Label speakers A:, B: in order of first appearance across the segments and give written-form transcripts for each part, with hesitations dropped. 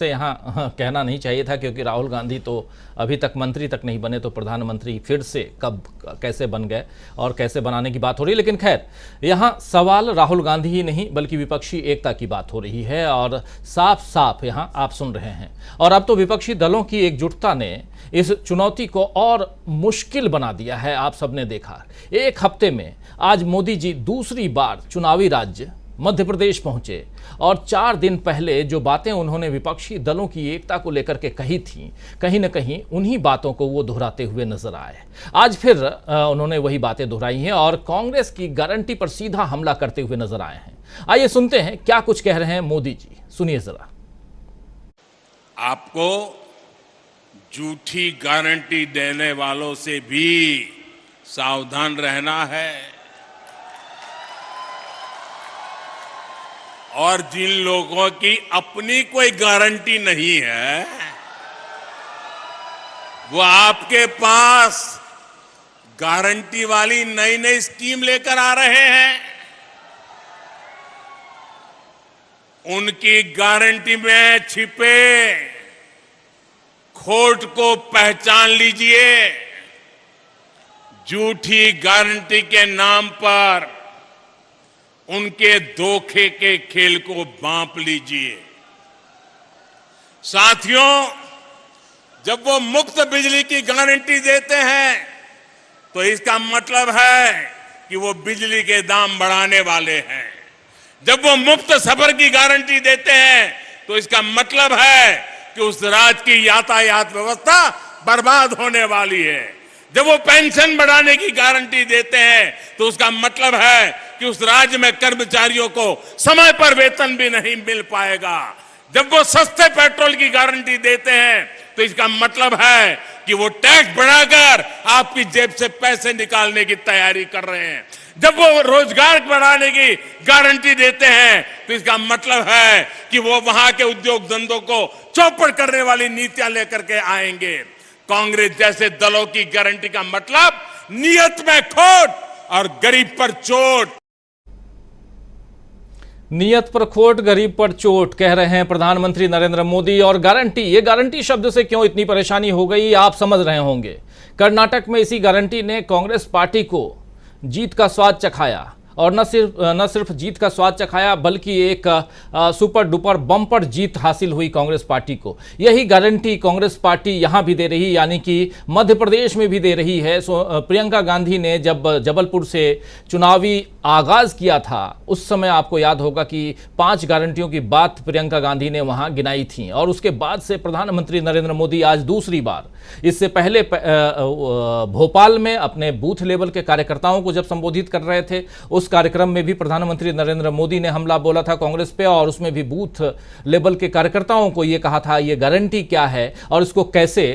A: से यहाँ कहना नहीं चाहिए था, क्योंकि राहुल गांधी तो अभी तक मंत्री तक नहीं बने, तो प्रधानमंत्री फिर से कब कैसे बन गए और कैसे बनाने की बात हो रही है। लेकिन खैर, यहाँ सवाल राहुल गांधी ही नहीं बल्कि विपक्षी एकता की बात हो रही है और साफ साफ यहाँ आप सुन रहे हैं। और अब तो विपक्षी दलों की एकजुटता ने इस चुनौती को और मुश्किल बना दिया है। आप सबने देखा, एक हफ्ते में आज मोदी जी दूसरी बार चुनावी राज्य मध्य प्रदेश पहुंचे और 4 दिन पहले जो बातें उन्होंने विपक्षी दलों की एकता को लेकर के कही थी, कहीं न कहीं उन्हीं बातों को वो दोहराते हुए नजर आए। आज फिर उन्होंने वही बातें दोहराई हैं और कांग्रेस की गारंटी पर सीधा हमला करते हुए नजर आए हैं। आइए सुनते हैं क्या कुछ कह रहे हैं मोदी जी, सुनिए जरा।
B: आपको झूठी गारंटी देने वालों से भी सावधान रहना है और जिन लोगों की अपनी कोई गारंटी नहीं है, वो आपके पास गारंटी वाली नई नई स्कीम लेकर आ रहे हैं। उनकी गारंटी में छिपे खोट को पहचान लीजिए। झूठी गारंटी के नाम पर उनके धोखे के खेल को भांप लीजिए। साथियों, जब वो मुफ्त बिजली की गारंटी देते हैं तो इसका मतलब है कि वो बिजली के दाम बढ़ाने वाले हैं। जब वो मुफ्त सफर की गारंटी देते हैं तो इसका मतलब है कि उस राज्य की यातायात व्यवस्था बर्बाद होने वाली है। जब वो पेंशन बढ़ाने की गारंटी देते हैं तो उसका मतलब है कि उस राज्य में कर्मचारियों को समय पर वेतन भी नहीं मिल पाएगा। जब वो सस्ते पेट्रोल की गारंटी देते हैं तो इसका मतलब है कि वो टैक्स बढ़ाकर आपकी जेब से पैसे निकालने की तैयारी कर रहे हैं। जब वो रोजगार बढ़ाने की गारंटी देते हैं तो इसका मतलब है कि वो वहां के उद्योग धंधों को चौपट करने वाली नीतियां लेकर के आएंगे। कांग्रेस जैसे दलों की गारंटी का मतलब नियत में खोट और गरीब पर चोट।
A: नियत पर खोट, गरीब पर चोट, कह रहे हैं प्रधानमंत्री नरेंद्र मोदी। और गारंटी, ये गारंटी शब्द से क्यों इतनी परेशानी हो गई आप समझ रहे होंगे। कर्नाटक में इसी गारंटी ने कांग्रेस पार्टी को जीत का स्वाद चखाया और न सिर्फ जीत का स्वाद चखाया बल्कि एक सुपर डुपर बम्पर जीत हासिल हुई कांग्रेस पार्टी को। यही गारंटी कांग्रेस पार्टी यहां भी दे रही, यानी कि मध्य प्रदेश में भी दे रही है। प्रियंका गांधी ने जब जबलपुर से चुनावी आगाज किया था उस समय आपको याद होगा कि 5 गारंटियों की बात प्रियंका गांधी ने वहां गिनाई थी। और उसके बाद से प्रधानमंत्री नरेंद्र मोदी आज दूसरी बार, इससे पहले भोपाल में अपने बूथ लेवल के कार्यकर्ताओं को जब संबोधित कर रहे थे, उस कार्यक्रम में भी प्रधानमंत्री नरेंद्र मोदी ने हमला बोला था कांग्रेस पे और उसमें भी बूथ लेवल के कार्यकर्ताओं को यह कहा था ये गारंटी क्या है और इसको कैसे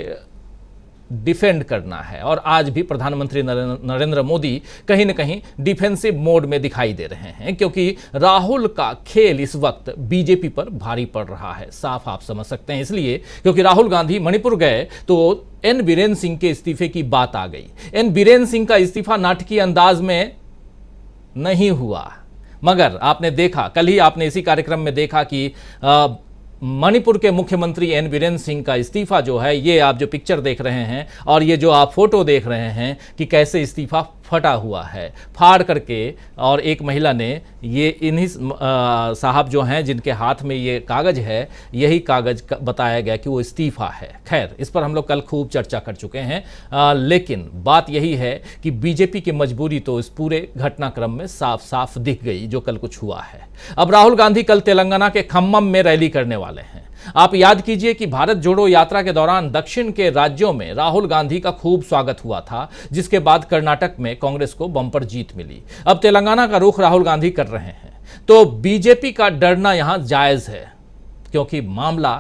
A: डिफेंड करना है। और आज भी प्रधानमंत्री नरेंद्र मोदी कहीं न कहीं डिफेंसिव मोड में दिखाई दे रहे हैं, क्योंकि राहुल का खेल इस वक्त बीजेपी पर भारी पड़ रहा है। साफ आप समझ सकते हैं, इसलिए क्योंकि राहुल गांधी मणिपुर गए तो एन बीरेन सिंह के इस्तीफे की बात आ गई। एन बीरेन सिंह का इस्तीफा नाटकीय अंदाज में नहीं हुआ, मगर आपने देखा, कल ही आपने इसी कार्यक्रम में देखा कि मणिपुर के मुख्यमंत्री एन बीरेन सिंह का इस्तीफा जो है, ये आप जो पिक्चर देख रहे हैं और ये जो आप फोटो देख रहे हैं कि कैसे इस्तीफा फटा हुआ है, फाड़ करके। और एक महिला ने ये, इन्हीं साहब जो हैं जिनके हाथ में ये कागज है, यही कागज बताया गया कि वो इस्तीफा है। खैर, इस पर हम लोग कल खूब चर्चा कर चुके हैं, लेकिन बात यही है कि बीजेपी की मजबूरी तो इस पूरे घटनाक्रम में साफ साफ दिख गई जो कल कुछ हुआ है। अब राहुल गांधी कल तेलंगाना के खम्मम में रैली करने वाले हैं। आप याद कीजिए कि भारत जोड़ो यात्रा के दौरान दक्षिण के राज्यों में राहुल गांधी का खूब स्वागत हुआ था, जिसके बाद कर्नाटक में कांग्रेस को बम्पर जीत मिली। अब तेलंगाना का रुख राहुल गांधी कर रहे हैं, तो बीजेपी का डरना यहां जायज है, क्योंकि मामला,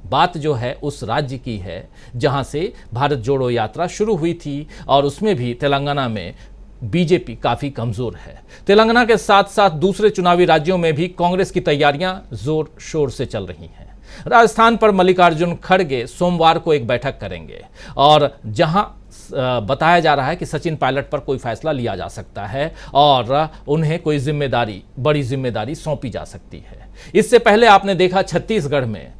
A: बात जो है उस राज्य की है जहां से भारत जोड़ो यात्रा शुरू हुई थी और उसमें भी तेलंगाना में बीजेपी काफी कमजोर है। तेलंगाना के साथ साथ दूसरे चुनावी राज्यों में भी कांग्रेस की तैयारियां जोर शोर से चल रही हैं। राजस्थान पर मल्लिकार्जुन खड़गे सोमवार को एक बैठक करेंगे और जहां बताया जा रहा है कि सचिन पायलट पर कोई फैसला लिया जा सकता है और उन्हें कोई जिम्मेदारी, बड़ी जिम्मेदारी सौंपी जा सकती है। इससे पहले आपने देखा छत्तीसगढ़ में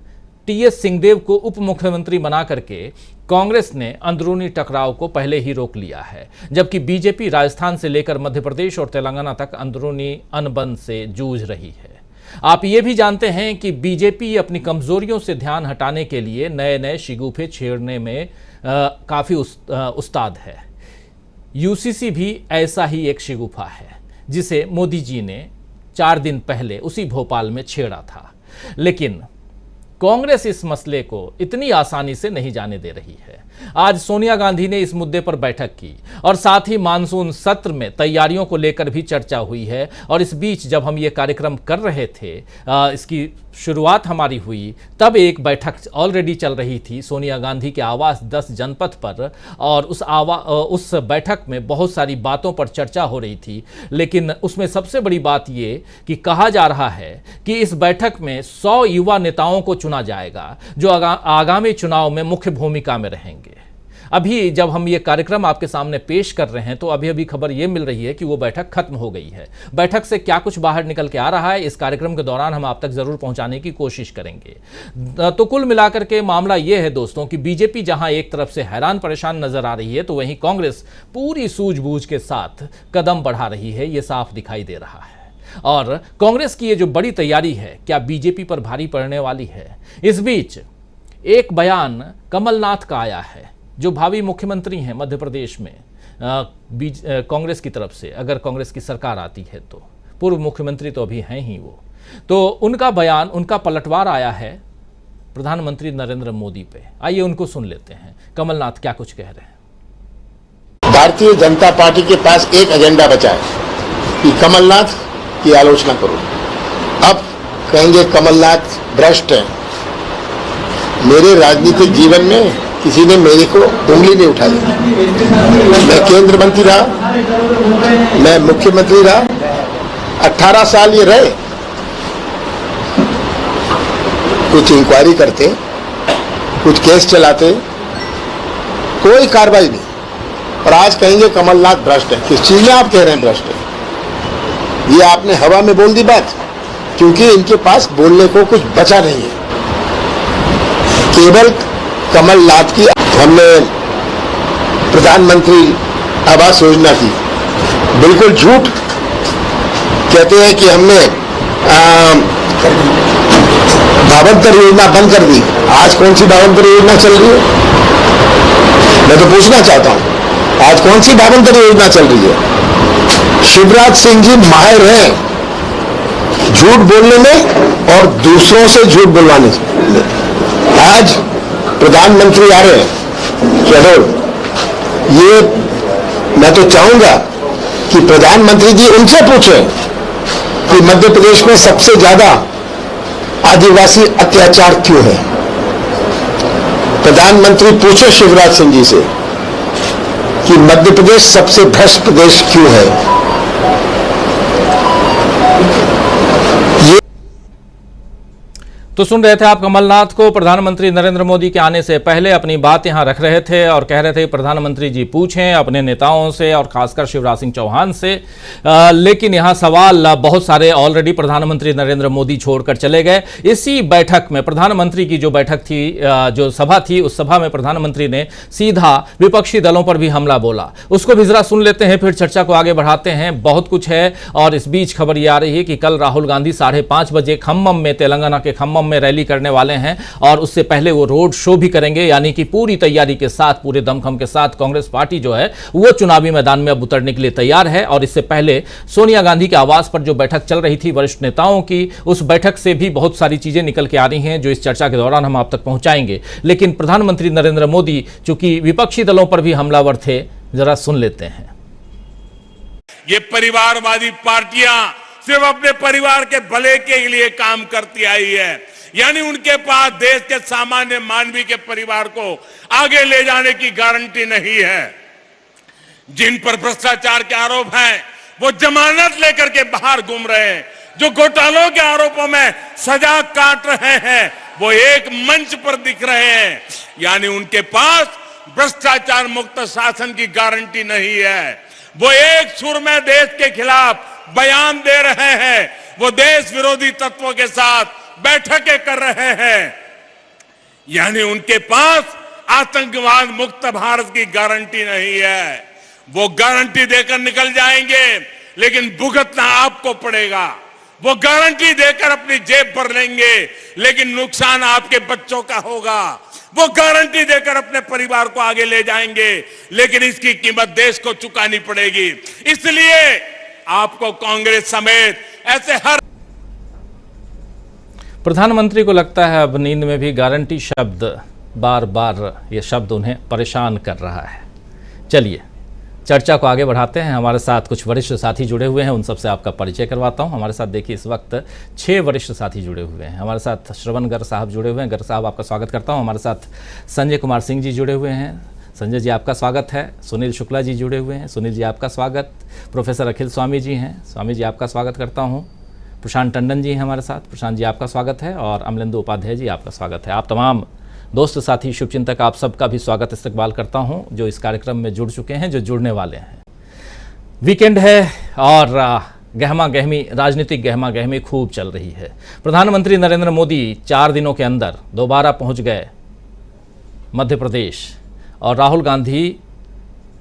A: टीएस सिंहदेव को उप मुख्यमंत्री बना करके कांग्रेस ने अंदरूनी टकराव को पहले ही रोक लिया है, जबकि बीजेपी राजस्थान से लेकर मध्य प्रदेश और तेलंगाना तक अंदरूनी अनबन से जूझ रही है। आप ये भी जानते हैं कि बीजेपी अपनी कमजोरियों से ध्यान हटाने के लिए नए नए शिगुफे छेड़ने में काफी उस्ताद है। यूसीसी भी ऐसा ही एक शिगुफा है जिसे मोदी जी ने 4 दिन पहले उसी भोपाल में छेड़ा था, लेकिन कांग्रेस इस मसले को इतनी आसानी से नहीं जाने दे रही है। आज सोनिया गांधी ने इस मुद्दे पर बैठक की और साथ ही मानसून सत्र में तैयारियों को लेकर भी चर्चा हुई है। और इस बीच जब हम ये कार्यक्रम कर रहे थे, इसकी शुरुआत हमारी हुई, तब एक बैठक ऑलरेडी चल रही थी सोनिया गांधी के आवास 10 जनपथ पर, और उस बैठक में बहुत सारी बातों पर चर्चा हो रही थी। लेकिन उसमें सबसे बड़ी बात ये कि कहा जा रहा है कि इस बैठक में 100 युवा नेताओं को चुना जाएगा जो आगामी चुनाव में मुख्य भूमिका में रहेंगे। अभी जब हम ये कार्यक्रम आपके सामने पेश कर रहे हैं तो अभी खबर ये मिल रही है कि वो बैठक खत्म हो गई है। बैठक से क्या कुछ बाहर निकल के आ रहा है, इस कार्यक्रम के दौरान हम आप तक जरूर पहुंचाने की कोशिश करेंगे। तो कुल मिलाकर के मामला ये है दोस्तों कि बीजेपी जहां एक तरफ से हैरान परेशान नजर आ रही है, तो वहीं कांग्रेस पूरी सूझबूझ के साथ कदम बढ़ा रही है, ये साफ दिखाई दे रहा है। और कांग्रेस की ये जो बड़ी तैयारी है, क्या बीजेपी पर भारी पड़ने वाली है? इस बीच एक बयान कमलनाथ का आया है, जो भावी मुख्यमंत्री हैं मध्य प्रदेश में कांग्रेस की तरफ से, अगर कांग्रेस की सरकार आती है तो। पूर्व मुख्यमंत्री तो अभी हैं ही वो, तो उनका बयान, उनका पलटवार आया है प्रधानमंत्री नरेंद्र मोदी पे। आइए उनको सुन लेते हैं, कमलनाथ क्या कुछ कह रहे हैं।
C: भारतीय जनता पार्टी के पास एक एजेंडा बचा है कि कमलनाथ की आलोचना करो। अब कहेंगे कमलनाथ भ्रष्ट है। मेरे राजनीतिक जीवन में किसी ने मेरे को उंगली नहीं उठाई। मैं केंद्र मंत्री रहा, मैं मुख्यमंत्री रहा, 18 साल ये रहे। कुछ इंक्वायरी करते, कुछ केस चलाते, कोई कार्रवाई नहीं। और आज कहेंगे कमलनाथ भ्रष्ट है। किस चीज में आप कह रहे हैं भ्रष्ट है? ये आपने हवा में बोल दी बात, क्योंकि इनके पास बोलने को कुछ बचा नहीं है। केवल कमलनाथ की हमने प्रधानमंत्री आवास योजना की, बिल्कुल झूठ कहते हैं कि हमने भावंतर योजना बंद कर दी। आज कौन सी भावंतर योजना चल रही है? मैं तो पूछना चाहता हूं, आज कौन सी भावंतर योजना चल रही है? शिवराज सिंह जी माहिर हैं झूठ बोलने में और दूसरों से झूठ बुलवाने में। आज प्रधानमंत्री आ रहे हैं शहडोल, ये मैं तो चाहूंगा कि प्रधानमंत्री जी उनसे पूछें कि मध्य प्रदेश में सबसे ज्यादा आदिवासी अत्याचार क्यों है। प्रधानमंत्री पूछे शिवराज सिंह जी से कि मध्य प्रदेश सबसे भ्रष्ट प्रदेश क्यों है।
A: तो सुन रहे थे आप कमलनाथ को। प्रधानमंत्री नरेंद्र मोदी के आने से पहले अपनी बात यहां रख रहे थे और कह रहे थे प्रधानमंत्री जी पूछें अपने नेताओं से और खासकर शिवराज सिंह चौहान से। लेकिन यहां सवाल बहुत सारे ऑलरेडी प्रधानमंत्री नरेंद्र मोदी छोड़कर चले गए। इसी बैठक में प्रधानमंत्री की जो बैठक थी, जो सभा थी, उस सभा में प्रधानमंत्री ने सीधा विपक्षी दलों पर भी हमला बोला। उसको भी जरा सुन लेते हैं, फिर चर्चा को आगे बढ़ाते हैं। बहुत कुछ है। और इस बीच खबर यह आ रही है कि कल राहुल गांधी 5:30 बजे खम्मम में, तेलंगाना के खम्मम में रैली करने वाले हैं और उससे पहले वो रोड शो भी करेंगे। यानी कि पूरी तैयारी के साथ, पूरे दमखम के साथ कांग्रेस पार्टी जो है वो चुनावी मैदान में अब उतरने के लिए तैयार है। और इससे पहले सोनिया गांधी के आवास पर जो बैठक चल रही थी वरिष्ठ नेताओं की, उस बैठक से भी बहुत सारी चीजें निकल के आ रही हैं जो इस चर्चा के दौरान हम आप तक पहुंचाएंगे। लेकिन प्रधानमंत्री नरेंद्र मोदी चूंकि विपक्षी दलों पर भी हमलावर थे, जरा सुन लेते हैं।
B: ये परिवारवादी पार्टियां सिर्फ अपने परिवार के भले के लिए काम करती आई है, यानी उनके पास देश के सामान्य मानवीय के परिवार को आगे ले जाने की गारंटी नहीं है। जिन पर भ्रष्टाचार के आरोप हैं वो जमानत लेकर के बाहर घूम रहे हैं। जो घोटालों के आरोपों में सजा काट रहे हैं वो एक मंच पर दिख रहे हैं। यानी उनके पास भ्रष्टाचार मुक्त शासन की गारंटी नहीं है। वो एक सुर में देश के खिलाफ बयान दे रहे हैं, वो देश विरोधी तत्वों के साथ बैठकें कर रहे हैं। यानी उनके पास आतंकवाद मुक्त भारत की गारंटी नहीं है। वो गारंटी देकर निकल जाएंगे, लेकिन भुगतना आपको पड़ेगा। वो गारंटी देकर अपनी जेब भर लेंगे, लेकिन नुकसान आपके बच्चों का होगा। वो गारंटी देकर अपने परिवार को आगे ले जाएंगे, लेकिन इसकी कीमत देश को चुकानी पड़ेगी। इसलिए आपको कांग्रेस समेत ऐसे हर
A: प्रधानमंत्री को लगता है अब नींद में भी गारंटी शब्द बार बार ये शब्द उन्हें परेशान कर रहा है। चलिए चर्चा को आगे बढ़ाते हैं। हमारे साथ कुछ वरिष्ठ साथी जुड़े हुए हैं, उन सबसे आपका परिचय करवाता हूं। हमारे साथ देखिए इस वक्त 6 वरिष्ठ साथी जुड़े हुए हैं। हमारे साथ श्रवण गर्ग साहब जुड़े हुए हैं। गर्ग साहब आपका स्वागत करता हूं। हमारे साथ संजय कुमार सिंह जी जुड़े हुए हैं। संजय जी आपका स्वागत है। सुनील शुक्ला जी जुड़े हुए हैं। सुनील जी आपका स्वागत। प्रोफेसर अखिल स्वामी जी हैं। स्वामी जी आपका स्वागत करता हूँ। प्रशांत टंडन जी हैं हमारे साथ। प्रशांत जी आपका स्वागत है। और अमलेंदु उपाध्याय जी आपका स्वागत है। आप तमाम दोस्त साथी शुभचिंतक आप सबका भी स्वागत इस्तकबाल करता हूं, जो इस कार्यक्रम में जुड़ चुके हैं, जो जुड़ने वाले हैं। वीकेंड है और गहमा गहमी राजनीतिक गहमा गहमी खूब चल रही है। प्रधानमंत्री नरेंद्र मोदी 4 दिनों के अंदर दोबारा पहुंच गए मध्य प्रदेश, और राहुल गांधी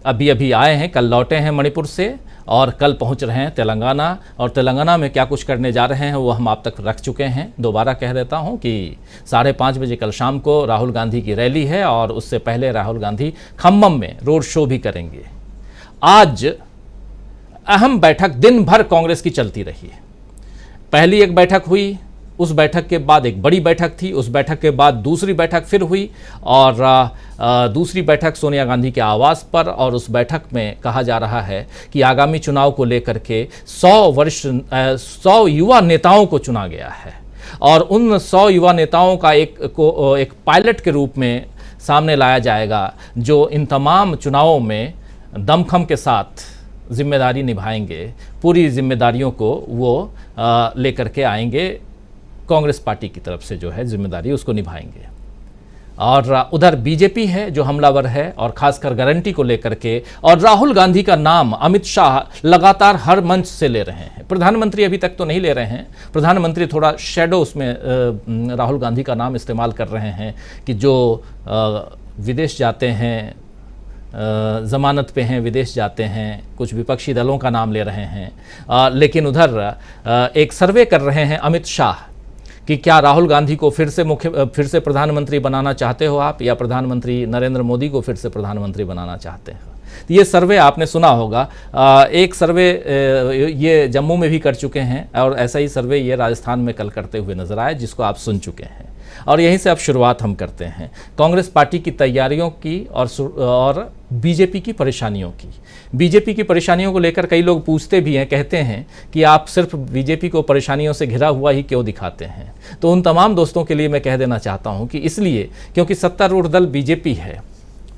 A: अभी अभी आए हैं, कल लौटे हैं मणिपुर से और कल पहुंच रहे हैं तेलंगाना। और तेलंगाना में क्या कुछ करने जा रहे हैं वो हम आप तक रख चुके हैं। दोबारा कह देता हूं कि 5:30 बजे कल शाम को राहुल गांधी की रैली है, और उससे पहले राहुल गांधी खम्मम में रोड शो भी करेंगे। आज अहम बैठक दिन भर कांग्रेस की चलती रही है। पहली एक बैठक हुई, उस बैठक के बाद एक बड़ी बैठक थी, उस बैठक के बाद दूसरी बैठक फिर हुई, और दूसरी बैठक सोनिया गांधी के आवास पर। और उस बैठक में कहा जा रहा है कि आगामी चुनाव को लेकर के 100 युवा नेताओं को चुना गया है, और उन 100 युवा नेताओं का एक पायलट के रूप में सामने लाया जाएगा, जो इन तमाम चुनावों में दमखम के साथ जिम्मेदारी निभाएंगे। पूरी जिम्मेदारियों को वो लेकर के आएंगे, कांग्रेस पार्टी की तरफ से जो है जिम्मेदारी उसको निभाएंगे। और उधर बीजेपी है जो हमलावर है, और खासकर गारंटी को लेकर के। और राहुल गांधी का नाम अमित शाह लगातार हर मंच से ले रहे हैं। प्रधानमंत्री अभी तक तो नहीं ले रहे हैं, प्रधानमंत्री थोड़ा शैडो उसमें राहुल गांधी का नाम इस्तेमाल कर रहे हैं कि जो विदेश जाते हैं, ज़मानत पे हैं, विदेश जाते हैं। कुछ विपक्षी दलों का नाम ले रहे हैं। लेकिन उधर एक सर्वे कर रहे हैं अमित शाह कि क्या राहुल गांधी को फिर से प्रधानमंत्री बनाना चाहते हो आप, या प्रधानमंत्री नरेंद्र मोदी को फिर से प्रधानमंत्री बनाना चाहते हैं। तो ये सर्वे आपने सुना होगा। एक सर्वे ये जम्मू में भी कर चुके हैं, और ऐसा ही सर्वे ये राजस्थान में कल करते हुए नजर आए, जिसको आप सुन चुके हैं। और यहीं से अब शुरुआत हम करते हैं कांग्रेस पार्टी की तैयारियों की और बीजेपी की परेशानियों की। बीजेपी की परेशानियों को लेकर कई लोग पूछते भी हैं, कहते हैं कि आप सिर्फ बीजेपी को परेशानियों से घिरा हुआ ही क्यों दिखाते हैं। तो उन तमाम दोस्तों के लिए मैं कह देना चाहता हूं कि इसलिए क्योंकि सत्तारूढ़ दल बीजेपी है,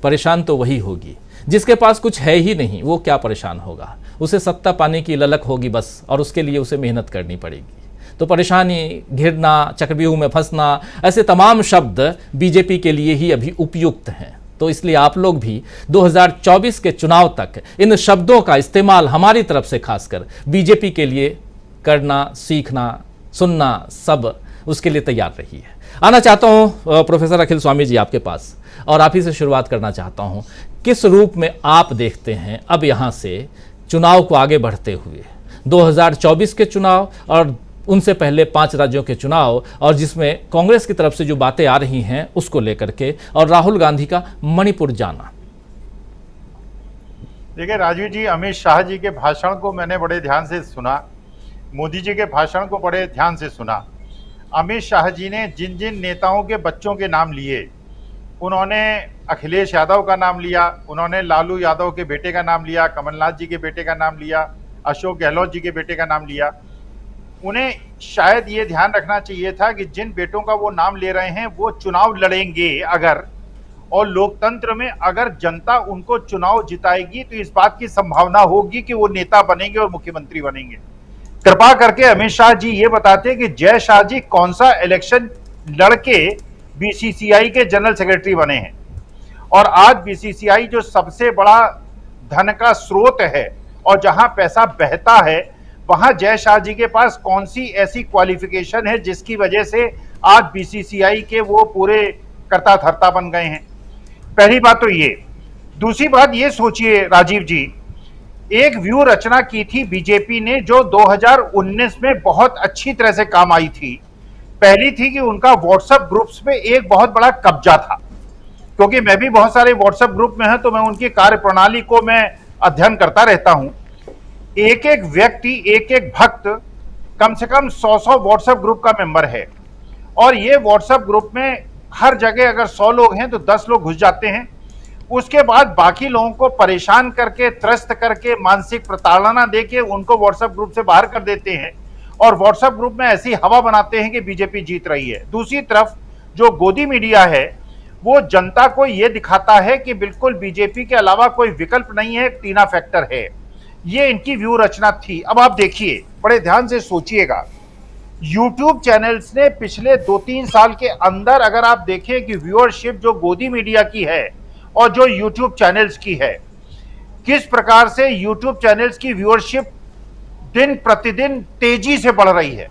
A: परेशान तो वही होगी। जिसके पास कुछ है ही नहीं वो क्या परेशान होगा, उसे सत्ता पाने की ललक होगी बस, और उसके लिए उसे मेहनत करनी पड़ेगी। तो परेशानी, घिरना, चक्रव्यूह में फंसना, ऐसे तमाम शब्द बीजेपी के लिए ही अभी उपयुक्त हैं। तो इसलिए आप लोग भी 2024 के चुनाव तक इन शब्दों का इस्तेमाल हमारी तरफ से खासकर बीजेपी के लिए करना, सीखना, सुनना, सब उसके लिए तैयार रही है। आना चाहता हूं प्रोफेसर अखिल स्वामी जी आपके पास, और आप ही से शुरुआत करना चाहता हूं। किस रूप में आप देखते हैं अब यहां से चुनाव को आगे बढ़ते हुए, 2024 के चुनाव और उनसे पहले 5 राज्यों के चुनाव, और जिसमें कांग्रेस की तरफ से जो बातें आ रही हैं उसको लेकर के, और राहुल गांधी का मणिपुर जाना।
D: देखिए राजीव जी, अमित शाह जी के भाषण को मैंने बड़े ध्यान से सुना, मोदी जी के भाषण को बड़े ध्यान से सुना। अमित शाह जी ने जिन जिन नेताओं के बच्चों के नाम लिए, उन्होंने अखिलेश यादव का नाम लिया, उन्होंने लालू यादव के बेटे का नाम लिया, कमलनाथ जी के बेटे का नाम लिया, अशोक गहलोत जी के बेटे का नाम लिया। उन्हें शायद ये ध्यान रखना चाहिए था कि जिन बेटों का वो नाम ले रहे हैं वो चुनाव लड़ेंगे अगर, और लोकतंत्र में अगर जनता उनको चुनाव जिताएगी तो इस बात की संभावना होगी कि वो नेता बनेंगे और मुख्यमंत्री बनेंगे। कृपा करके अमित शाह जी ये बताते कि जय शाह जी कौन सा इलेक्शन लड़के बीसीसीआई के जनरल सेक्रेटरी बने हैं, और आज बीसीसीआई जो सबसे बड़ा धन का स्रोत है और जहां पैसा बहता है, वहां जय शाह जी के पास कौन सी ऐसी क्वालिफिकेशन है जिसकी वजह से आज बीसीसीआई के वो पूरे कर्ता धर्ता बन गए हैं। पहली बात तो ये। दूसरी बात ये सोचिए राजीव जी, एक व्यू रचना की थी बीजेपी ने जो 2019 में बहुत अच्छी तरह से काम आई थी। पहली थी कि उनका व्हाट्सएप ग्रुप्स में एक बहुत बड़ा कब्जा था, क्योंकि मैं भी बहुत सारे व्हाट्सएप ग्रुप में है तो मैं उनकी कार्यप्रणाली को मैं अध्ययन करता रहता हूं। एक एक व्यक्ति, एक एक भक्त कम से कम 100 व्हाट्सएप ग्रुप का मेंबर है, और ये व्हाट्सएप ग्रुप में हर जगह अगर 100 लोग हैं तो 10 लोग घुस जाते हैं। उसके बाद बाकी लोगों को परेशान करके, त्रस्त करके, मानसिक प्रताड़ना देके उनको व्हाट्सएप ग्रुप से बाहर कर देते हैं, और व्हाट्सएप ग्रुप में ऐसी हवा बनाते हैं कि बीजेपी जीत रही है। दूसरी तरफ जो गोदी मीडिया है वो जनता को ये दिखाता है कि बिल्कुल बीजेपी के अलावा कोई विकल्प नहीं है, टीना फैक्टर है। ये इनकी व्यू रचना थी। अब आप देखिए, बड़े ध्यान से सोचिएगा, यूट्यूब चैनल्स ने पिछले 2-3 साल के अंदर अगर आप देखें कि व्यूअरशिप जो गोदी मीडिया की है और जो यूट्यूब चैनल्स की है, किस प्रकार से यूट्यूब चैनल्स की व्यूअरशिप दिन प्रतिदिन तेजी से बढ़ रही है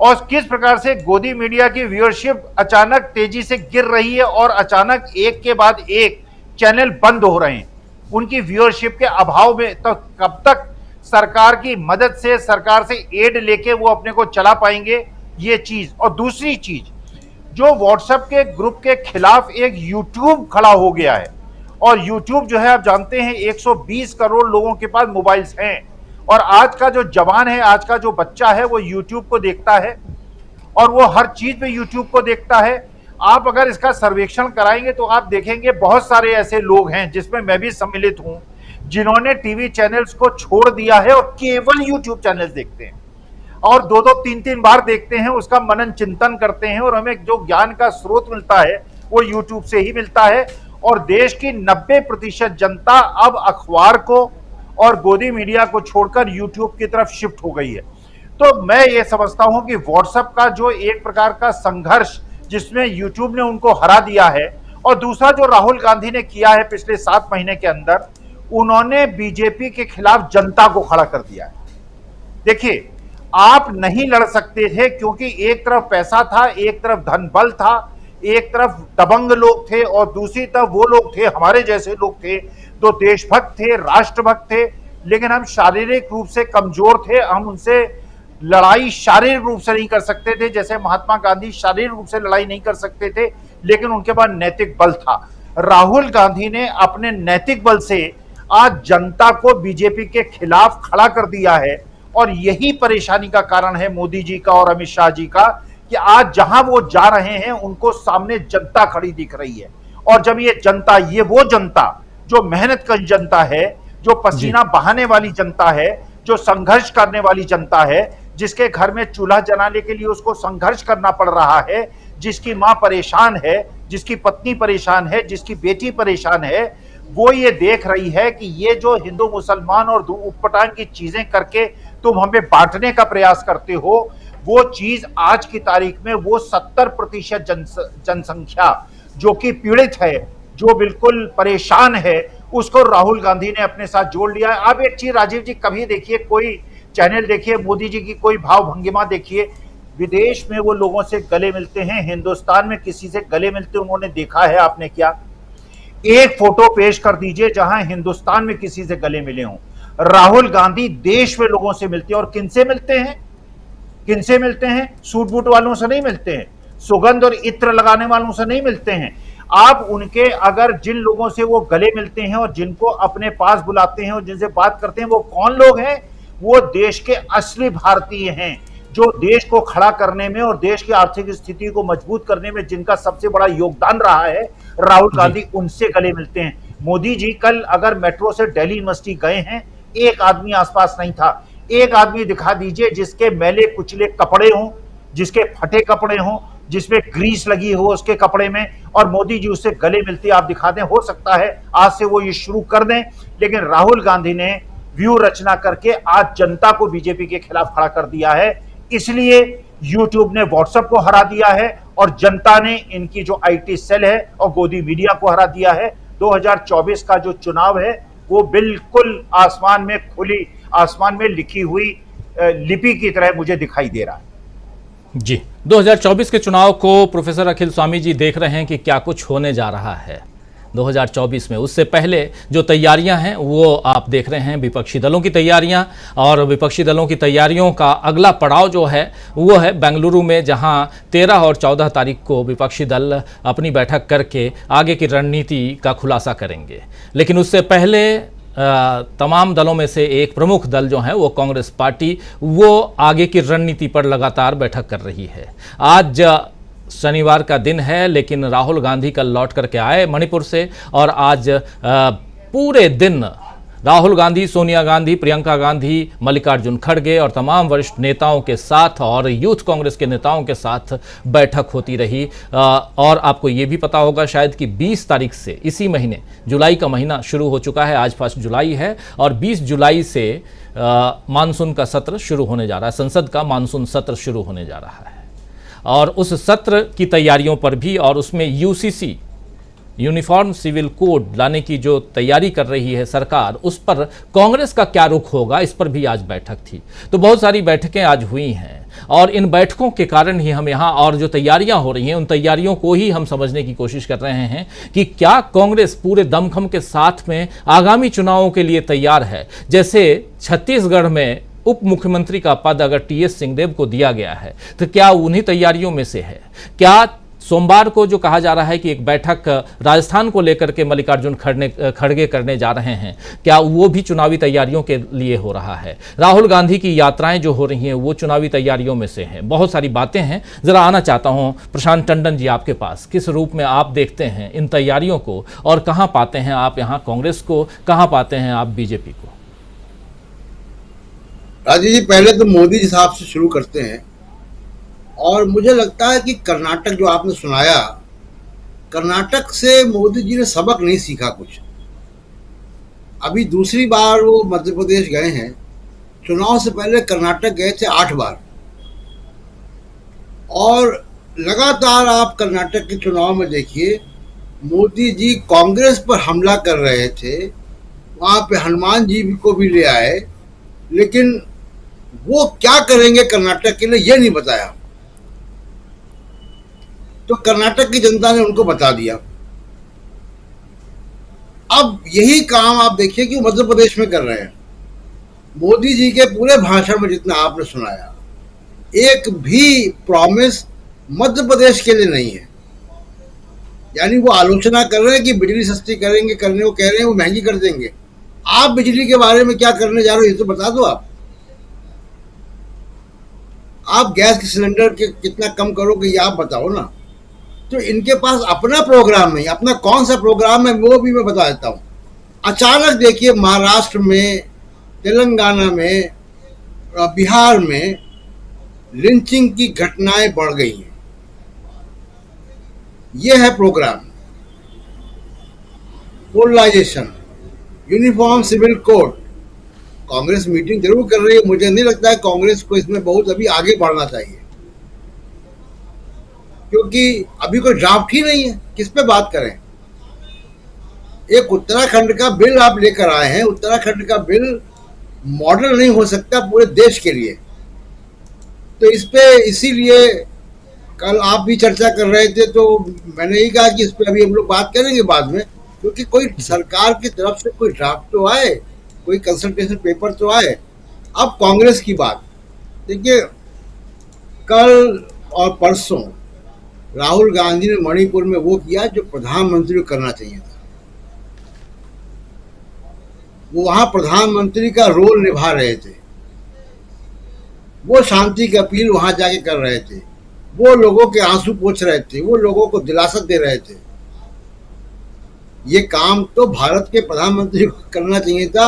D: और किस प्रकार से गोदी मीडिया की व्यूअरशिप अचानक तेजी से गिर रही है और अचानक एक के बाद एक चैनल बंद हो रहे हैं। उनकी व्यूअरशिप के अभाव में तो कब तक सरकार की मदद से, सरकार से एड लेके वो अपने को चला पाएंगे, ये चीज। और दूसरी चीज, जो व्हाट्सएप के ग्रुप के खिलाफ एक यूट्यूब खड़ा हो गया है, और यूट्यूब जो है आप जानते हैं 120 करोड़ लोगों के पास मोबाइल्स हैं, और आज का जो जवान है, आज का जो बच्चा है वो यूट्यूब को देखता है और वो हर चीज पे यूट्यूब को देखता है। आप अगर इसका सर्वेक्षण कराएंगे तो आप देखेंगे बहुत सारे ऐसे लोग हैं, जिसमें मैं भी सम्मिलित हूं, जिन्होंने टीवी चैनल्स को छोड़ दिया है और केवल यूट्यूब चैनल्स देखते हैं और 2-2, 3-3 बार देखते हैं, उसका मनन चिंतन करते हैं, और हमें जो ज्ञान का स्रोत मिलता है वो यूट्यूब से ही मिलता है। और देश की 90% जनता अब अखबार को और गोदी मीडिया को छोड़कर यूट्यूब की तरफ शिफ्ट हो गई है। तो मैं ये समझता हूं कि व्हाट्सएप का जो एक प्रकार का संघर्ष जिसमें यूट्यूब ने उनको हरा दिया है, और दूसरा जो राहुल गांधी ने किया है पिछले 7 महीने के अंदर, उन्होंने बीजेपी के खिलाफ जनता को खड़ा कर दिया है। देखिए, आप नहीं लड़ सकते थे क्योंकि एक तरफ पैसा था, एक तरफ धन बल था, एक तरफ दबंग लोग थे और दूसरी तरफ वो लोग थे, हमारे जैसे लोग थे, तो देशभक्त थे, राष्ट्रभक्त थे, लेकिन हम शारीरिक रूप से कमजोर थे। हम उनसे लड़ाई शारीरिक रूप से नहीं कर सकते थे, जैसे महात्मा गांधी शारीरिक रूप से लड़ाई नहीं कर सकते थे, लेकिन उनके पास नैतिक बल था। राहुल गांधी ने अपने नैतिक बल से आज जनता को बीजेपी के खिलाफ खड़ा कर दिया है, और यही परेशानी का कारण है मोदी जी का और अमित शाह जी का, कि आज जहां वो जा रहे हैं उनको सामने जनता खड़ी दिख रही है। और जब ये जनता, ये वो जनता जो मेहनत कर जनता है, जो पसीना बहाने वाली जनता है, जो संघर्ष करने वाली जनता है, जिसके घर में चूल्हा जलाने के लिए उसको संघर्ष करना पड़ रहा है, जिसकी मां परेशान है, जिसकी पत्नी परेशान है, जिसकी बेटी परेशान है, वो ये देख रही है कि ये जो हिंदू मुसलमान और उटपटांग की चीजें करके तुम हमें बांटने का प्रयास करते हो, वो चीज आज की तारीख में वो 70% जनसंख्या जो कि पीड़ित है, जो बिल्कुल परेशान है, उसको राहुल गांधी ने अपने साथ जोड़ लिया है। आप एक चीज राजीव जी कभी देखिए, कोई चैनल देखिए, मोदी जी की कोई भाव भंगिमा देखिए, विदेश में वो लोगों से गले मिलते हैं, हिंदुस्तान में किसी से गले मिलते उन्होंने देखा है आपने क्या? एक फोटो पेश कर दीजिए जहां हिंदुस्तान में किसी से गले मिले हों। राहुल गांधी देश में लोगों से मिलते हैं, और किनसे मिलते हैं? किनसे मिलते हैं? सूट बूट वालों से नहीं मिलते हैं, सुगंध और इत्र लगाने वालों से नहीं मिलते हैं। आप उनके अगर जिन लोगों से वो गले मिलते हैं और जिनको अपने पास बुलाते हैं और जिनसे बात करते हैं, वो कौन लोग हैं? वो देश के असली भारतीय हैं, जो देश को खड़ा करने में और देश की आर्थिक स्थिति को मजबूत करने में जिनका सबसे बड़ा योगदान रहा है। राहुल गांधी उनसे गले मिलते हैं। मोदी जी कल अगर मेट्रो से दिल्ली यूनिवर्सिटी गए हैं, एक आदमी आसपास नहीं था। एक आदमी दिखा दीजिए जिसके मैले कुचले कपड़े हों, जिसके फटे कपड़े हों, जिसमें ग्रीस लगी हो उसके कपड़े में, और मोदी जी उससे गले मिलते आप दिखा दें। हो सकता है आज से वो ये शुरू कर दें, लेकिन राहुल गांधी ने व्यू रचना करके आज जनता को बीजेपी के खिलाफ खड़ा कर दिया है। इसलिए यूट्यूब ने व्हाट्सएप को हरा दिया है और जनता ने इनकी जो आईटी सेल है और गोदी मीडिया को हरा दिया है। 2024 का जो चुनाव है वो बिल्कुल आसमान में खुली, आसमान में लिखी हुई लिपि की तरह मुझे दिखाई दे रहा है।
A: जी, 2024 के चुनाव को प्रोफेसर अखिल स्वामी जी देख रहे हैं कि क्या कुछ होने जा रहा है 2024 में। उससे पहले जो तैयारियां हैं वो आप देख रहे हैं विपक्षी दलों की तैयारियां, और विपक्षी दलों की तैयारियों का अगला पड़ाव जो है वो है बेंगलुरु में, जहां 13 और 14 तारीख को विपक्षी दल अपनी बैठक करके आगे की रणनीति का खुलासा करेंगे। लेकिन उससे पहले तमाम दलों में से एक प्रमुख दल जो है वो कांग्रेस पार्टी, वो आगे की रणनीति पर लगातार बैठक कर रही है। आज शनिवार का दिन है, लेकिन राहुल गांधी कल लौट करके आए मणिपुर से, और आज पूरे दिन राहुल गांधी, सोनिया गांधी, प्रियंका गांधी, मल्लिकार्जुन खड़गे और तमाम वरिष्ठ नेताओं के साथ और यूथ कांग्रेस के नेताओं के साथ बैठक होती रही। और आपको ये भी पता होगा शायद कि 20 तारीख से, इसी महीने जुलाई का महीना शुरू हो चुका है, आज 1 जुलाई है, और 20 जुलाई से मानसून का सत्र शुरू होने जा रहा है, संसद का मानसून सत्र शुरू होने जा रहा है। और उस सत्र की तैयारियों पर भी, और उसमें यूसीसी यूनिफॉर्म सिविल कोड लाने की जो तैयारी कर रही है सरकार, उस पर कांग्रेस का क्या रुख होगा, इस पर भी आज बैठक थी। तो बहुत सारी बैठकें आज हुई हैं, और इन बैठकों के कारण ही हम यहाँ, और जो तैयारियां हो रही हैं उन तैयारियों को ही हम समझने की कोशिश कर रहे हैं कि क्या कांग्रेस पूरे दमखम के साथ में आगामी चुनावों के लिए तैयार है। जैसे छत्तीसगढ़ में उप मुख्यमंत्री का पद अगर टीएस सिंहदेव को दिया गया है, तो क्या उन्हीं तैयारियों में से है? क्या सोमवार को जो कहा जा रहा है कि एक बैठक राजस्थान को लेकर के मल्लिकार्जुन खड़गे करने जा रहे हैं, क्या वो भी चुनावी तैयारियों के लिए हो रहा है? राहुल गांधी की यात्राएं जो हो रही हैं वो चुनावी तैयारियों में से हैं। बहुत सारी बातें हैं। जरा आना चाहता हूं प्रशांत टंडन जी आपके पास, किस रूप में आप देखते हैं इन तैयारियों को, और कहां पाते हैं आप यहाँ कांग्रेस को, कहां पाते हैं आप बीजेपी को?
E: राजीव जी, पहले तो मोदी जी साहब से शुरू करते हैं। और मुझे लगता है कि कर्नाटक जो आपने सुनाया, कर्नाटक से मोदी जी ने सबक नहीं सीखा कुछ। अभी दूसरी बार वो मध्य प्रदेश गए हैं, चुनाव से पहले कर्नाटक गए थे 8 बार, और लगातार आप कर्नाटक के चुनाव में देखिए मोदी जी कांग्रेस पर हमला कर रहे थे। वहां पे हनुमान जी को भी ले आए, लेकिन वो क्या करेंगे कर्नाटक के लिए ये नहीं बताया। तो कर्नाटक की जनता ने उनको बता दिया। अब यही काम आप देखिए कि मध्य प्रदेश में कर रहे हैं। मोदी जी के पूरे भाषण में जितना आपने सुनाया, एक भी प्रॉमिस मध्य प्रदेश के लिए नहीं है। यानी वो आलोचना कर रहे हैं कि बिजली सस्ती करेंगे, करने को कह रहे हैं, वो महंगी कर देंगे। आप बिजली के बारे में क्या करने जा रहे हो ये तो बता दो। आप गैस के सिलेंडर के कितना कम करोगे ये आप बताओ ना। तो इनके पास अपना प्रोग्राम नहीं, अपना कौन सा प्रोग्राम है वो भी मैं बता देता हूँ। अचानक देखिए महाराष्ट्र में, तेलंगाना में, बिहार में लिंचिंग की घटनाएं बढ़ गई हैं। ये है program. Polarisation, uniform civil code, Congress meeting जरूर कर रही है। मुझे नहीं लगता है कांग्रेस को इसमें बहुत अभी आगे बढ़ना चाहिए, क्योंकि अभी कोई ड्राफ्ट ही नहीं है, किस पे बात करें। एक उत्तराखंड का बिल आप लेकर आए हैं, उत्तराखंड का बिल मॉडल नहीं हो सकता पूरे देश के लिए। तो इस पे इसीलिए कल आप भी चर्चा कर रहे थे, तो मैंने यही कहा कि इस पे अभी हम लोग बात करेंगे बाद में, क्योंकि कोई सरकार की तरफ से कोई ड्राफ्ट तो आए, कोई कंसल्टेशन पेपर तो आए। अब कांग्रेस की बात देखिए, कल और परसों राहुल गांधी ने मणिपुर में वो किया जो प्रधानमंत्री को करना चाहिए था। वो वहां प्रधानमंत्री का रोल निभा रहे थे। वो शांति की अपील वहां जाके कर रहे थे, वो लोगों के आंसू पोंछ रहे थे, वो लोगों को दिलासा दे रहे थे। ये काम तो भारत के प्रधानमंत्री को करना चाहिए था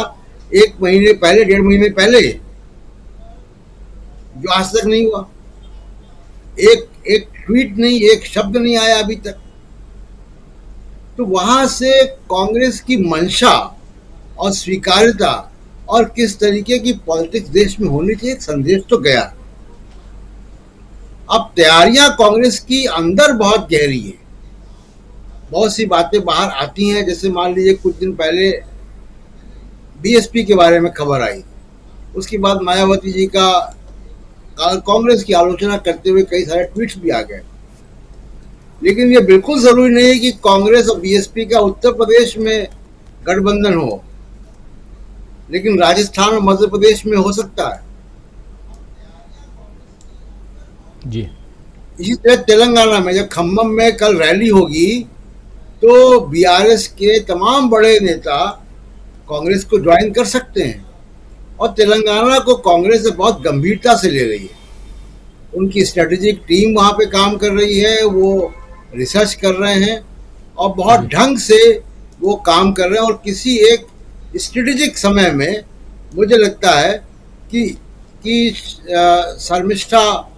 E: 1 महीने पहले, 1.5 महीने पहले, जो आज तक नहीं हुआ। एक ट्वीट नहीं, एक शब्द नहीं आया अभी तक। तो वहां से कांग्रेस की मंशा और स्वीकार्यता और किस तरीके की पॉलिटिक्स देश में होनी चाहिए, एक संदेश तो गया। अब तैयारियां कांग्रेस की अंदर बहुत गहरी है, बहुत सी बातें बाहर आती हैं। जैसे मान लीजिए कुछ दिन पहले बीएसपी के बारे में खबर आई, उसके बाद मायावती जी का कांग्रेस की आलोचना करते हुए कई सारे ट्वीट्स भी आ गए। लेकिन ये बिल्कुल जरूरी नहीं है कि कांग्रेस और बीएसपी का उत्तर प्रदेश में गठबंधन हो, लेकिन राजस्थान और मध्य प्रदेश में हो सकता है।
A: जी।
E: इसी तरह तेलंगाना में जब खम्मम में कल रैली होगी तो बीआरएस के तमाम बड़े नेता कांग्रेस को ज्वाइन कर सकते हैं, और तेलंगाना को कांग्रेस से बहुत गंभीरता से ले रही है। उनकी स्ट्रेटेजिक टीम वहां पे काम कर रही है, वो रिसर्च कर रहे हैं और बहुत ढंग से वो काम कर रहे हैं, और किसी एक स्ट्रेटेजिक समय में मुझे लगता है कि शर्मिष्ठा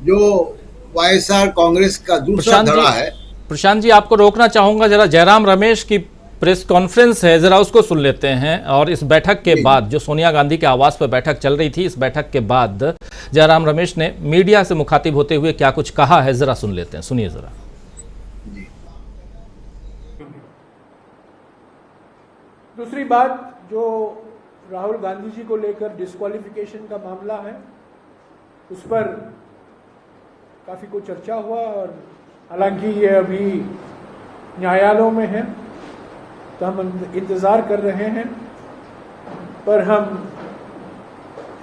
E: जो वाईएसआर कांग्रेस का दूसरा धड़ा है।
A: प्रशांत जी, आपको रोकना चाहूंगा, जरा जयराम रमेश की प्रेस कॉन्फ्रेंस है, जरा उसको सुन लेते हैं। और इस बैठक के बाद जो सोनिया गांधी के आवास पर बैठक चल रही थी, इस बैठक के बाद जयराम रमेश ने मीडिया से मुखातिब होते हुए क्या कुछ कहा है, जरा सुन लेते हैं, सुनिए जरा।
F: दूसरी बात, जो राहुल गांधी जी को लेकर डिस्क्वालिफिकेशन का मामला है, उस पर काफ़ी कुछ चर्चा हुआ, और हालांकि ये अभी न्यायालयों में है तो हम इंतज़ार कर रहे हैं, पर हम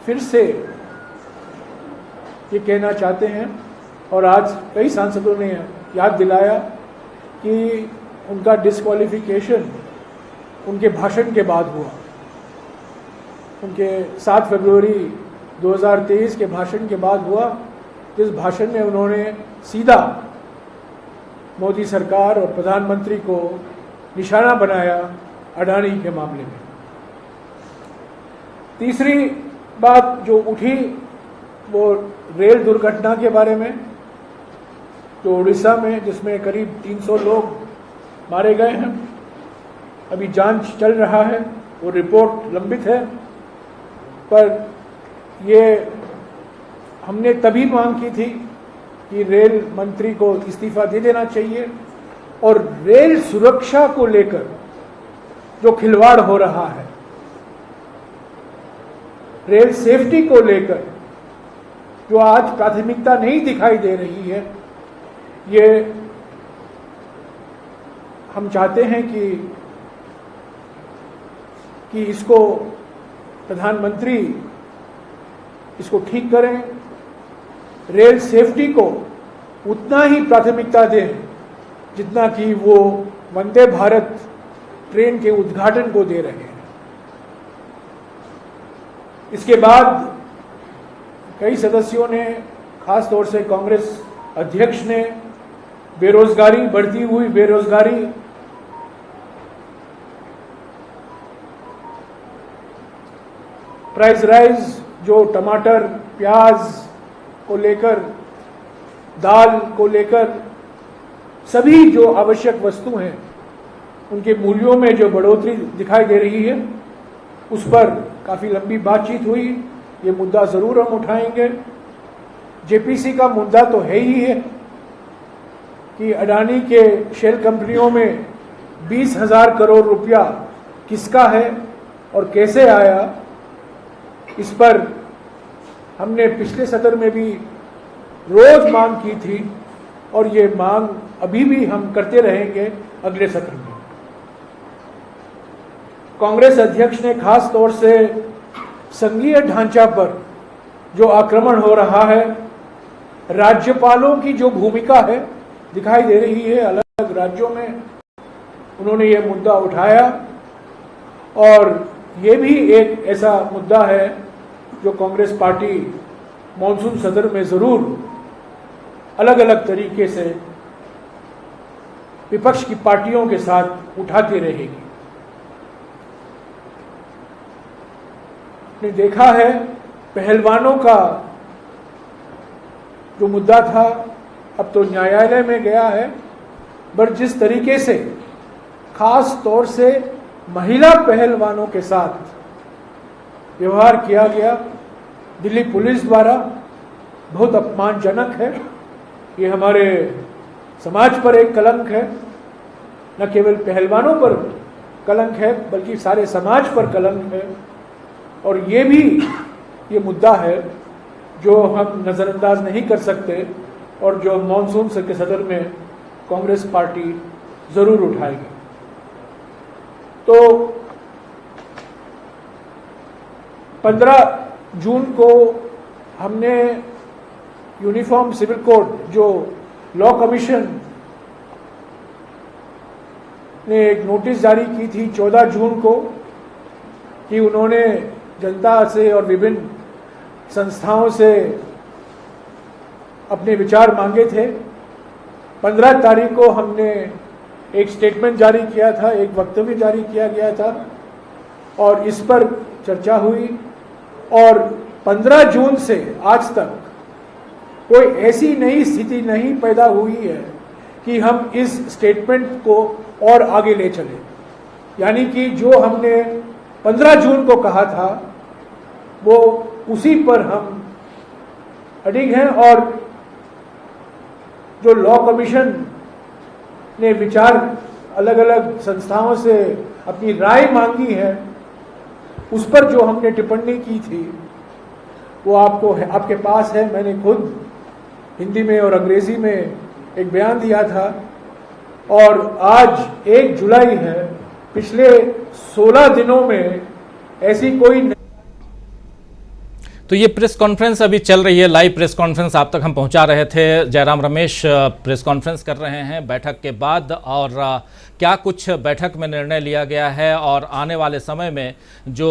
F: फिर से ये कहना चाहते हैं, और आज कई सांसदों ने याद दिलाया कि उनका डिस्क्वालिफिकेशन उनके भाषण के बाद हुआ। उनके 7 फरवरी 2023 के भाषण के बाद हुआ, जिस भाषण में उन्होंने सीधा मोदी सरकार और प्रधानमंत्री को निशाना बनाया अडानी के मामले में। तीसरी बात जो उठी वो रेल दुर्घटना के बारे में, जो उड़ीसा में, जिसमें करीब 300 लोग मारे गए हैं। अभी जांच चल रहा है, वो रिपोर्ट लंबित है, पर ये हमने तभी मांग की थी कि रेल मंत्री को इस्तीफा दे देना चाहिए, और रेल सुरक्षा को लेकर जो खिलवाड़ हो रहा है, रेल सेफ्टी को लेकर जो आज प्राथमिकता नहीं दिखाई दे रही है, ये हम चाहते हैं कि इसको प्रधानमंत्री इसको ठीक करें, रेल सेफ्टी को उतना ही प्राथमिकता दें जितना कि वो वंदे भारत ट्रेन के उद्घाटन को दे रहे हैं। इसके बाद कई सदस्यों ने, खास तौर से कांग्रेस अध्यक्ष ने, बेरोजगारी, बढ़ती हुई बेरोजगारी, प्राइस राइज, जो टमाटर, प्याज को लेकर, दाल को लेकर, सभी जो आवश्यक वस्तु हैं उनके मूल्यों में जो बढ़ोतरी दिखाई दे रही है, उस पर काफ़ी लंबी बातचीत हुई। ये मुद्दा ज़रूर हम उठाएंगे। जेपीसी का मुद्दा तो है ही है कि अडानी के शेल कंपनियों में 20,000 करोड़ रुपया किसका है और कैसे आया, इस पर हमने पिछले सत्र में भी रोज मांग की थी, और ये मांग अभी भी हम करते रहेंगे अगले सत्र में। कांग्रेस अध्यक्ष ने खास तौर से संघीय ढांचा पर जो आक्रमण हो रहा है, राज्यपालों की जो भूमिका है दिखाई दे रही है अलग अलग राज्यों में, उन्होंने ये मुद्दा उठाया, और ये भी एक ऐसा मुद्दा है जो कांग्रेस पार्टी मॉनसून सत्र में जरूर अलग अलग तरीके से विपक्ष की पार्टियों के साथ उठाती रहेगी। ने देखा है पहलवानों का जो मुद्दा था, अब तो न्यायालय में गया है, पर जिस तरीके से खास तौर से महिला पहलवानों के साथ व्यवहार किया गया दिल्ली पुलिस द्वारा, बहुत अपमानजनक है। ये हमारे समाज पर एक कलंक है, न केवल पहलवानों पर कलंक है बल्कि सारे समाज पर कलंक है। और ये भी ये मुद्दा है जो हम नज़रअंदाज नहीं कर सकते और जो मानसून के सदर में कांग्रेस पार्टी ज़रूर उठाएगी। तो 15 जून को हमने यूनिफॉर्म सिविल कोड जो लॉ कमीशन ने एक नोटिस जारी की थी 14 जून को कि उन्होंने जनता से और विभिन्न संस्थाओं से अपने विचार मांगे थे। 15 तारीख को हमने एक स्टेटमेंट जारी किया था, एक वक्तव्य जारी किया गया था और इस पर चर्चा हुई और 15 जून से आज तक कोई ऐसी नई स्थिति नहीं पैदा हुई है कि हम इस स्टेटमेंट को और आगे ले चले। यानी कि जो हमने 15 जून को कहा था वो उसी पर हम अडिग हैं और जो लॉ कमीशन ने विचार अलग अलग संस्थाओं से अपनी राय मांगी है उस पर जो हमने टिप्पणी की थी वो आपके पास है। मैंने खुद हिंदी में और अंग्रेजी में एक बयान दिया था और आज 1 जुलाई है। पिछले 16 दिनों में ऐसी कोई
A: तो ये प्रेस कॉन्फ्रेंस अभी चल रही है, लाइव प्रेस कॉन्फ्रेंस आप तक हम पहुंचा रहे थे। जयराम रमेश प्रेस कॉन्फ्रेंस कर रहे हैं बैठक के बाद और क्या कुछ बैठक में निर्णय लिया गया है और आने वाले समय में जो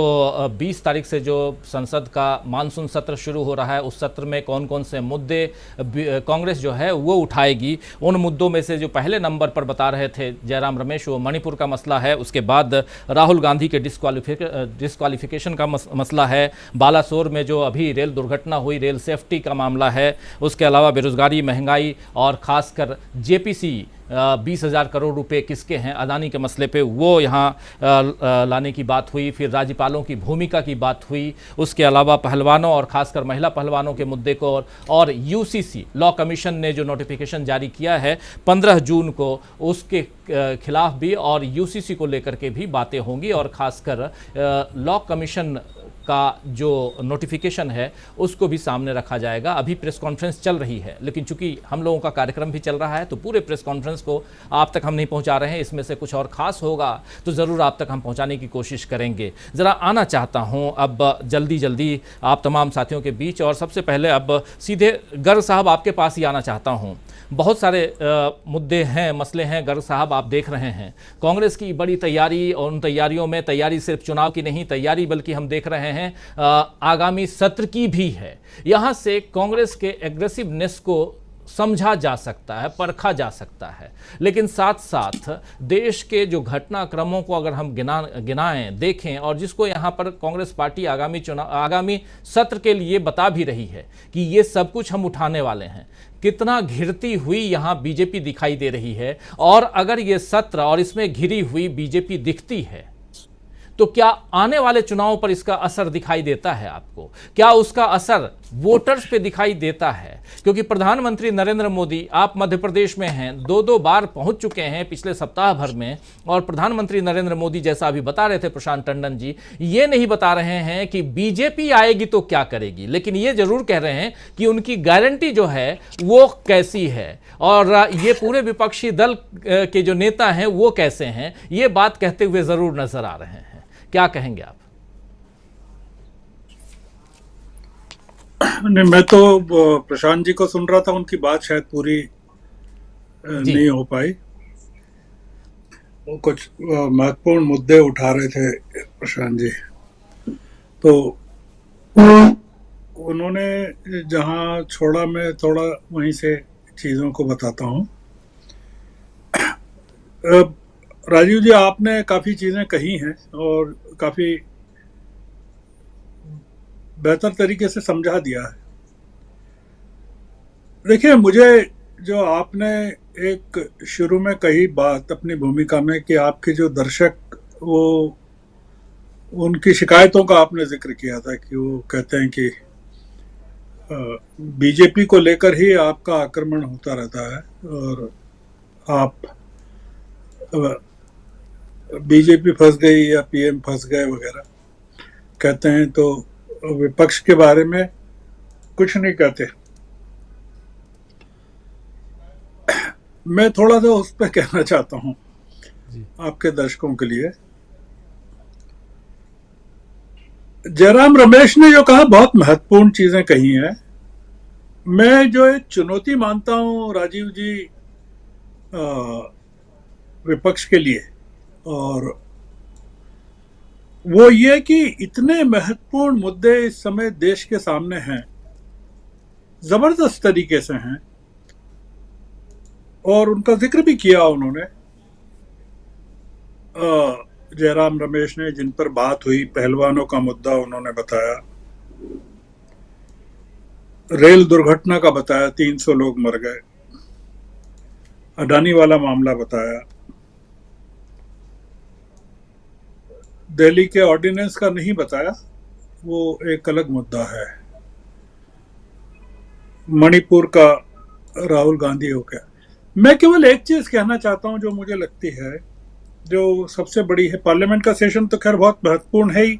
A: 20 तारीख से जो संसद का मानसून सत्र शुरू हो रहा है उस सत्र में कौन कौन से मुद्दे कांग्रेस जो है वो उठाएगी। उन मुद्दों में से जो पहले नंबर पर बता रहे थे जयराम रमेश वो मणिपुर का मसला है, उसके बाद राहुल गांधी के डिस्क्वालिफिकेशन का मसला है, बालासोर में जो अभी रेल दुर्घटना हुई, रेल सेफ्टी का मामला है, उसके अलावा बेरोजगारी, महंगाई और खासकर जेपीसी 20,000 करोड़ रुपए किसके हैं अदानी के मसले पे वो यहाँ लाने की बात हुई। फिर राज्यपालों की भूमिका की बात हुई, उसके अलावा पहलवानों और खासकर महिला पहलवानों के मुद्दे को और यूसीसी लॉ कमीशन ने जो नोटिफिकेशन जारी किया है 15 जून को उसके खिलाफ भी और यूसीसी को लेकर के भी बातें होंगी और खासकर लॉ कमीशन का जो नोटिफिकेशन है उसको भी सामने रखा जाएगा। अभी प्रेस कॉन्फ्रेंस चल रही है लेकिन चूंकि हम लोगों का कार्यक्रम भी चल रहा है तो पूरे प्रेस कॉन्फ्रेंस को आप तक हम नहीं पहुंचा रहे हैं। इसमें से कुछ और खास होगा तो ज़रूर आप तक हम पहुंचाने की कोशिश करेंगे। ज़रा आना चाहता हूं अब जल्दी आप तमाम साथियों के बीच और सबसे पहले अब सीधे गर्ग साहब आपके पास ही आना चाहता हूं। बहुत सारे मुद्दे हैं, मसले हैं गर्ग साहब, आप देख रहे हैं कांग्रेस की बड़ी तैयारी और उन तैयारियों में तैयारी सिर्फ चुनाव की नहीं तैयारी बल्कि हम देख रहे हैं आगामी सत्र की भी है। यहां से कांग्रेस के एग्रेसिवनेस को समझा जा सकता है, परखा जा सकता है, लेकिन साथ साथ देश के जो घटनाक्रमों को अगर हम गिनाएं देखें और जिसको यहाँ पर कांग्रेस पार्टी आगामी सत्र के लिए बता भी रही है कि ये सब कुछ हम उठाने वाले हैं, कितना घिरती हुई यहाँ बीजेपी दिखाई दे रही है। और अगर ये सत्र और इसमें घिरी हुई बीजेपी दिखती है तो क्या आने वाले चुनावों पर इसका असर दिखाई देता है आपको? क्या उसका असर वोटर्स पे दिखाई देता है? क्योंकि प्रधानमंत्री नरेंद्र मोदी, आप मध्य प्रदेश में हैं, 2 बार पहुंच चुके हैं पिछले सप्ताह भर में और प्रधानमंत्री नरेंद्र मोदी जैसा अभी बता रहे थे प्रशांत टंडन जी, ये नहीं बता रहे हैं कि बीजेपी आएगी तो क्या करेगी, लेकिन ये जरूर कह रहे हैं कि उनकी गारंटी जो है वो कैसी है और ये पूरे विपक्षी दल के जो नेता हैं वो कैसे हैं, ये बात कहते हुए जरूर नजर आ रहे हैं। क्या कहेंगे आप?
G: नहीं, मैं तो प्रशांत जी को सुन रहा था, उनकी बात शायद पूरी नहीं हो पाई। वो कुछ महत्वपूर्ण मुद्दे उठा रहे थे प्रशांत जी, तो उन्होंने जहां छोड़ा मैं थोड़ा वहीं से चीजों को बताता हूं। राजीव जी, आपने काफ़ी चीज़ें कही हैं और काफ़ी बेहतर तरीके से समझा दिया है। देखिए, मुझे जो आपने एक शुरू में कही बात अपनी भूमिका में कि आपके जो दर्शक वो उनकी शिकायतों का आपने जिक्र किया था कि वो कहते हैं कि बीजेपी को लेकर ही आपका आक्रमण होता रहता है और आप बीजेपी फंस गई या पीएम फंस गए वगैरह कहते हैं, तो विपक्ष के बारे में कुछ नहीं कहते। मैं थोड़ा सा उस पर कहना चाहता हूं आपके दर्शकों के लिए। जयराम रमेश ने जो कहा बहुत महत्वपूर्ण चीजें कही हैं। मैं जो एक चुनौती मानता हूं राजीव जी विपक्ष के लिए, और वो ये कि इतने महत्वपूर्ण मुद्दे इस समय देश के सामने हैं, जबरदस्त तरीके से हैं, और उनका जिक्र भी किया उन्होंने। जयराम रमेश ने जिन पर बात हुई, पहलवानों का मुद्दा उन्होंने बताया, रेल दुर्घटना का बताया, 300 लोग मर गए, अडानी वाला मामला बताया, दिल्ली के ऑर्डिनेंस का नहीं बताया, वो एक अलग मुद्दा है, मणिपुर का राहुल गांधी हो गया। मैं केवल एक चीज कहना चाहता हूं जो मुझे लगती है, जो सबसे बड़ी है। पार्लियामेंट का सेशन तो खैर बहुत महत्वपूर्ण है ही।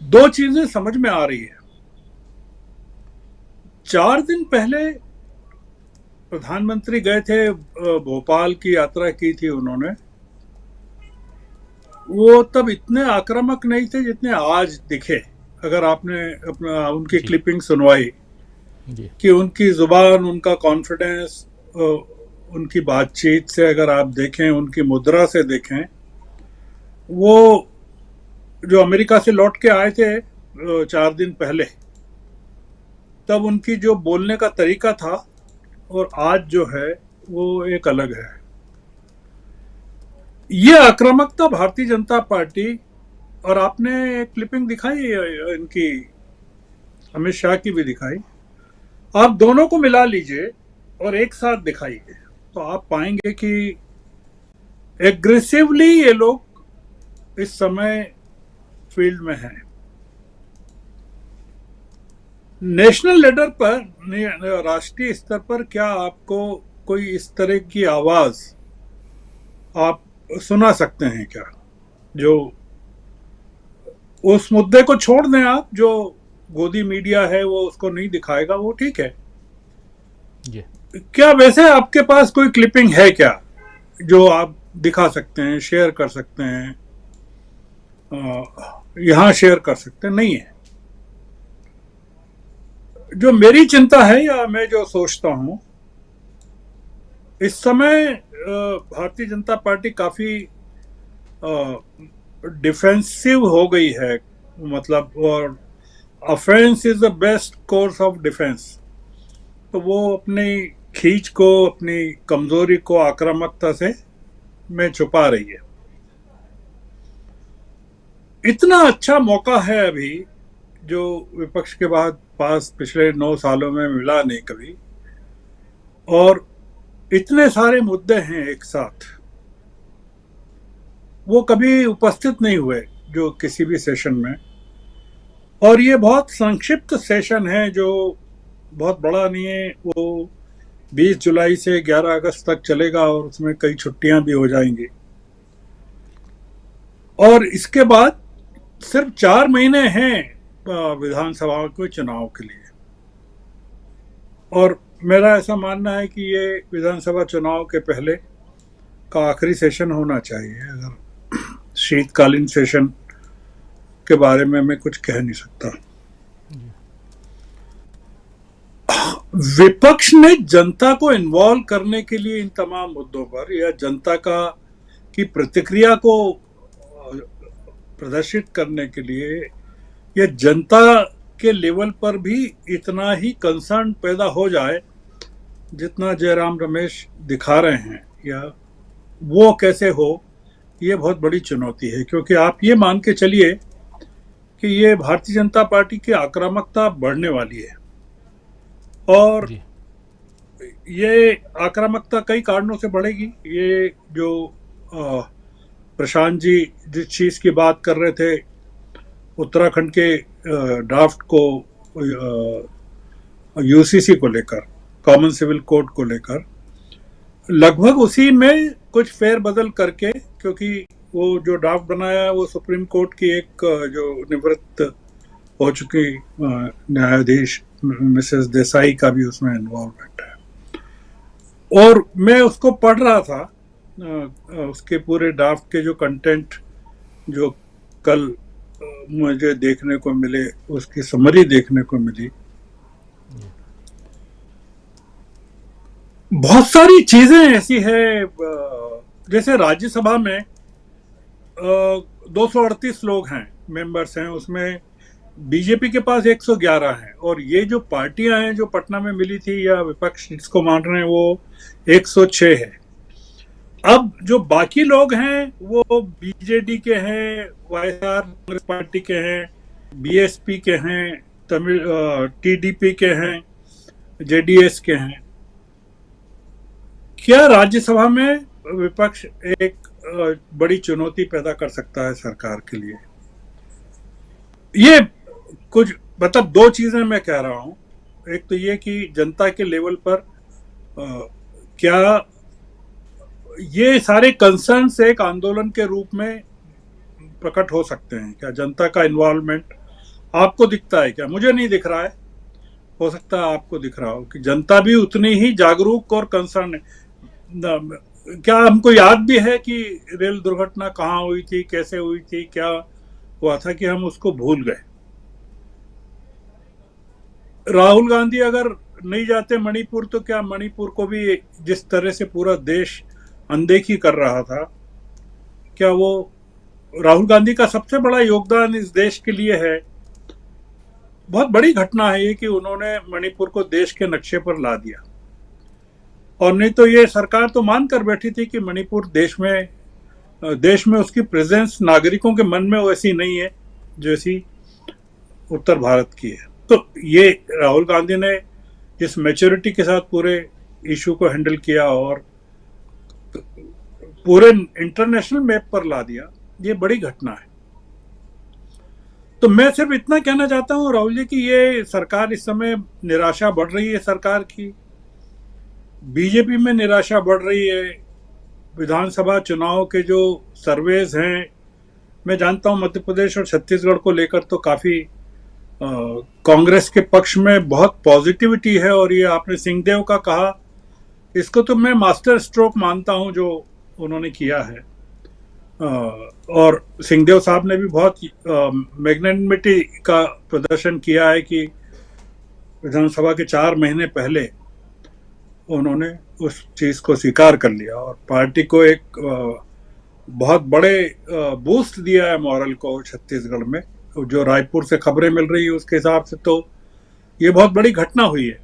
G: दो चीजें समझ में आ रही है। 4 दिन पहले प्रधानमंत्री गए थे, भोपाल की यात्रा की थी उन्होंने। वो तब इतने आक्रामक नहीं थे जितने आज दिखे। अगर आपने अपना उनकी क्लिपिंग सुनवाई कि उनकी जुबान, उनका कॉन्फिडेंस, उनकी बातचीत से अगर आप देखें, उनकी मुद्रा से देखें, वो जो अमेरिका से लौट के आए थे 4 दिन पहले, तब उनकी जो बोलने का तरीका था और आज जो है वो एक अलग है। ये आक्रामकता भारतीय जनता पार्टी, और आपने क्लिपिंग दिखाई इनकी, अमित शाह की भी दिखाई, आप दोनों को मिला लीजिए और एक साथ दिखाइए तो आप पाएंगे कि एग्रेसिवली ये लोग इस समय फील्ड में हैं। नेशनल लेवल पर, राष्ट्रीय स्तर पर क्या आपको कोई इस तरह की आवाज आप सुना सकते हैं क्या? जो उस मुद्दे को छोड़ दें आप, जो गोदी मीडिया है वो उसको नहीं दिखाएगा, वो ठीक है। क्या वैसे आपके पास कोई क्लिपिंग है क्या जो आप दिखा सकते हैं, शेयर कर सकते हैं, यहां शेयर कर सकते हैं? नहीं है। जो मेरी चिंता है, या मैं जो सोचता हूं, इस समय भारतीय जनता पार्टी काफी डिफेंसिव हो गई है। मतलब, और offence is the best course of defence. तो वो अपनी खींच को, अपनी कमजोरी को आक्रामकता से में छुपा रही है। इतना अच्छा मौका है अभी जो विपक्ष के बाद पास पिछले 9 सालों में मिला नहीं कभी, और इतने सारे मुद्दे हैं एक साथ, वो कभी उपस्थित नहीं हुए जो किसी भी सेशन में। और ये बहुत संक्षिप्त सेशन है जो बहुत बड़ा नहीं है। वो 20 जुलाई से 11 अगस्त तक चलेगा और उसमें कई छुट्टियां भी हो जाएंगी। और इसके बाद सिर्फ 4 महीने हैं विधानसभा के चुनाव के लिए। और मेरा ऐसा मानना है कि ये विधानसभा चुनाव के पहले का आखिरी सेशन होना चाहिए। अगर शीतकालीन सेशन के बारे में मैं कुछ कह नहीं सकता। विपक्ष ने जनता को इन्वॉल्व करने के लिए इन तमाम मुद्दों पर, या जनता की प्रतिक्रिया को प्रदर्शित करने के लिए, या जनता के लेवल पर भी इतना ही कंसर्न पैदा हो जाए जितना जयराम रमेश दिखा रहे हैं, या वो कैसे हो, ये बहुत बड़ी चुनौती है। क्योंकि आप ये मान के चलिए कि ये भारतीय जनता पार्टी की आक्रामकता बढ़ने वाली है, और ये आक्रामकता कई कारणों से बढ़ेगी। ये जो प्रशांत जी जिस चीज की बात कर रहे थे, उत्तराखंड के ड्राफ्ट को, यूसीसी को लेकर, कॉमन सिविल कोड को लेकर, लगभग उसी में कुछ फेरबदल करके, क्योंकि वो जो ड्राफ्ट बनाया वो सुप्रीम कोर्ट की एक जो निवृत्त हो चुकी न्यायाधीश मिसेस देसाई का भी उसमें इन्वॉल्वमेंट है। और मैं उसको पढ़ रहा था, उसके पूरे ड्राफ्ट के जो कंटेंट जो कल मुझे देखने को मिले, उसकी समरी देखने को मिली। बहुत सारी चीजें ऐसी है, जैसे राज्यसभा में 238 लोग हैं, मेंबर्स हैं, उसमें बीजेपी के पास 111 हैं, और ये जो पार्टियां हैं जो पटना में मिली थी या विपक्ष जिसको मान रहे हैं वो 106 है। अब जो बाकी लोग हैं वो बीजेडी के हैं, वाईएसआर कांग्रेस पार्टी के हैं, बीएसपी के हैं, तमिल टीडीपी के हैं, जेडीएस के हैं। क्या राज्यसभा में विपक्ष एक बड़ी चुनौती पैदा कर सकता है सरकार के लिए? ये कुछ मतलब दो चीजें मैं कह रहा हूं। एक तो ये कि जनता के लेवल पर क्या ये सारे कंसर्न्स एक आंदोलन के रूप में प्रकट हो सकते हैं? क्या जनता का इन्वॉल्वमेंट आपको दिखता है क्या? मुझे नहीं दिख रहा है, हो सकता है आपको दिख रहा हो कि जनता भी उतनी ही जागरूक और कंसर्न है। क्या हमको याद भी है कि रेल दुर्घटना कहाँ हुई थी, कैसे हुई थी, क्या हुआ था, कि हम उसको भूल गए? राहुल गांधी अगर नहीं जाते मणिपुर तो क्या मणिपुर को भी जिस तरह से पूरा देश अनदेखी कर रहा था, क्या वो राहुल गांधी का सबसे बड़ा योगदान इस देश के लिए है? बहुत बड़ी घटना है ये कि उन्होंने मणिपुर को देश के नक्शे पर ला दिया। और नहीं तो ये सरकार तो मान कर बैठी थी कि मणिपुर देश में उसकी प्रेजेंस नागरिकों के मन में वैसी नहीं है जैसी उत्तर भारत की है। तो ये राहुल गांधी ने जिस मैच्योरिटी के साथ पूरे इशू को हैंडल किया और पूरे इंटरनेशनल मैप पर ला दिया, ये बड़ी घटना है। तो मैं सिर्फ इतना कहना चाहता हूं राहुल जी कि ये सरकार इस समय निराशा बढ़ रही है, सरकार की बीजेपी में निराशा बढ़ रही है। विधानसभा चुनाव के जो सर्वेज हैं, मैं जानता हूं मध्य प्रदेश और छत्तीसगढ़ को लेकर तो काफी कांग्रेस के पक्ष में बहुत पॉजिटिविटी है, और ये आपने सिंहदेव का कहा, इसको तो मैं मास्टर स्ट्रोक मानता हूं जो उन्होंने किया है। और सिंहदेव साहब ने भी बहुत मैग्नेनिमिटी का प्रदर्शन किया है कि विधानसभा के 4 महीने पहले उन्होंने उस चीज को स्वीकार कर लिया और पार्टी को एक बहुत बड़े बूस्ट दिया है मॉरल को छत्तीसगढ़ में। जो रायपुर से खबरें मिल रही है उसके हिसाब से तो ये बहुत बड़ी घटना हुई है।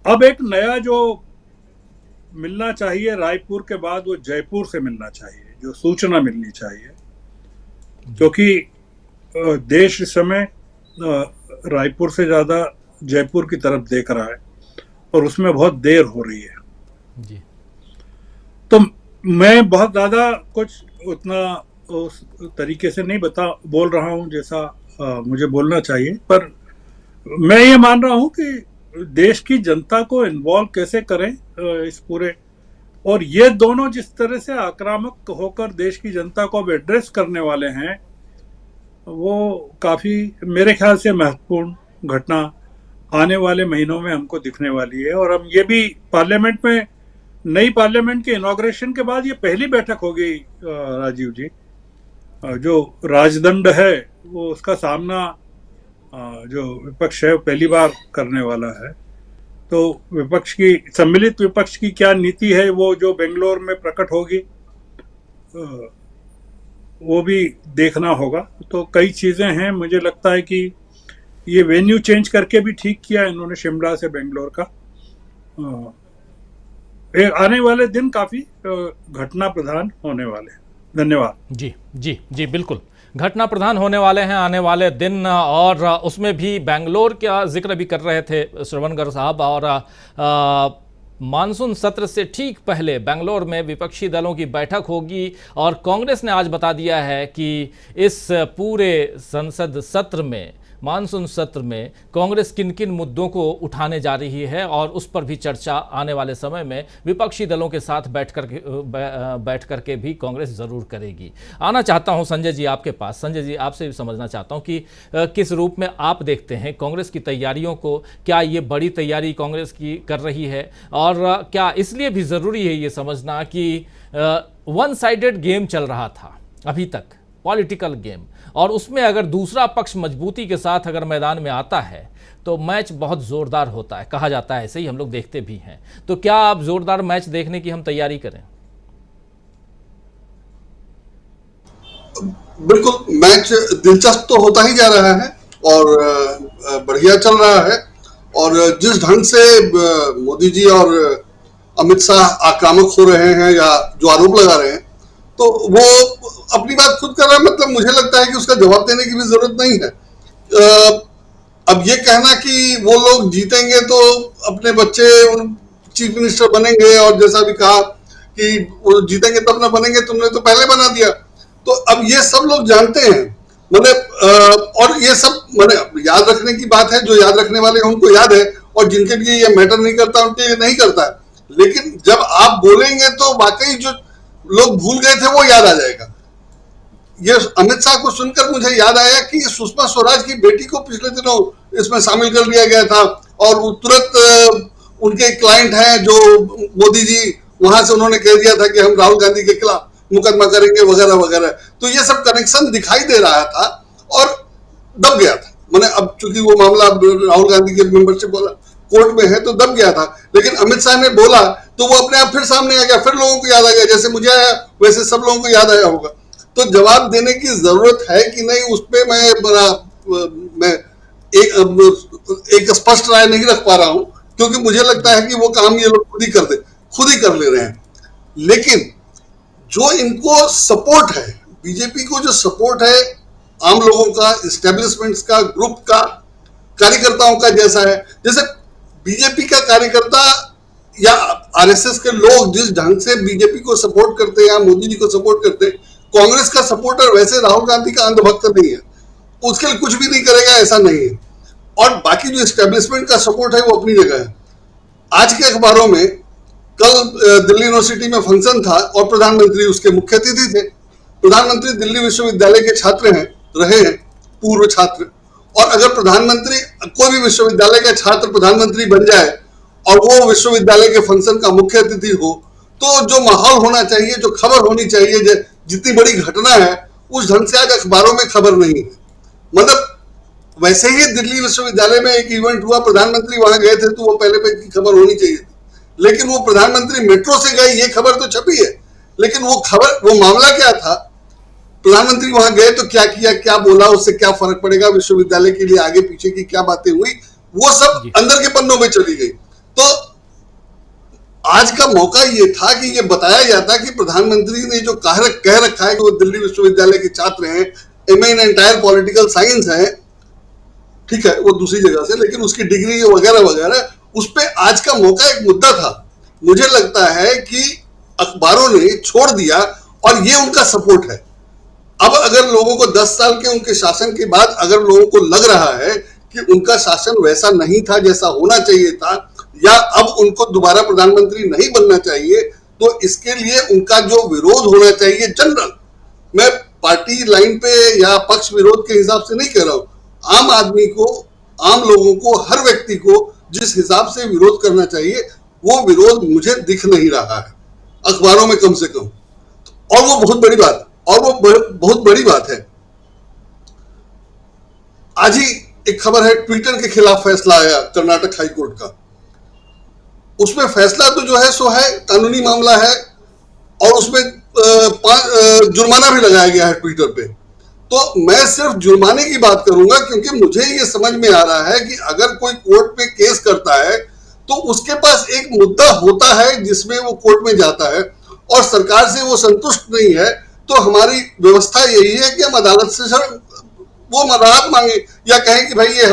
G: अब एक नया जो मिलना चाहिए रायपुर के बाद वो जयपुर से मिलना चाहिए, जो सूचना मिलनी चाहिए, क्योंकि देश इस समय रायपुर से ज्यादा जयपुर की तरफ देख रहा है और उसमें बहुत देर हो रही है जी। तो मैं बहुत ज्यादा कुछ उतना उस तरीके से नहीं बोल रहा हूं जैसा मुझे बोलना चाहिए, पर मैं ये मान रहा हूं कि देश की जनता को इन्वॉल्व कैसे करें इस पूरे, और ये दोनों जिस तरह से आक्रामक होकर देश की जनता को अब एड्रेस करने वाले हैं, वो काफी मेरे ख्याल से महत्वपूर्ण घटना आने वाले महीनों में हमको दिखने वाली है। और हम ये भी पार्लियामेंट में, नई पार्लियामेंट के इनॉग्रेशन के बाद ये पहली बैठक होगी राजीव जी, जो राजदंड है वो उसका सामना जो विपक्ष है पहली बार करने वाला है। तो विपक्ष की, सम्मिलित विपक्ष की क्या नीति है वो जो बेंगलोर में प्रकट होगी, वो भी देखना होगा। तो कई चीजें हैं, मुझे लगता है कि ये वेन्यू चेंज करके भी ठीक किया इन्होंने शिमला से बेंगलोर का। आने वाले दिन काफी घटना प्रधान होने वाले हैं। धन्यवाद।
A: जी जी जी, बिल्कुल घटना प्रधान होने वाले हैं आने वाले दिन, और उसमें भी बेंगलोर का जिक्र भी कर रहे थे श्रवणगर साहब। और मानसून सत्र से ठीक पहले बेंगलोर में विपक्षी दलों की बैठक होगी, और कांग्रेस ने आज बता दिया है कि इस पूरे संसद सत्र में मानसून सत्र में कांग्रेस किन किन मुद्दों को उठाने जा रही है और उस पर भी चर्चा आने वाले समय में विपक्षी दलों के साथ बैठ करके भी कांग्रेस जरूर करेगी। आना चाहता हूं संजय जी आपके पास। संजय जी, आपसे भी समझना चाहता हूं कि किस रूप में आप देखते हैं कांग्रेस की तैयारियों को। क्या ये बड़ी तैयारी कांग्रेस की कर रही है, और क्या इसलिए भी ज़रूरी है ये समझना कि वन साइडेड गेम चल रहा था अभी तक, पॉलिटिकल गेम, और उसमें अगर दूसरा पक्ष मजबूती के साथ अगर मैदान में आता है तो मैच बहुत ज़ोरदार होता है, कहा जाता है, ऐसे ही हम लोग देखते भी हैं। तो क्या आप ज़ोरदार मैच देखने की हम तैयारी करें?
H: बिल्कुल, मैच दिलचस्प तो होता ही जा रहा है और बढ़िया चल रहा है। और जिस ढंग से मोदी जी और अमित शाह आक्रामक हो रहे हैं या जो आरोप लगा रहे हैं, तो वो अपनी बात खुद कर रहा है। मतलब मुझे लगता है कि उसका जवाब देने की भी जरूरत नहीं है। अब ये कहना कि वो लोग जीतेंगे तो अपने बच्चे चीफ मिनिस्टर बनेंगे, और जैसा भी कहा कि वो जीतेंगे तब ना बनेंगे, तुमने तो पहले बना दिया। तो अब ये सब लोग जानते हैं, मतलब और ये सब मतलब याद रखने की बात है। जो याद रखने वाले हैं उनको याद है, और जिनके लिए ये मैटर नहीं करता उनके लिए नहीं करता है। लेकिन जब आप बोलेंगे तो वाकई जो लोग भूल गए थे वो याद आ जाएगा। ये अमित शाह को सुनकर मुझे याद आया कि सुषमा स्वराज की बेटी को पिछले दिनों इसमें शामिल कर लिया गया था, और वो तुरंत उनके क्लाइंट हैं जो मोदी जी, वहां से उन्होंने कह दिया था कि हम राहुल गांधी के खिलाफ मुकदमा करेंगे वगैरह वगैरह। तो ये सब कनेक्शन दिखाई दे रहा था और दब गया था। मैंने अब चूंकि वो मामला राहुल गांधी के मेंबरशिप वाला कोर्ट में है तो दब गया था। लेकिन अमित शाह ने बोला तो वो अपने आप फिर सामने आ गया, फिर लोगों को याद आ गया। जैसे मुझे आया वैसे सब लोगों को याद आया होगा। तो जवाब देने की जरूरत है कि नहीं, उस पर मैं एक स्पष्ट राय नहीं रख पा रहा हूं, क्योंकि मुझे लगता है कि वो काम ये लोग खुद ही कर ले रहे हैं। लेकिन जो इनको सपोर्ट है, बीजेपी को जो सपोर्ट है आम लोगों का, इस्टेब्लिशमेंट्स का, ग्रुप का, कार्यकर्ताओं का जैसा है, जैसे बीजेपी का कार्यकर्ता या आरएसएस के लोग जिस ढंग से बीजेपी को सपोर्ट करते हैं या मोदी जी को सपोर्ट करते हैं, कांग्रेस का सपोर्टर वैसे राहुल गांधी का अंधभक्त नहीं है, उसके लिए कुछ भी नहीं करेगा ऐसा नहीं है। और बाकी जो इस्टेब्लिशमेंट का सपोर्ट है वो अपनी जगह है। आज के अखबारों में कल दिल्ली यूनिवर्सिटी में फंक्शन था और प्रधानमंत्री उसके मुख्य अतिथि थे। प्रधानमंत्री दिल्ली विश्वविद्यालय के छात्र रहे हैं, पूर्व छात्र। और अगर प्रधानमंत्री, कोई भी विश्वविद्यालय का छात्र प्रधानमंत्री बन जाए और वो विश्वविद्यालय के फंक्शन का मुख्य अतिथि हो, तो जो माहौल होना चाहिए, जो खबर होनी चाहिए, जितनी बड़ी घटना है, उस ढंग से आज अखबारों में खबर नहीं है। मतलब वैसे ही दिल्ली विश्वविद्यालय में एक इवेंट हुआ, प्रधानमंत्री वहां गए थे तो वो पहले पेज की खबर होनी चाहिए थी। लेकिन वो प्रधानमंत्री मेट्रो से गए, ये खबर तो छपी है, लेकिन वो मामला क्या था, प्रधानमंत्री वहां गए तो क्या किया, क्या बोला, उससे क्या फर्क पड़ेगा, विश्वविद्यालय के लिए आगे पीछे की क्या बातें हुई, वो सब अंदर के पन्नों में चली गई। तो आज का मौका ये था कि ये बताया जाता कि प्रधानमंत्री ने जो कह रखा है कि वो दिल्ली विश्वविद्यालय के छात्र हैं, MA in entire political science है, ठीक है, वो दूसरी जगह से, लेकिन उसकी डिग्री वगैरह वगैरह, उस पर आज का मौका एक मुद्दा था। मुझे लगता है कि अखबारों ने छोड़ दिया और ये उनका सपोर्ट है। अब अगर लोगों को 10 साल के उनके शासन के बाद अगर लोगों को लग रहा है कि उनका शासन वैसा नहीं था जैसा होना चाहिए था, या अब उनको दोबारा प्रधानमंत्री नहीं बनना चाहिए, तो इसके लिए उनका जो विरोध होना चाहिए जनरल, मैं पार्टी लाइन पे या पक्ष विरोध के हिसाब से नहीं कह रहा हूं, आम आदमी को, आम लोगों को, हर व्यक्ति को जिस हिसाब से विरोध करना चाहिए वो विरोध मुझे दिख नहीं रहा है अखबारों में, कम से कम। और वो बहुत बड़ी बात है। आज ही एक खबर है, ट्विटर के खिलाफ फैसला आया कर्नाटक हाई कोर्ट का। उसमें फैसला तो जो है सो है, कानूनी मामला है, और उसमें जुर्माना भी लगाया गया है ट्विटर पे। तो मैं सिर्फ जुर्माने की बात करूंगा, क्योंकि मुझे ये समझ में आ रहा है कि अगर कोई कोर्ट पे केस करता है तो उसके पास एक मुद्दा होता है जिसमें वो कोर्ट में जाता है, और सरकार से वो संतुष्ट नहीं है, तो हमारी व्यवस्था यही है कि हम अदालत से वो राहत मांगे या कहें कि भाई ये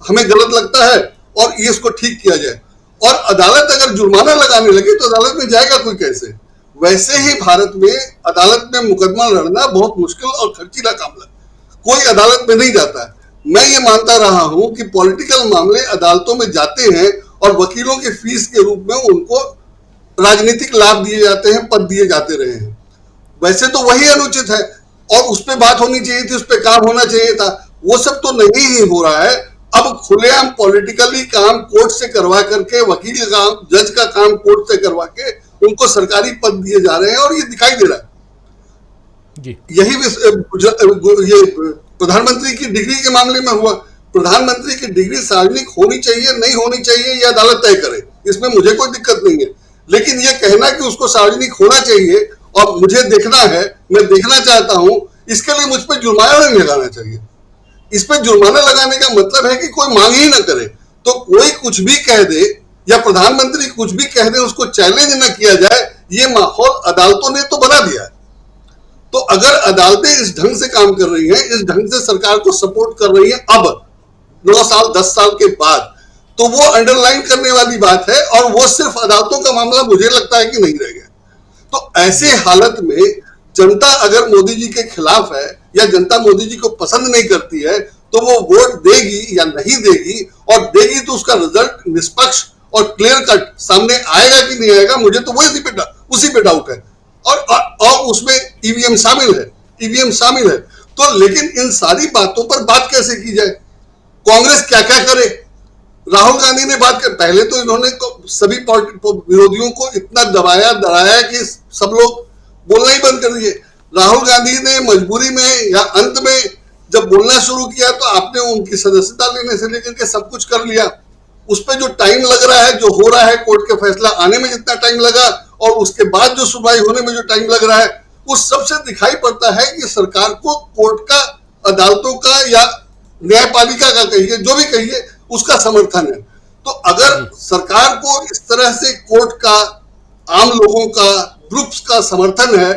H: हमें गलत लगता है और ये इसको ठीक किया जाए। और अदालत अगर जुर्माना लगाने लगे तो अदालत में जाएगा कोई कैसे? वैसे ही भारत में अदालत में मुकदमा लड़ना बहुत मुश्किल और खर्चीला काम है, कोई अदालत में नहीं जाता है। मैं ये मानता रहा हूं कि पॉलिटिकल मामले अदालतों में जाते हैं और वकीलों के फीस के रूप में उनको राजनीतिक लाभ दिए जाते हैं, पद दिए जाते रहे हैं। वैसे तो वही अनुचित है और उस पर बात होनी चाहिए थी, उस पर काम होना चाहिए था। वो सब तो नहीं ही हो रहा है। अब खुलेआम पॉलिटिकली काम कोर्ट से करवा करके, वकील का काम, जज का काम कोर्ट से करवा के उनको सरकारी पद दिए जा रहे हैं और ये दिखाई दे रहा है
A: जी।
H: यही ये प्रधानमंत्री की डिग्री के मामले में हुआ। प्रधानमंत्री की डिग्री सार्वजनिक होनी चाहिए नहीं होनी चाहिए ये अदालत तय करे, इसमें मुझे कोई दिक्कत नहीं है। लेकिन ये कहना कि उसको सार्वजनिक होना चाहिए और मुझे देखना है, मैं देखना चाहता हूं, इसके लिए मुझ पर जुर्माना नहीं लगाना चाहिए। इस पर जुर्माना लगाने का मतलब है कि कोई मांग ही ना करे, तो कोई कुछ भी कह दे या प्रधानमंत्री कुछ भी कह दे, उसको चैलेंज ना किया जाए, ये माहौल अदालतों ने तो बना दिया है। तो अगर अदालतें इस ढंग से काम कर रही हैं, इस ढंग से सरकार को सपोर्ट कर रही हैं अब 9 साल 10 साल के बाद, तो वो अंडरलाइन करने वाली बात है और वो सिर्फ अदालतों का मामला मुझे लगता है कि नहीं रह गया। तो ऐसे हालत में जनता अगर मोदी जी के खिलाफ है या जनता मोदी जी को पसंद नहीं करती है तो वो वोट देगी या नहीं देगी, और देगी तो उसका रिजल्ट निष्पक्ष और क्लियर कट सामने आएगा कि नहीं आएगा, मुझे तो उसी पे डाउट है। और उसमें ईवीएम शामिल है। तो लेकिन इन सारी बातों पर बात कैसे की जाए? कांग्रेस क्या क्या करे? राहुल गांधी ने बात कर, पहले तो इन्होंने सभी विरोधियों को इतना दबाया डराया कि सब लोग बोलना ही बंद कर दिए। राहुल गांधी ने मजबूरी में या अंत में जब बोलना शुरू किया तो आपने उनकी सदस्यता लेने से लेकर के सब कुछ कर लिया। उस पर जो टाइम लग रहा है, जो हो रहा है, कोर्ट के फैसला आने में जितना टाइम लगा और उसके बाद जो सुनवाई होने में जो टाइम लग रहा है, उस सबसे दिखाई पड़ता है कि सरकार को कोर्ट का, अदालतों का या न्यायपालिका का कहिए, जो भी कहिए, उसका समर्थन है। तो अगर सरकार को इस तरह से कोर्ट का, आम लोगों का, ग्रुप्स का समर्थन है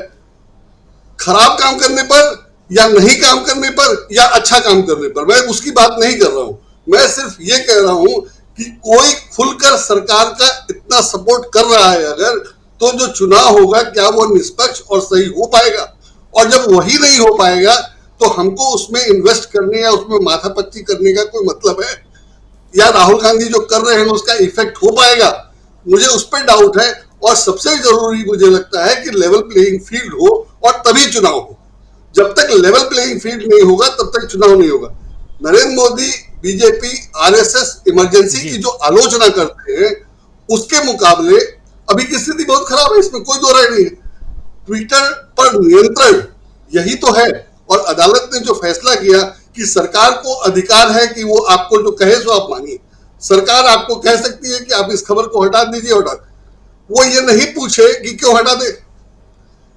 H: खराब काम करने पर या नहीं काम करने पर या अच्छा काम करने पर, मैं उसकी बात नहीं कर रहा हूं। मैं सिर्फ ये कह रहा हूं कि कोई खुलकर सरकार का इतना सपोर्ट कर रहा है अगर, तो जो चुनाव होगा क्या वो निष्पक्ष और सही हो पाएगा? और जब वही नहीं हो पाएगा तो हमको उसमें इन्वेस्ट करने या उसमें माथापच्ची करने का कोई मतलब है? या राहुल गांधी जो कर रहे हैं उसका इफेक्ट हो पाएगा? मुझे उस पर डाउट है। और सबसे जरूरी मुझे लगता है कि लेवल प्लेइंग फील्ड हो और तभी चुनाव हो। जब तक लेवल प्लेइंग फील्ड नहीं होगा तब तक चुनाव नहीं होगा। Narendra Modi, BJP, RSS emergency की जो आलोचना करते हैं उसके मुकाबले अभी की स्थिति बहुत खराब है, इसमें कोई दो राय नहीं है। ट्विटर पर नियंत्रण यही तो है, और अदालत ने जो फैसला किया कि सरकार को अधिकार है कि वो आपको जो कहे सो आप मानिए। सरकार आपको कह सकती है कि आप इस खबर को हटा दीजिए, हटा, वो ये नहीं पूछे कि क्यों हटा दे।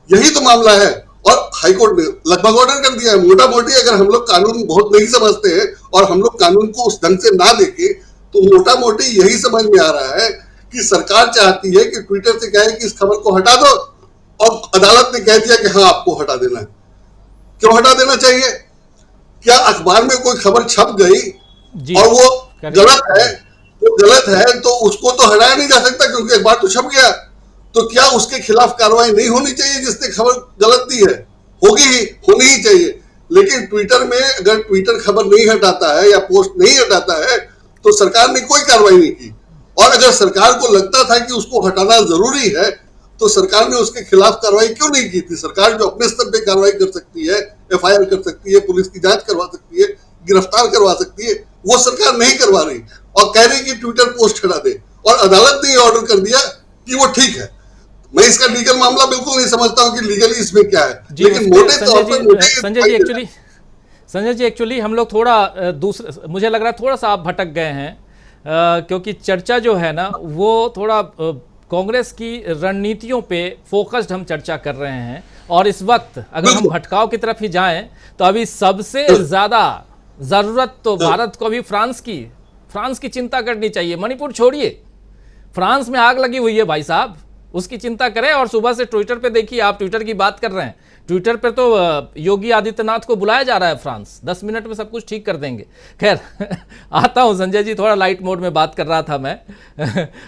H: यही तो मामला है। और हाईकोर्ट ने लगभग ऑर्डर कर दिया है। मोटा मोटी अगर हम लोग कानून बहुत नहीं समझते हैं और हम लोग कानून को उस ढंग से ना देखें तो मोटा मोटी यही समझ में आ रहा है कि सरकार चाहती है कि ट्विटर से कहे कि इस खबर को हटा दो, और अदालत ने कह दिया कि हाँ आपको हटा देना है। क्यों हटा देना चाहिए? क्या अखबार में कोई खबर छप गई और वो गलत है तो उसको तो हटाया नहीं जा सकता क्योंकि अखबार तो छप गया, तो क्या उसके खिलाफ कार्रवाई नहीं होनी चाहिए जिसने खबर गलत दी है? होगी ही, होनी ही चाहिए। लेकिन ट्विटर में अगर ट्विटर खबर नहीं हटाता है या पोस्ट नहीं हटाता है तो सरकार ने कोई कार्रवाई नहीं की। और अगर सरकार को लगता था कि उसको हटाना जरूरी है तो सरकार ने उसके खिलाफ कार्रवाई क्यों नहीं की थी? सरकार जो अपने स्तर पे कार्रवाई कर सकती है, एफआईआर कर सकती है, पुलिस की जांच करवा सकती है, गिरफ्तार करवा सकती है, वो सरकार नहीं करवा रही और कह रही कि ट्विटर पोस्ट हटा दे। और अदालत ने ऑर्डर कर दिया कि वो ठीक है। मैं इसका लीगल मामला बिल्कुल नहीं समझता हूं कि लीगली इसमें क्या है, लेकिन मोटे तौर पर
A: संजय जी एक्चुअली हम लोग थोड़ा दूसरे, मुझे लग रहा है थोड़ा सा आप भटक गए हैं, क्योंकि चर्चा जो है ना वो थोड़ा कांग्रेस की रणनीतियों पे फोकस्ड हम चर्चा कर रहे हैं। और इस वक्त अगर हम भटकाव की तरफ ही जाएं तो अभी सबसे ज्यादा जरूरत तो भारत को अभी फ्रांस की चिंता करनी चाहिए। मणिपुर छोड़िए, फ्रांस में आग लगी हुई है भाई साहब, उसकी चिंता करें। और सुबह से ट्विटर पे देखिए, आप ट्विटर की बात कर रहे हैं, ट्विटर पे तो योगी आदित्यनाथ को बुलाया जा रहा है फ्रांस, 10 मिनट में सब कुछ ठीक कर देंगे। खैर आता हूं संजय जी, थोड़ा लाइट मोड में बात कर रहा था मैं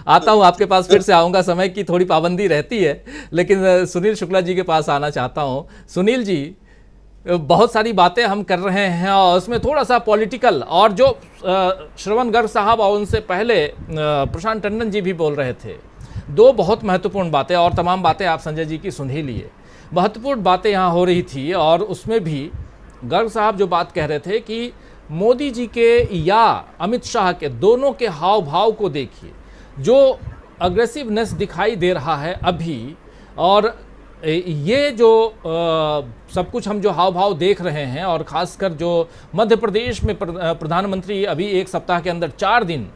A: आता हूं आपके पास, फिर से आऊंगा, समय की थोड़ी पाबंदी रहती है, लेकिन सुनील शुक्ला जी के पास आना चाहता हूं। सुनील जी, बहुत सारी बातें हम कर रहे हैं और उसमें थोड़ा सा पॉलिटिकल, और जो श्रवण गर्ग साहब और उनसे पहले प्रशांत टंडन जी भी बोल रहे थे, दो बहुत महत्वपूर्ण बातें, और तमाम बातें आप संजय जी की सुन ही लिए। महत्वपूर्ण बातें यहाँ हो रही थी और उसमें भी गर्ग साहब जो बात कह रहे थे कि मोदी जी के या अमित शाह के दोनों के हाव भाव को देखिए, जो अग्रेसिवनेस दिखाई दे रहा है अभी, और ये जो सब कुछ हम जो हाव भाव देख रहे हैं, और ख़ासकर जो मध्य प्रदेश में प्रधानमंत्री अभी एक सप्ताह के अंदर 4 दिन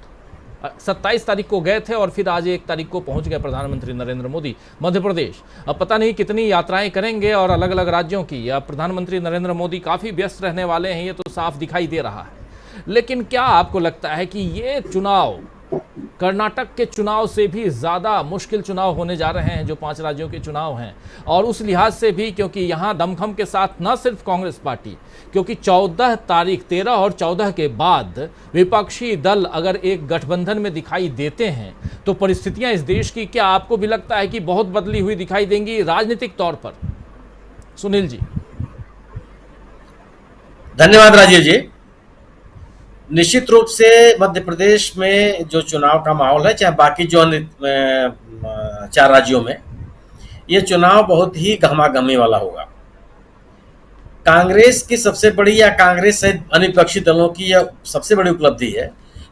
A: 27 तारीख को गए थे और फिर आज 1 तारीख को पहुंच गए प्रधानमंत्री नरेंद्र मोदी मध्य प्रदेश। अब पता नहीं कितनी यात्राएं करेंगे और अलग अलग राज्यों की। अब प्रधानमंत्री नरेंद्र मोदी काफ़ी व्यस्त रहने वाले हैं, ये तो साफ दिखाई दे रहा है। लेकिन क्या आपको लगता है कि ये चुनाव कर्नाटक के चुनाव से भी ज़्यादा मुश्किल चुनाव होने जा रहे हैं, जो 5 राज्यों के चुनाव हैं, और उस लिहाज से भी क्योंकि यहाँ दमखम के साथ न सिर्फ कांग्रेस पार्टी, क्योंकि 14 तारीख 13 और 14 के बाद विपक्षी दल अगर एक गठबंधन में दिखाई देते हैं तो परिस्थितियां इस देश की, क्या आपको भी लगता है कि बहुत बदली हुई दिखाई देंगी राजनीतिक तौर पर? सुनील जी।
I: धन्यवाद राजीव जी। निश्चित रूप से मध्य प्रदेश में जो चुनाव का माहौल है, चाहे बाकी जो 4 राज्यों में, ये चुनाव बहुत ही गहमागहमी वाला होगा। कांग्रेस की सबसे बड़ी, या कांग्रेस सहित अन्य विपक्षी दलों की यह सबसे बड़ी उपलब्धि है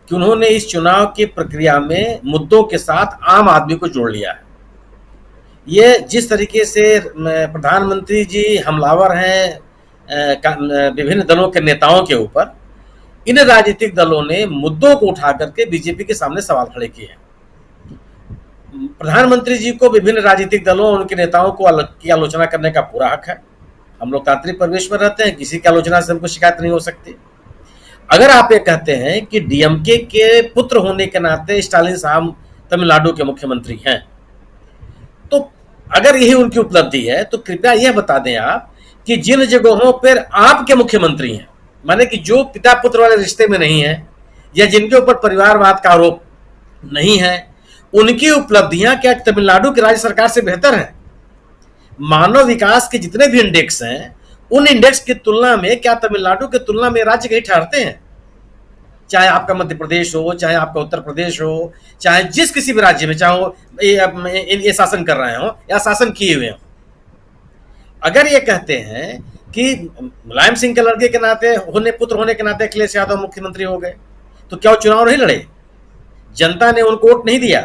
I: कि उन्होंने इस चुनाव की प्रक्रिया में मुद्दों के साथ आम आदमी को जोड़ लिया है। ये जिस तरीके से प्रधानमंत्री जी हमलावर हैं विभिन्न दलों के नेताओं के ऊपर, इन राजनीतिक दलों ने मुद्दों को उठा करके बीजेपी के सामने सवाल खड़े किए हैं। प्रधानमंत्री जी को विभिन्न राजनीतिक दलों और उनके नेताओं की आलोचना करने का पूरा हक है। हम लोकतांत्रिक परिवेश में रहते हैं, किसी की आलोचना से हमको शिकायत नहीं हो सकती। अगर आप ये कहते हैं कि डीएमके के पुत्र होने के नाते स्टालिन साहब तमिलनाडु के मुख्यमंत्री हैं, तो अगर यही उनकी उपलब्धि है तो कृपया यह बता दें आप कि जिन जगहों पर आपके मुख्यमंत्री हैं, माने कि जो पिता पुत्र वाले रिश्ते में नहीं है या जिनके ऊपर परिवारवाद का आरोप नहीं है, उनकी उपलब्धियां क्या तमिलनाडु की राज्य सरकार से बेहतर हैं? मानव विकास के जितने भी इंडेक्स हैं, उन इंडेक्स की तुलना में क्या तमिलनाडु की तुलना में राज्य कहीं ठहरते हैं? चाहे आपका मध्य प्रदेश हो, चाहे आपका उत्तर प्रदेश हो, चाहे जिस किसी भी राज्य में, चाहे वो ये शासन कर रहे हो या शासन किए हुए हो। अगर ये कहते हैं कि मुलायम सिंह के लड़के के नाते पुत्र होने के नाते अखिलेश यादव मुख्यमंत्री हो गए, तो क्या वो चुनाव नहीं लड़े? जनता ने उनको वोट नहीं दिया,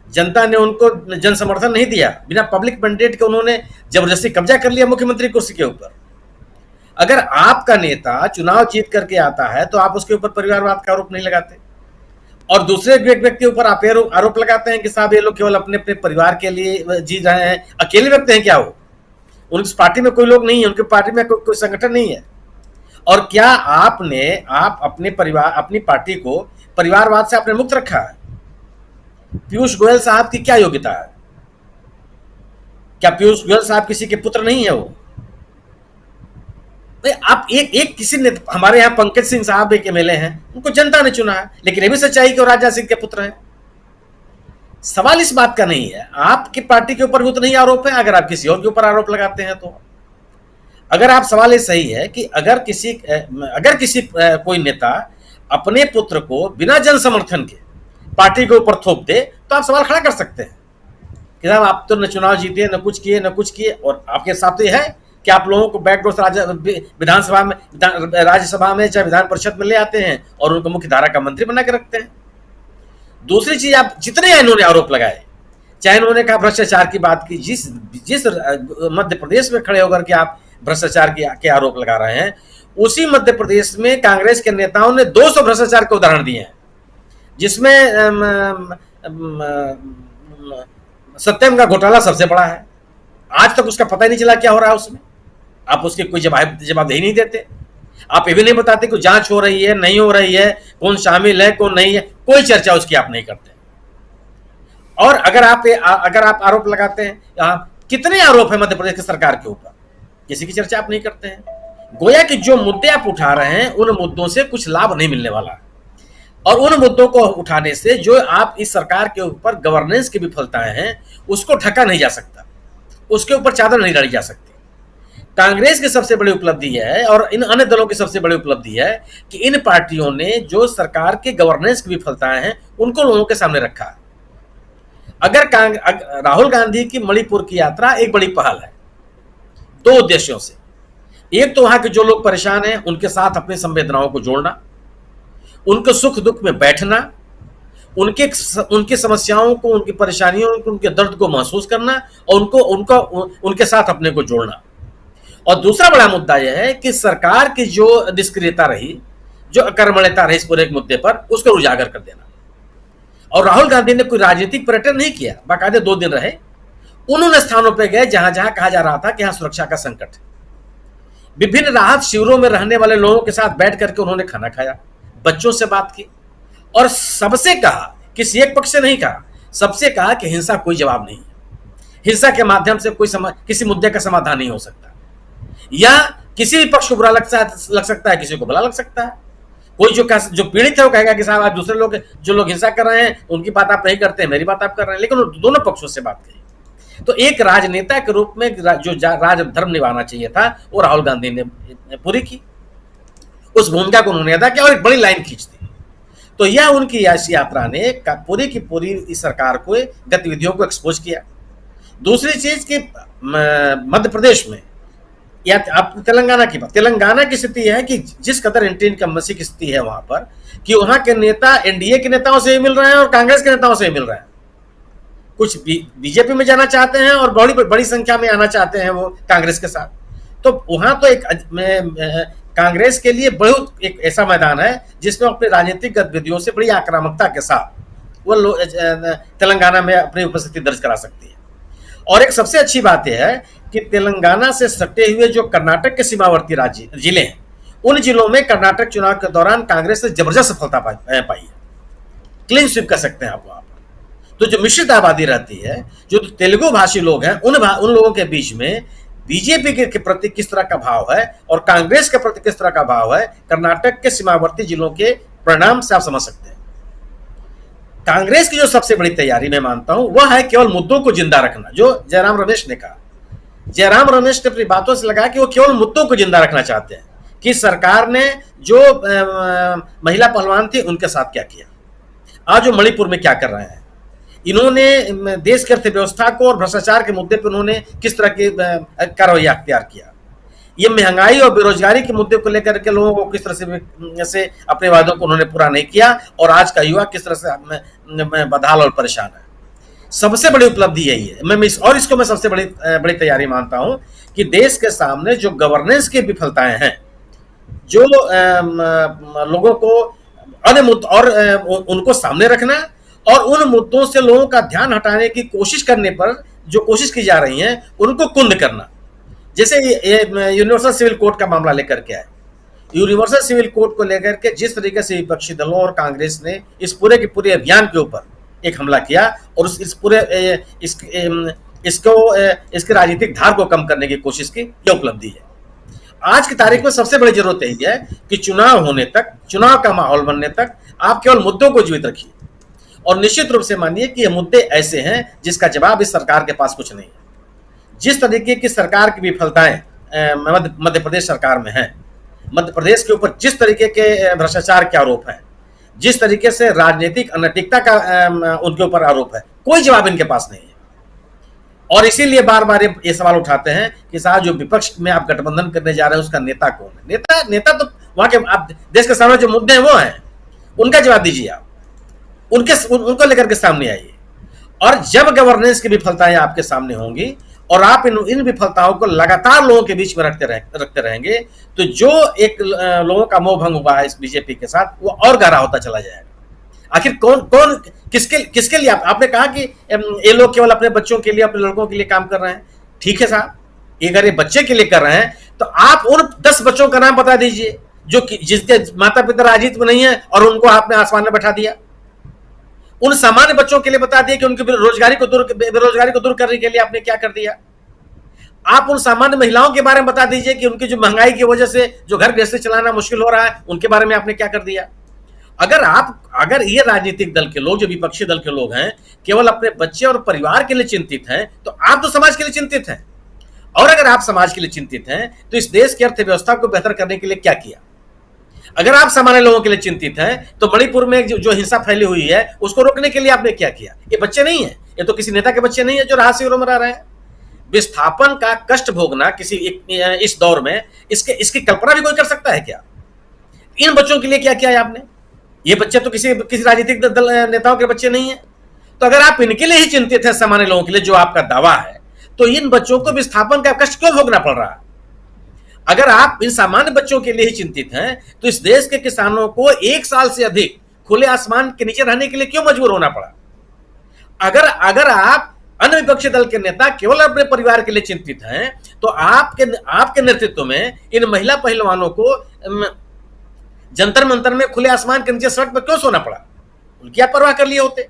I: जनता ने उनको जन समर्थन नहीं दिया, बिना पब्लिक मैंडेट के उन्होंने जबरदस्ती कब्जा कर लिया मुख्यमंत्री कुर्सी के ऊपर। अगर आपका नेता चुनाव जीत करके आता है तो आप उसके ऊपर परिवारवाद का आरोप नहीं लगाते, और दूसरे व्यक्ति के ऊपर आप आरोप लगाते हैं कि साहब ये लोग केवल अपने अपने परिवार के लिए जी रहे हैं। अकेले व्यक्ति हैं क्या वो? उनकी पार्टी में कोई लोग नहीं है, उनकी पार्टी में कोई संगठन नहीं है। और क्या आप अपने परिवार, अपनी पार्टी को परिवारवाद से आपने मुक्त रखा है? पीयूष गोयल साहब की क्या योग्यता है? क्या पीयूष गोयल साहब किसी के पुत्र नहीं है? वो आप एक किसी ने, हमारे यहाँ पंकज सिंह साहब एक एमएलए हैं, उनको जनता ने चुना है, लेकिन ये भी सच्चाई कि वो राजा सिंह के पुत्र हैं। सवाल इस बात का नहीं है, आपकी पार्टी के ऊपर भी उतना ही आरोप है, अगर आप किसी और के ऊपर आरोप लगाते हैं तो। अगर आप सवाल ये सही है कि अगर किसी कोई नेता अपने पुत्र को बिना जन समर्थन के पार्टी के ऊपर थोप दे, तो आप सवाल खड़ा कर सकते हैं कि साहब आप तो न चुनाव जीते, न कुछ किए, और आपके साथ तो यह है कि आप लोगों को बैकडोर से विधानसभा में, राज्यसभा में, चाहे विधान परिषद में ले आते हैं और उनको मुख्य धारा का मंत्री बना के रखते हैं। दूसरी चीज, आप जितने इन्होंने आरोप लगाए, चाहे इन्होंने कहा भ्रष्टाचार की बात की, जिस मध्य प्रदेश में खड़े होकर के आप भ्रष्टाचार के आरोप लगा रहे हैं, उसी मध्य प्रदेश में कांग्रेस के नेताओं ने 200 भ्रष्टाचार के उदाहरण दिए हैं, जिसमें सत्यम का घोटाला सबसे बड़ा है। आज तक उसका पता ही नहीं चला क्या हो रहा है उसमें। आप उसके कोई जवाबदेही नहीं देते। आप ये भी नहीं बताते कि जांच हो रही है, नहीं हो रही है, कौन शामिल है, कौन नहीं है, कोई चर्चा उसकी आप नहीं करते। और अगर आप आरोप लगाते हैं, कितने आरोप है मध्य प्रदेश की सरकार के ऊपर, किसी की चर्चा आप नहीं करते हैं। गोया कि जो मुद्दे आप उठा रहे हैं, उन मुद्दों से कुछ लाभ नहीं मिलने वाला, और उन मुद्दों को उठाने से जो आप इस सरकार के ऊपर गवर्नेंस की विफलताएं हैं, उसको ढका नहीं जा सकता, उसके ऊपर चादर नहीं डाली जा सकती। कांग्रेस की सबसे बड़ी उपलब्धि है और इन अन्य दलों की सबसे बड़ी उपलब्धि है कि इन पार्टियों ने जो सरकार के गवर्नेंस की विफलताएं हैं उनको लोगों के सामने रखा है। अगर राहुल गांधी की मणिपुर की यात्रा एक बड़ी पहल है, दो उद्देश्यों से। एक तो वहां के जो लोग परेशान हैं उनके साथ अपनी संवेदनाओं को जोड़ना, उनके सुख दुख में बैठना, उनकी समस्याओं को, उनकी परेशानियों को, उनके दर्द को महसूस करना और उनके साथ अपने को जोड़ना। और दूसरा बड़ा मुद्दा यह है कि सरकार की जो निष्क्रियता रही, जो अकर्मण्यता रही इस पूरे मुद्दे पर, उसको उजागर कर देना। और राहुल गांधी ने कोई राजनीतिक पर्यटन नहीं किया, बाकायदे 2 दिन रहे, उन्होंने स्थानों पर गए जहां जहां कहा जा रहा था कि यहां सुरक्षा का संकट है। विभिन्न राहत शिविरों में रहने वाले लोगों के साथ बैठ करके उन्होंने खाना खाया, बच्चों से बात की और सबसे कहा, किसी एक पक्ष से नहीं कहा, सबसे कहा कि हिंसा कोई जवाब नहीं है, हिंसा के माध्यम से किसी मुद्दे का समाधान नहीं हो सकता, या किसी भी पक्ष को बुरा लग सकता है, किसी को भला लग सकता है। कोई जो पीड़ित है वो कहेगा कि साहब आप दूसरे लोग, जो लोग हिंसा कर रहे हैं उनकी बात आप नहीं करते, मेरी बात आप कर रहे हैं, लेकिन दोनों पक्षों से बात कही। तो एक राजनेता के रूप में जो राजधर्म निभाना चाहिए था वो राहुल गांधी ने पूरी की, उस भूमिका को उन्होंने अदा किया और एक बड़ी लाइन खींच दी। तो यह उनकी यात्रा ने पूरी की पूरी इस सरकार को गतिविधियों को एक्सपोज किया। दूसरी चीज कि मध्य प्रदेश में या आप तेलंगाना की स्थिति है कि जिस कदर एंटी इनकम्बेंसी की स्थिति है वहां पर, कि वहां के नेता एनडीए के नेताओं से भी मिल रहे हैं और कांग्रेस के नेताओं से भी मिल रहे हैं। कुछ बीजेपी में जाना चाहते हैं और बड़ी संख्या में आना चाहते हैं वो कांग्रेस के साथ। तो वहां तो एक कांग्रेस के लिए बहुत एक ऐसा मैदान है जिसमें अपनी राजनीतिक गतिविधियों से बड़ी आक्रामकता के साथ वो तेलंगाना में अपनी उपस्थिति दर्ज करा सकती है। और एक सबसे अच्छी बात यह है कि तेलंगाना से सटे हुए जो कर्नाटक के सीमावर्ती राज्य जिले हैं, उन जिलों में कर्नाटक चुनाव के दौरान कांग्रेस ने जबरदस्त सफलता पाई है, क्लीन स्वीप कर सकते हैं आप वहां पर। तो जो मिश्रित आबादी रहती है, जो तेलुगु भाषी लोग हैं, उन लोगों के बीच में बीजेपी के प्रति किस तरह का भाव है और कांग्रेस के प्रति किस तरह का भाव है, कर्नाटक के सीमावर्ती जिलों के परिणाम से आप समझ सकते हैं। कांग्रेस की जो सबसे बड़ी तैयारी मैं मानता हूं वह है केवल मुद्दों को जिंदा रखना, जो जयराम रमेश ने कहा। जयराम रमेश ने अपनी बातों से लगा कि वो केवल मुद्दों को जिंदा रखना चाहते हैं कि सरकार ने जो महिला पहलवान थी उनके साथ क्या किया, आज जो मणिपुर में क्या कर रहे हैं, इन्होंने देश की अर्थव्यवस्था को और भ्रष्टाचार के मुद्दे पर उन्होंने किस तरह की कार्रवाई अख्तियार किया, ये महंगाई और बेरोजगारी के मुद्दे को लेकर के लोगों को किस तरह से अपने वादों को उन्होंने पूरा नहीं किया और आज का युवा किस तरह से बदहाल और परेशान है। सबसे बड़ी उपलब्धि यही है। इसको मैं सबसे बड़ी तैयारी मानता हूं कि देश के सामने जो गवर्नेंस की विफलताएं हैं, जो लोगों को अन्य मुद्दों और उनको सामने रखना और उन मुद्दों से लोगों का ध्यान हटाने की कोशिश करने पर जो कोशिश की जा रही है उनको कुंद करना। जैसे यूनिवर्सल सिविल कोड का मामला लेकर के आए, यूनिवर्सल सिविल कोड को लेकर के जिस तरीके से विपक्षी दलों और कांग्रेस ने इस पूरे के पूरे अभियान के ऊपर एक हमला किया और इसके राजनीतिक धार को कम करने की कोशिश की, यह उपलब्धि है। आज की तारीख में सबसे बड़ी जरूरत यही है कि चुनाव होने तक, चुनाव का माहौल बनने तक आप केवल मुद्दों को जीवित रखिए और निश्चित रूप से मानिए कि ये मुद्दे ऐसे हैं जिसका जवाब इस सरकार के पास कुछ नहीं है। जिस तरीके की सरकार की विफलताएं मध्य प्रदेश सरकार में हैं, मध्य प्रदेश के ऊपर जिस तरीके के भ्रष्टाचार के आरोप हैं, जिस तरीके से राजनीतिक अनैतिकता का उनके ऊपर आरोप है, कोई जवाब इनके पास नहीं है। और इसीलिए बार बार ये सवाल उठाते हैं कि साहब जो विपक्ष में आप गठबंधन करने जा रहे हैं उसका नेता कौन है। नेता तो वहां के आप देश के सामने जो मुद्दे हैं वो हैं, उनका जवाब दीजिए आप, उनको लेकर के सामने आइए। और जब गवर्नेंस की विफलताएं आपके सामने होंगी और आप इन विफलताओं को लगातार लोगों के बीच में रखते रहेंगे तो जो एक लोगों का मोह भंग हुआ है इस बीजेपी के साथ वो और गहरा होता चला जाएगा। आखिर कौन किसके लिए आपने कहा कि ये लोग केवल अपने बच्चों के लिए, अपने लड़कों के लिए काम कर रहे हैं। ठीक है साहब, अगर ये बच्चे के लिए कर रहे हैं तो आप उन 10 बच्चों का नाम बता दीजिए जिसके माता पिता राजनीति में नहीं है और उनको आपने आसमान में बैठा दिया। उन सामान्य बच्चों के लिए बता दिए कि उनकी बेरोजगारी को दूर करने के लिए आपने क्या कर दिया। आप उन सामान्य महिलाओं के बारे में बता दीजिए कि उनकी जो महंगाई की वजह से जो घर गृहस्थी चलाना मुश्किल हो रहा है उनके बारे में आपने क्या कर दिया। अगर ये राजनीतिक दल के लोग, जो विपक्षी दल के लोग हैं, केवल अपने बच्चे और परिवार के लिए चिंतित हैं तो आप तो समाज के लिए चिंतित हैं। और अगर अगर आप समाज के लिए चिंतित हैं तो इस देश की अर्थव्यवस्था को बेहतर करने के लिए क्या किया? अगर आप सामान्य लोगों के लिए चिंतित हैं तो मणिपुर में जो हिंसा फैली हुई है उसको रोकने के लिए आपने क्या किया? ये बच्चे नहीं है, ये तो किसी नेता के बच्चे नहीं है जो राहत शिविरों में रह रहे हैं। विस्थापन का कष्ट भोगना किसी इस दौर में, इसकी कल्पना भी कोई कर सकता है क्या? इन बच्चों के लिए क्या किया है आपने? ये बच्चे तो किसी राजनीतिक दल नेताओं के बच्चे नहीं है। तो अगर आप इनके लिए ही चिंतित हैं, सामान्य लोगों के लिए जो आपका दावा है, तो इन बच्चों को विस्थापन का कष्ट क्यों भोगना पड़ रहा है? अगर आप इन सामान्य बच्चों के लिए ही चिंतित हैं तो इस देश के किसानों को 1 साल से अधिक खुले आसमान के नीचे रहने के लिए क्यों मजबूर होना पड़ा? अगर आप अन्य विपक्षी दल के नेता केवल अपने परिवार के लिए चिंतित हैं तो आपके नेतृत्व में इन महिला पहलवानों को जंतर मंतर में खुले आसमान के नीचे सड़क पर क्यों सोना पड़ा? उनकी आप परवाह कर लिए होते।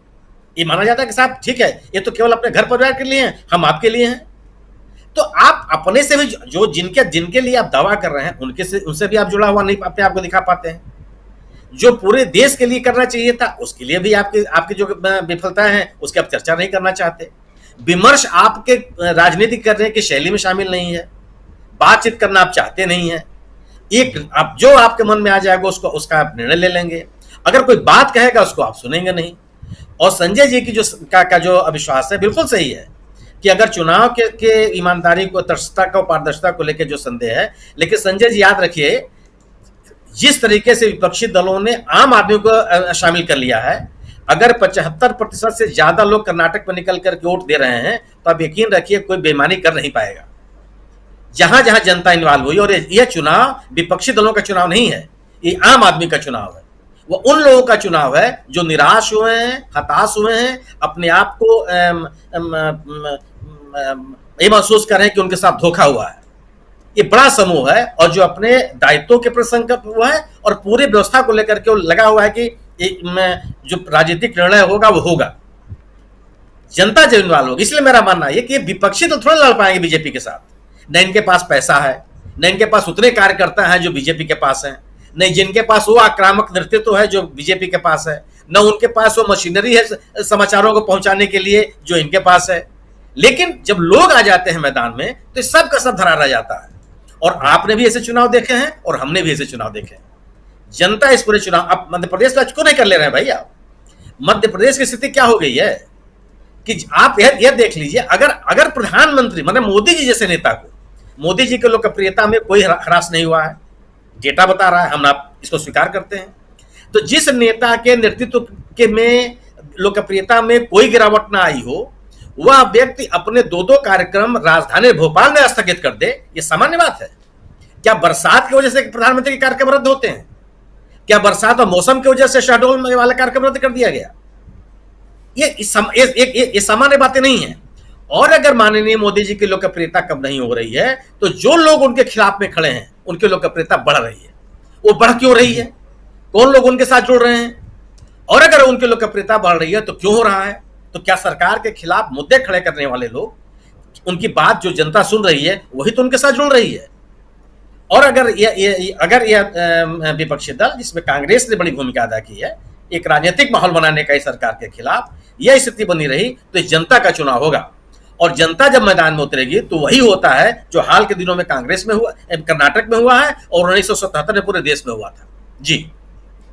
I: ये माना जाता है कि साहब ठीक है, ये तो केवल अपने घर परिवार के लिए हैं, हम आपके लिए हैं। तो आप अपने से भी जो जिनके लिए आप दावा कर रहे हैं उनसे भी आप जुड़ा हुआ नहीं अपने आप को दिखा पाते हैं। जो पूरे देश के लिए करना चाहिए था उसके लिए भी आपकी जो विफलताएं हैं उसकी आप चर्चा नहीं करना चाहते। विमर्श आपके राजनीति करने की शैली में शामिल नहीं है। बातचीत करना आप चाहते नहीं है। आप जो आपके मन में आ जाएगा उसका आप निर्णय ले लेंगे। अगर कोई बात कहेगा उसको आप सुनेंगे नहीं। और संजय जी की जो अविश्वास है बिल्कुल सही है कि अगर चुनाव के ईमानदारी को, तटस्थता को, पारदर्शिता को लेकर जो संदेह है, लेकिन संजय जी याद रखिए जिस तरीके से विपक्षी दलों ने आम आदमी को शामिल कर लिया है, अगर 75% से ज्यादा लोग कर्नाटक में निकल कर वोट दे रहे हैं तो आप यकीन रखिए कोई बेईमानी कर नहीं पाएगा। जहां जहां जनता इन्वॉल्व हुई, और यह चुनाव विपक्षी दलों का चुनाव नहीं है, ये आम आदमी का चुनाव है। वो उन लोगों का चुनाव है जो निराश हुए हैं, हताश हुए हैं, अपने आप को ये महसूस कर रहे हैं कि उनके साथ धोखा हुआ है। ये बड़ा समूह है और जो अपने दायित्वों के प्रति संकल्प हुआ है और पूरी व्यवस्था को लेकर के लगा हुआ है कि जो राजनीतिक निर्णय होगा वो होगा, जनता जो इन्वॉल्व होगी। इसलिए मेरा मानना है कि विपक्षी तो थोड़ा लड़ पाएंगे बीजेपी के साथ। न इनके पास पैसा है, न इनके पास उतने कार्यकर्ता हैं जो बीजेपी के पास हैं, नहीं जिनके पास वो आक्रामक नेतृत्व है जो बीजेपी के पास है, न उनके पास वो मशीनरी है समाचारों को पहुंचाने के लिए जो इनके पास है। लेकिन जब लोग आ जाते हैं मैदान में तो सब का सब धरा रह जाता है। और आपने भी ऐसे चुनाव देखे हैं और हमने भी ऐसे चुनाव देखे हैं। जनता इस पूरे चुनाव, अब मध्य प्रदेश में क्यों नहीं कर ले रहे हैं भाई? आप मध्य प्रदेश की स्थिति क्या हो गई है कि आप यह देख लीजिए, अगर प्रधानमंत्री मतलब मोदी जी जैसे नेता को, मोदी जी की लोकप्रियता में कोई ह्रास नहीं हुआ है, डेटा बता रहा है, हम आप इसको स्वीकार करते हैं। तो जिस नेता के नेतृत्व के में लोकप्रियता में कोई गिरावट ना आई हो, वह व्यक्ति अपने 2 कार्यक्रम राजधानी भोपाल में स्थगित कर दे, यह सामान्य बात है क्या? बरसात की वजह से प्रधानमंत्री के कार्यक्रम रद्द होते हैं क्या? बरसात और मौसम की वजह से शहडोल वाला कार्यक्रम रद्द कर दिया गया? ये सामान्य बातें नहीं है। और अगर माननीय मोदी जी की लोकप्रियता कम नहीं हो रही है तो जो लोग उनके खिलाफ में खड़े हैं उनकी लोकप्रियता बढ़ रही है। वो बढ़ क्यों रही है? कौन लोग उनके साथ जुड़ रहे हैं? और अगर उनकी लोकप्रियता बढ़ रही है तो क्यों हो रहा है? तो क्या सरकार के खिलाफ मुद्दे खड़े करने वाले लोग, उनकी बात जो जनता सुन रही है वही तो उनके साथ जुड़ रही है? और अगर यह विपक्षी दल जिसमें कांग्रेस ने बड़ी भूमिका अदा की है, एक राजनीतिक माहौल बनाने का सरकार के खिलाफ यह स्थिति बनी रही तो जनता का चुनाव होगा। और जनता जब मैदान में उतरेगी तो वही होता है जो हाल के दिनों में कांग्रेस में हुआ, कर्नाटक में हुआ है और 1977 में पूरे देश में हुआ था।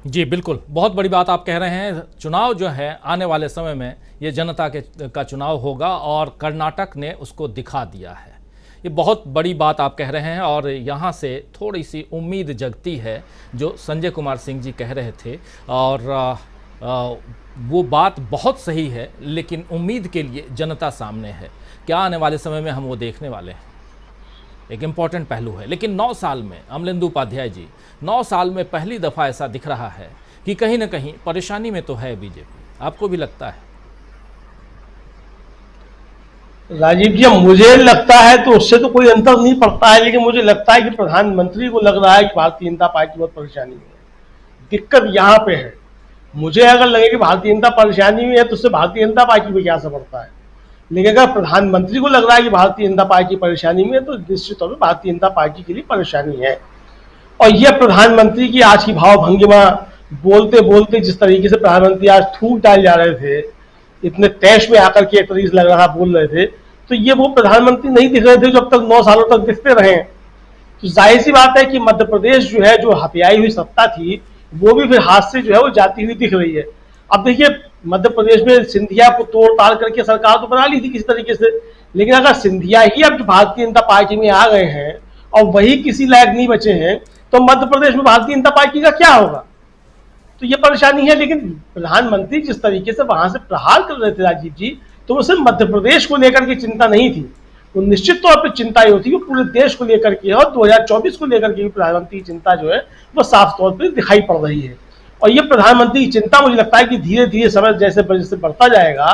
I: जी
A: बिल्कुल, बहुत बड़ी बात आप कह रहे हैं। चुनाव जो है आने वाले समय में ये जनता का चुनाव होगा और कर्नाटक ने उसको दिखा दिया है। ये बहुत बड़ी बात आप कह रहे हैं और यहाँ से थोड़ी सी उम्मीद जगती है जो संजय कुमार सिंह जी कह रहे थे। और वो बात बहुत सही है, लेकिन उम्मीद के लिए जनता सामने है। क्या आने वाले समय में हम वो देखने वाले हैं, एक इम्पॉर्टेंट पहलू है। लेकिन 9 साल में अमलेंदु उपाध्याय जी, 9 साल में पहली दफ़ा ऐसा दिख रहा है कि कहीं ना कहीं परेशानी में तो है बीजेपी। आपको भी लगता है?
J: राजीव जी, मुझे लगता है तो उससे तो कोई अंतर नहीं पड़ता है, लेकिन मुझे लगता है कि प्रधानमंत्री को लग रहा है कि भारतीय जनता पार्टी बहुत परेशानी में है। दिक्कत यहाँ पे है। मुझे अगर लगे कि भारतीय जनता परेशानी में है तो उससे भारतीय जनता पार्टी पे क्या असर पड़ता है, लेकिन अगर प्रधानमंत्री को लग रहा है कि भारतीय जनता पार्टी परेशानी में है तो निश्चित तौर पर भारतीय जनता पार्टी के लिए परेशानी है। और यह प्रधानमंत्री की आज की भाव भंगिमा, बोलते बोलते जिस तरीके से प्रधानमंत्री आज थूक डाल जा रहे थे, इतने तैश में आकर के एक तरीके से लग रहा बोल रहे थे, तो ये वो प्रधानमंत्री नहीं दिख रहे थे जो अब तक 9 सालों तक दिखते रहे हैं। तो जाहिर सी बात है कि मध्य प्रदेश जो है, जो हथियाई हुई सत्ता थी, वो भी फिर हाथ से जो है वो जाती हुई दिख रही है। अब देखिए, मध्य प्रदेश में सिंधिया को तोड़ ताड़ करके सरकार तो बना ली थी किसी तरीके से, लेकिन अगर सिंधिया ही अब भारतीय जनता पार्टी में आ गए हैं और वही किसी लायक नहीं बचे हैं, तो मध्य प्रदेश में भारतीय जनता पार्टी का क्या होगा? तो ये परेशानी है। लेकिन प्रधानमंत्री जिस तरीके से वहां से प्रहार कर रहे थे राजीव जी, तो वो सिर्फ मध्य प्रदेश को लेकर के चिंता नहीं थी, वो निश्चित तौर पर चिंता ये होती है पूरे देश को लेकर के, और 2024 को लेकर के भी प्रधानमंत्री की चिंता जो है वो साफ तौर पर दिखाई पड़ रही है। और ये प्रधानमंत्री की चिंता, मुझे लगता है कि धीरे धीरे समय जैसे जैसे बढ़ता जाएगा,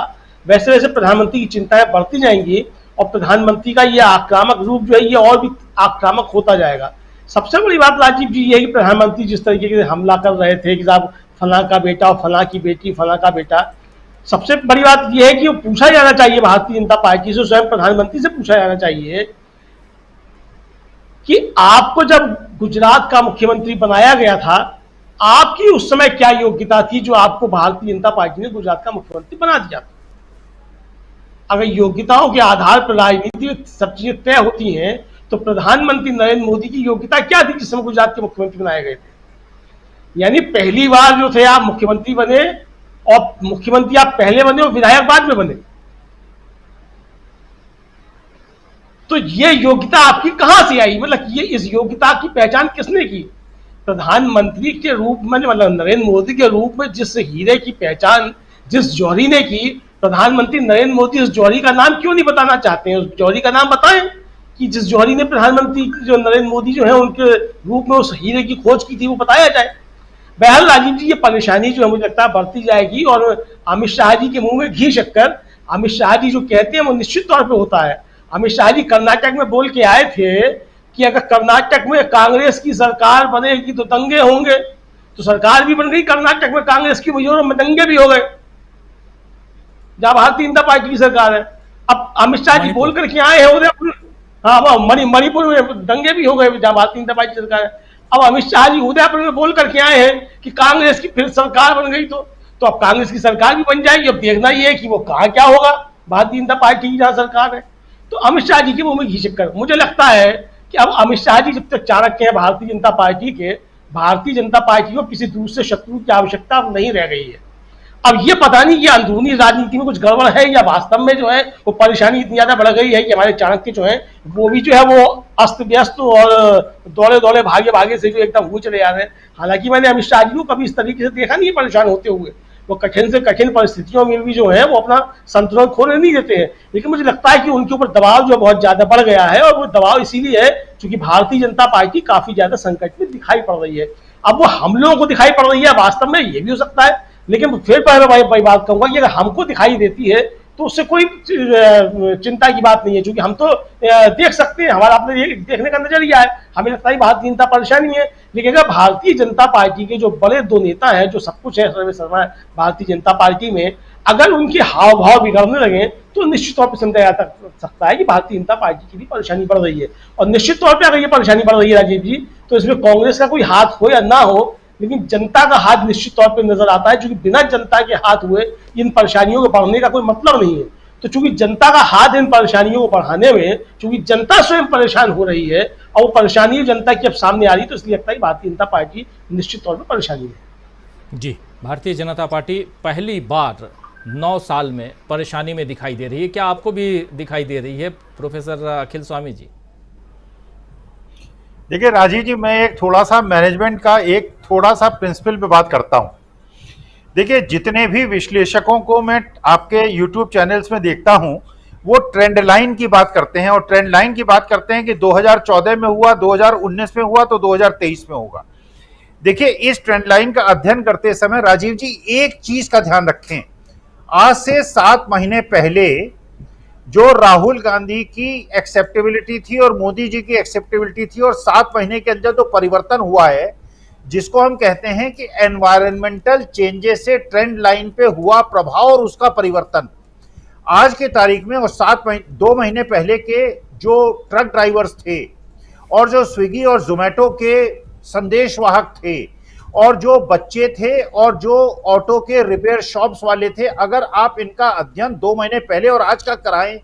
J: वैसे वैसे प्रधानमंत्री की चिंताएं बढ़ती जाएंगी, और प्रधानमंत्री का ये आक्रामक रूप जो है ये और भी आक्रामक होता जाएगा। सबसे बड़ी बात राजीव जी ये है कि प्रधानमंत्री जिस तरीके से हमला कर रहे थे कि साहब फलां का बेटा और फलां की बेटी, फलां का बेटा, सबसे बड़ी बात यह है कि वो पूछा जाना चाहिए भारतीय जनता पार्टी से, स्वयं प्रधानमंत्री से पूछा जाना चाहिए कि आपको जब गुजरात का मुख्यमंत्री बनाया गया था, आपकी उस समय क्या योग्यता थी जो आपको भारतीय जनता पार्टी ने गुजरात का मुख्यमंत्री बना दिया था? अगर योग्यताओं के आधार पर राजनीति में सब चीजें तय होती हैं, तो प्रधानमंत्री नरेंद्र मोदी की योग्यता क्या थी जिस समय गुजरात के मुख्यमंत्री बनाए गए थे? यानी पहली बार जो थे आप मुख्यमंत्री बने, और मुख्यमंत्री आप पहले बने और विधायक बाद में बने, तो ये योग्यता आपकी कहां से आई? मतलब ये इस योग्यता की पहचान किसने की? प्रधानमंत्री के रूप में, मतलब नरेंद्र मोदी के रूप में जिस हीरे की पहचान जिस जौहरी ने की, प्रधानमंत्री नरेंद्र मोदी उस जौहरी का नाम क्यों नहीं बताना चाहते हैं? उस जौहरी का नाम बताएं कि जिस जौहरी ने प्रधानमंत्री जो नरेंद्र मोदी जो है उनके रूप में उस हीरे की खोज की थी, वो बताया जाए। बहरहाल राजीव जी, ये परेशानी जो है मुझे लगता है बढ़ती जाएगी, और अमित शाह जी के मुंह में घी शक्कर, अमित शाह जी जो कहते हैं वो निश्चित तौर पे होता है। अमित शाह जी कर्नाटक में बोल के आए थे कि अगर कर्नाटक में कांग्रेस की सरकार बनेगी तो दंगे होंगे, तो सरकार भी बन गई कर्नाटक में कांग्रेस की, मिजोरम में दंगे भी हो गए जहां भारतीय जनता पार्टी की सरकार है। अब अमित शाह जी बोल करके आए हैं उदयपुर, हाँ मणिपुर में दंगे भी हो गए जहां भारतीय जनता पार्टी की सरकार है। अब अमित शाह जी उदयपुर में बोल करके आए हैं कि कांग्रेस की फिर सरकार बन गई, तो अब कांग्रेस की सरकार भी बन जाएगी। अब देखना ही है कि वो कहाँ क्या होगा भारतीय जनता पार्टी की जहां सरकार है। तो अमित शाह जी के मुंह में घी शक्कर, मुझे लगता है कि अब अमित शाह जी जब तक चाणक्य है भारतीय जनता पार्टी के, भारतीय जनता पार्टी को किसी दूसरे शत्रु की आवश्यकता नहीं रह गई है। अब ये पता नहीं ये अंदरूनी राजनीति में कुछ गड़बड़ है या वास्तव में जो है वो परेशानी इतनी ज्यादा बढ़ गई है कि हमारे चाणक्य जो है वो भी जो है वो अस्त व्यस्त और दौड़े दौड़े भागे भागे से जो एकदम हुए चले जा रहे हैं। हालांकि मैंने अमित शाह जी को कभी इस तरीके से देखा नहीं परेशान होते हुए, वो कठिन से कठिन परिस्थितियों में भी जो है वो अपना संतुलन खोने नहीं देते हैं। लेकिन मुझे लगता है कि उनके ऊपर दबाव जो बहुत ज्यादा बढ़ गया है, और वो दबाव इसीलिए है क्योंकि भारतीय जनता पार्टी काफी ज्यादा संकट में दिखाई पड़ रही है। अब वो हम लोगों को दिखाई पड़ रही है, वास्तव में ये भी हो सकता है, लेकिन फिर मैं बात कहूंगा कि अगर हमको दिखाई देती है तो उससे कोई चिंता की बात नहीं है, क्योंकि हम तो देख सकते हैं, हमारा अपने देखने का नजरिया है। हमें लगता है भारतीय जनता परेशानी है, लेकिन अगर भारतीय जनता पार्टी के जो बड़े दो नेता हैं, जो सब कुछ है सर्वे सर्वा भारतीय जनता पार्टी में, अगर उनके हाव भाव बिगड़ने लगे तो निश्चित तौर पर समझा जा सकता है कि भारतीय जनता पार्टी की भी परेशानी बढ़ रही है। और निश्चित तौर पर अगर ये परेशानी बढ़ रही है राजीव जी, तो इसमें कांग्रेस का कोई हाथ हो या ना हो, लेकिन जनता का हाथ निश्चित तौर पर नजर आता है, क्योंकि बिना जनता के हाथ हुए इन परेशानियों को बढ़ने का कोई मतलब नहीं है। तो चूंकि जनता का हाथ इन परेशानियों को बढ़ाने में, चूंकि जनता स्वयं परेशान हो रही है और वो परेशानी जनता की अब सामने आ रही है, तो इसलिए लगता है भारतीय जनता पार्टी निश्चित तौर पर परेशानी है।
A: जी, भारतीय जनता पार्टी पहली बार 9 साल में परेशानी में दिखाई दे रही है। क्या आपको भी दिखाई दे रही है प्रोफेसर अखिल स्वामी जी?
D: देखिए राजीव जी, मैं एक थोड़ा सा मैनेजमेंट का एक थोड़ा सा प्रिंसिपल पे बात करता हूं। देखिए, जितने भी विश्लेषकों को मैं आपके YouTube चैनल्स में देखता हूं, वो ट्रेंड लाइन की बात करते हैं, और ट्रेंड लाइन की बात करते हैं कि 2014 में हुआ, 2019 में हुआ, तो 2023 में होगा। देखिए, इस ट्रेंड लाइन का अध्ययन करते समय राजीव जी एक चीज का ध्यान रखें, आज से 7 महीने पहले जो राहुल गांधी की एक्सेप्टेबिलिटी थी और मोदी जी की एक्सेप्टेबिलिटी थी, और 7 महीने के अंदर जो परिवर्तन हुआ है, जिसको हम कहते हैं कि एनवायरमेंटल चेंजेस से ट्रेंड लाइन पे हुआ प्रभाव और उसका परिवर्तन, आज के तारीख में, और 2 महीने पहले के जो ट्रक ड्राइवर्स थे और जो स्विगी और जोमेटो के संदेशवाहक थे और जो बच्चे थे और जो ऑटो के रिपेयर शॉप्स वाले थे, अगर आप इनका अध्ययन 2 महीने पहले और आज का कराएं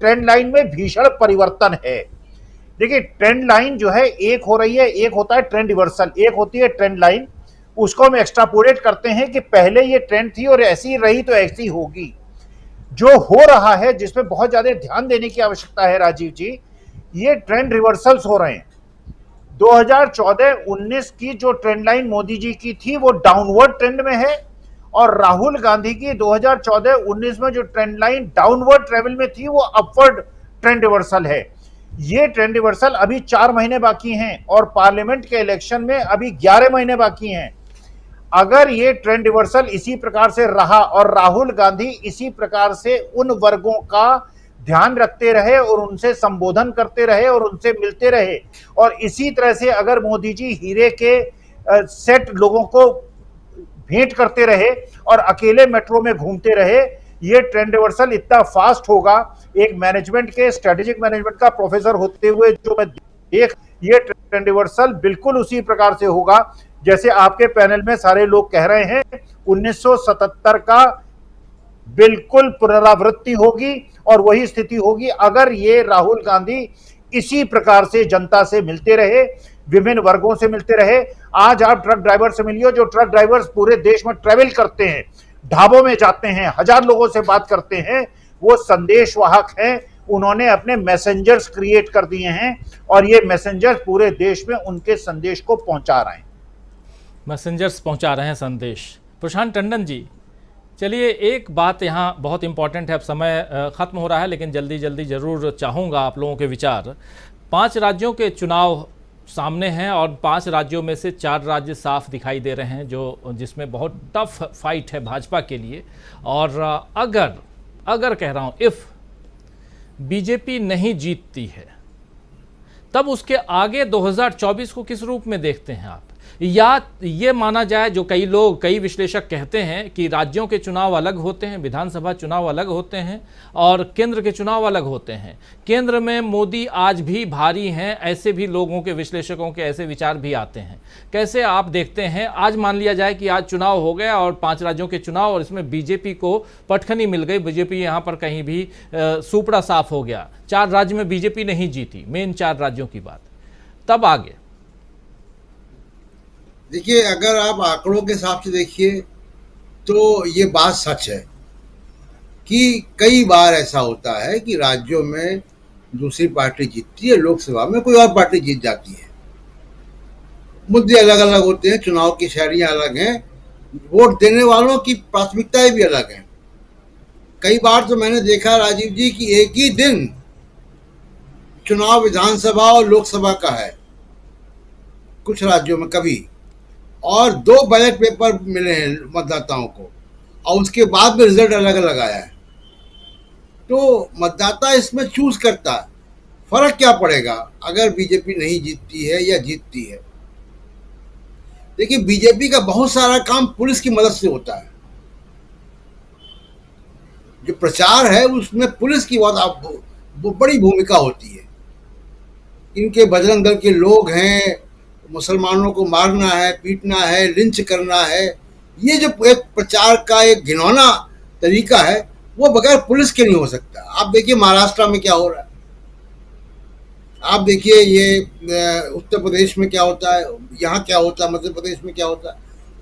D: ट्रेंड लाइन में भीषण परिवर्तन है। देखिए ट्रेंड लाइन जो है एक हो रही है, एक होता है ट्रेंड रिवर्सल, एक होती है ट्रेंड लाइन। उसको हम एक्स्ट्रापोलेट करते हैं कि पहले ये ट्रेंड थी और ऐसी रही तो ऐसी होगी। जो हो रहा है जिसमें बहुत ज्यादा ध्यान देने की आवश्यकता है राजीव जी, ये ट्रेंड रिवर्सल्स हो रहे हैं। 2014-19 की जो ट्रेंड लाइन मोदी जी की थी वो डाउनवर्ड ट्रेंड में है, और राहुल गांधी की 2014-19 में जो ट्रेंड लाइन डाउनवर्ड ट्रेवल में थी वो अपवर्ड ट्रेंड रिवर्सल है। ये ट्रेंड रिवर्सल अभी 4 महीने बाकी हैं और पार्लियामेंट के इलेक्शन में अभी 11 महीने बाकी हैं। अगर ये ट्रेंड रिवर्सल इसी प्रकार से रहा और राहुल गांधी इसी प्रकार से उन वर्गों का ध्यान रखते रहे और उनसे संबोधन करते रहे और उनसे मिलते रहे, और इसी तरह से अगर मोदी जी हीरे के सेट लोगों को भेंट करते रहे और अकेले मेट्रो में घूमते रहे, ये ट्रेंड रिवर्सल इतना फास्ट होगा। एक मैनेजमेंट के स्ट्रेटेजिक मैनेजमेंट का प्रोफेसर होते हुए जो मैं देख, ये ट्रेंड रिवर्सल बिल्कुल उसी प्रकार से होगा जैसे आपके पैनल में सारे लोग कह रहे हैं 1977 का बिल्कुल पुनरावृत्ति होगी, और वही स्थिति होगी अगर ये राहुल गांधी इसी प्रकार से जनता से मिलते रहे, विभिन्न वर्गों से मिलते रहे। आज आप ट्रक ड्राइवर से मिलिए, जो ट्रक ड्राइवर्स पूरे देश में ट्रेवल करते हैं, ढाबों में जाते हैं, 1000 लोगों से बात करते हैं, वो संदेशवाहक हैं। उन्होंने अपने मैसेंजर्स क्रिएट कर दिए हैं और ये मैसेंजर्स पूरे देश में उनके संदेश को पहुंचा रहे हैं।
A: मैसेंजर्स पहुंचा रहे हैं संदेश। प्रशांत टंडन जी, चलिए एक बात यहाँ बहुत इंपॉर्टेंट है, अब समय ख़त्म हो रहा है लेकिन जल्दी जल्दी ज़रूर चाहूँगा आप लोगों के विचार। 5 राज्यों के चुनाव सामने हैं और 5 राज्यों में से 4 राज्य साफ दिखाई दे रहे हैं जो जिसमें बहुत टफ फाइट है भाजपा के लिए। और अगर कह रहा हूँ इफ़ बीजेपी नहीं जीतती है तब उसके आगे 2024 को किस रूप में देखते हैं आप? या ये माना जाए जो कई विश्लेषक कहते हैं कि राज्यों के चुनाव अलग होते हैं, विधानसभा चुनाव अलग होते हैं और केंद्र के चुनाव अलग होते हैं। केंद्र में मोदी आज भी भारी हैं, ऐसे भी लोगों के विश्लेषकों के ऐसे विचार भी आते हैं। कैसे आप देखते हैं? आज मान लिया जाए कि आज चुनाव हो गया और 5 राज्यों के चुनाव और इसमें बीजेपी को पटखनी मिल गई, बीजेपी यहाँ पर कहीं भी सुपड़ा साफ हो गया, 4 राज्य में बीजेपी नहीं जीती, मेन 4 राज्यों की बात, तब आगे
E: देखिए, अगर आप आंकड़ों के हिसाब से देखिए तो ये बात सच है कि कई बार ऐसा होता है कि राज्यों में दूसरी पार्टी जीतती है, लोकसभा में कोई और पार्टी जीत जाती है। मुद्दे अलग अलग होते हैं, चुनाव की शैलियां अलग हैं, वोट देने वालों की प्राथमिकताएं भी अलग हैं। कई बार तो मैंने देखा राजीव जी कि एक ही दिन चुनाव विधानसभा और लोकसभा का है कुछ राज्यों में कभी, और 2 बैलेट पेपर मिले हैं मतदाताओं को और उसके बाद भी रिजल्ट अलग अलग आया है। तो मतदाता इसमें चूज करता है। फर्क क्या पड़ेगा अगर बीजेपी नहीं जीतती है या जीतती है? देखिए, बीजेपी का बहुत सारा काम पुलिस की मदद से होता है। जो प्रचार है उसमें पुलिस की बहुत बड़ी भूमिका होती है। इनके बजरंग दल के लोग हैं, मुसलमानों को मारना है, पीटना है, लिंच करना है, ये जो एक प्रचार का एक घिनौना तरीका है वो बगैर पुलिस के नहीं हो सकता। आप देखिए महाराष्ट्र में क्या हो रहा है, आप देखिए ये उत्तर प्रदेश में क्या होता है, यहाँ क्या होता है, मध्य प्रदेश में क्या होता है,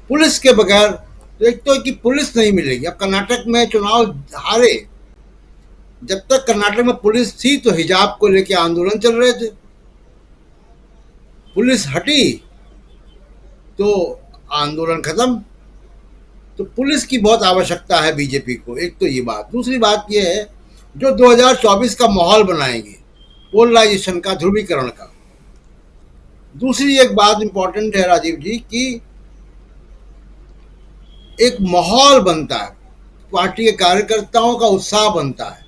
E: पुलिस के बगैर। तो एक तो कि पुलिस नहीं मिलेगी। अब कर्नाटक में चुनाव हारे, जब तक कर्नाटक में पुलिस थी तो हिजाब को लेकर आंदोलन चल रहे थे, पुलिस हटी तो आंदोलन खत्म। तो पुलिस की बहुत आवश्यकता है बीजेपी को, एक तो ये बात। दूसरी बात ये है जो 2024 का माहौल बनाएंगे पोलराइजेशन का, ध्रुवीकरण का। दूसरी एक बात इंपॉर्टेंट है राजीव जी कि एक माहौल बनता है, पार्टी के कार्यकर्ताओं का उत्साह बनता है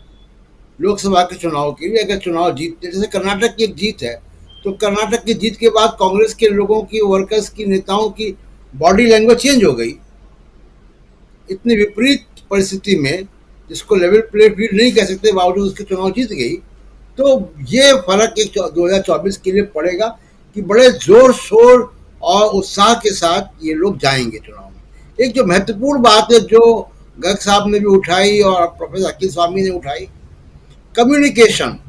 E: लोकसभा के चुनाव के लिए। अगर चुनाव जीतते, जैसे कर्नाटक की एक जीत है, तो कर्नाटक की जीत के बाद कांग्रेस के लोगों की, वर्कर्स की, नेताओं की बॉडी लैंग्वेज चेंज हो गई। इतनी विपरीत परिस्थिति में, जिसको लेवल प्ले फील्ड नहीं कह सकते, बावजूद उसके चुनाव जीत गई। तो ये फर्क एक 2024 के लिए पड़ेगा कि बड़े जोर शोर और उत्साह के साथ ये लोग जाएंगे चुनाव में। एक जो महत्वपूर्ण बात है जो गर्ग साहब ने भी उठाई और प्रोफेसर अकील स्वामी ने उठाई कम्युनिकेशन।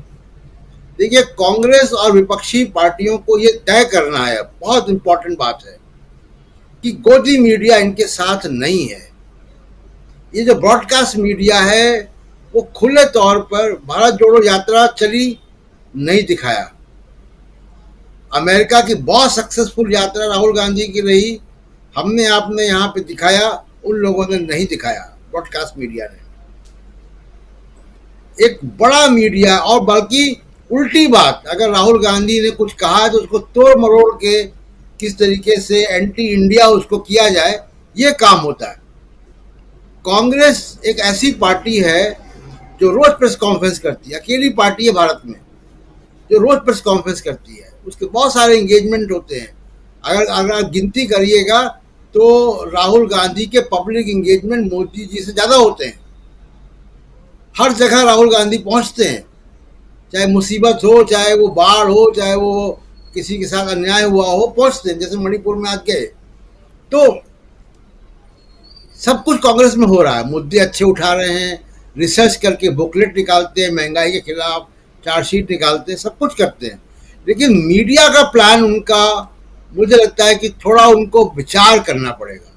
E: देखिए, कांग्रेस और विपक्षी पार्टियों को ये तय करना है, बहुत इंपॉर्टेंट बात है, कि गोदी मीडिया इनके साथ नहीं है। ये जो ब्रॉडकास्ट मीडिया है वो खुले तौर पर भारत जोड़ो यात्रा चली, नहीं दिखाया। अमेरिका की बहुत सक्सेसफुल यात्रा राहुल गांधी की रही, हमने आपने यहाँ पे दिखाया, उन लोगों ने नहीं दिखाया, ब्रॉडकास्ट मीडिया ने। एक बड़ा मीडिया, और बल्कि उल्टी बात, अगर राहुल गांधी ने कुछ कहा तो उसको तोड़ मरोड़ के किस तरीके से एंटी इंडिया उसको किया जाए, ये काम होता है। कांग्रेस एक ऐसी पार्टी है जो रोज प्रेस कॉन्फ्रेंस करती है, अकेली पार्टी है भारत में जो रोज प्रेस कॉन्फ्रेंस करती है, उसके बहुत सारे एंगेजमेंट होते हैं। अगर आप गिनती करिएगा तो राहुल गांधी के पब्लिक एंगेजमेंट मोदी जी से ज़्यादा होते हैं। हर जगह राहुल गांधी पहुंचते हैं, चाहे मुसीबत हो, चाहे वो बाढ़ हो, चाहे वो किसी के साथ अन्याय हुआ हो, पहुंचते हैं। जैसे मणिपुर में आज गए, तो सब कुछ कांग्रेस में हो रहा है, मुद्दे अच्छे उठा रहे हैं, रिसर्च करके बुकलेट निकालते हैं, महंगाई के खिलाफ चार्जशीट निकालते हैं, सब कुछ करते हैं। लेकिन मीडिया का प्लान उनका, मुझे लगता है कि थोड़ा उनको विचार करना पड़ेगा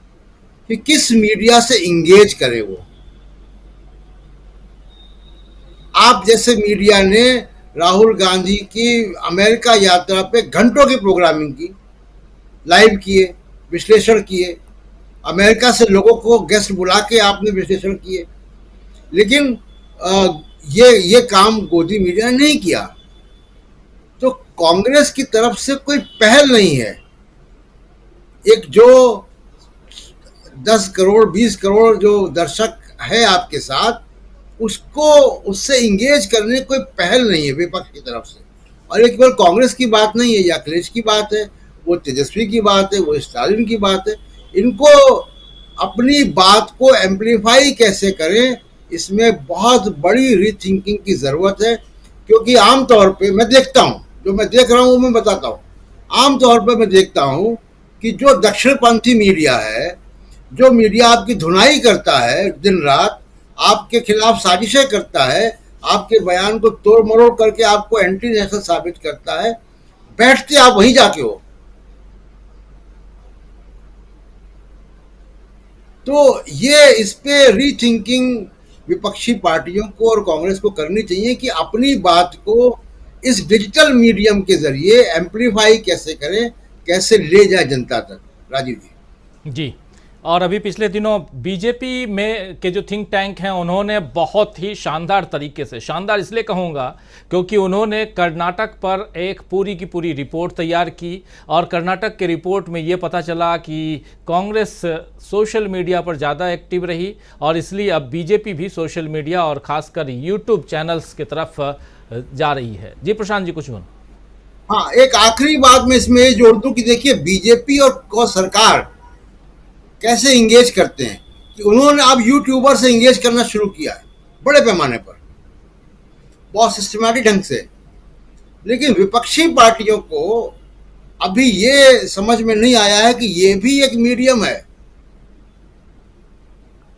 E: कि किस मीडिया से इंगेज करे वो। आप जैसे मीडिया ने राहुल गांधी की अमेरिका यात्रा पे घंटों की प्रोग्रामिंग की, लाइव किए, विश्लेषण किए, अमेरिका से लोगों को गेस्ट बुला के आपने विश्लेषण किए, लेकिन ये काम गोदी मीडिया ने नहीं किया। तो कांग्रेस की तरफ से कोई पहल नहीं है। एक जो 10 करोड़ 20 करोड़ जो दर्शक है आपके साथ, उसको उससे इंगेज करने कोई पहल नहीं है विपक्ष की तरफ से। और ये केवल कांग्रेस की बात नहीं है, ये अखिलेश की बात है, वो तेजस्वी की बात है, वो स्टालिन की बात है। इनको अपनी बात को एम्पलीफाई कैसे करें, इसमें बहुत बड़ी रीथिंकिंग की ज़रूरत है। क्योंकि आमतौर पे मैं देखता हूँ, जो मैं देख रहा हूँ वो मैं बताता हूँ, आमतौर पे मैं देखता हूँ कि जो दक्षिणपंथी मीडिया है, जो मीडिया आपकी धुनाई करता है दिन रात, आपके खिलाफ साजिशें करता है, आपके बयान को तोड़ मरोड़ करके आपको एंटी नेशनल साबित करता है, बैठते आप वहीं जाके हो। तो ये इस पे रीथिंकिंग विपक्षी पार्टियों को और कांग्रेस को करनी चाहिए कि अपनी बात को इस डिजिटल मीडियम के जरिए एम्पलीफाई कैसे करें, कैसे ले जाए जनता तक। राजीव
A: जी, और अभी पिछले दिनों बीजेपी में के जो थिंक टैंक हैं, उन्होंने बहुत ही शानदार तरीके से, शानदार इसलिए कहूँगा क्योंकि उन्होंने कर्नाटक पर एक पूरी की पूरी रिपोर्ट तैयार की, और कर्नाटक के रिपोर्ट में ये पता चला कि कांग्रेस सोशल मीडिया पर ज़्यादा एक्टिव रही, और इसलिए अब बीजेपी भी सोशल मीडिया और ख़ासकर यूट्यूब चैनल्स की तरफ जा रही है। जी प्रशांत जी, कुछ बोलो।
E: हाँ, एक आखिरी बात मैं इसमें जोड़ दूं कि देखिए बीजेपी और सरकार कैसे इंगेज करते हैं कि उन्होंने अब यूट्यूबर से इंगेज करना शुरू किया है बड़े पैमाने पर, बहुत सिस्टमैटिक ढंग से। लेकिन विपक्षी पार्टियों को अभी ये समझ में नहीं आया है कि ये भी एक मीडियम है।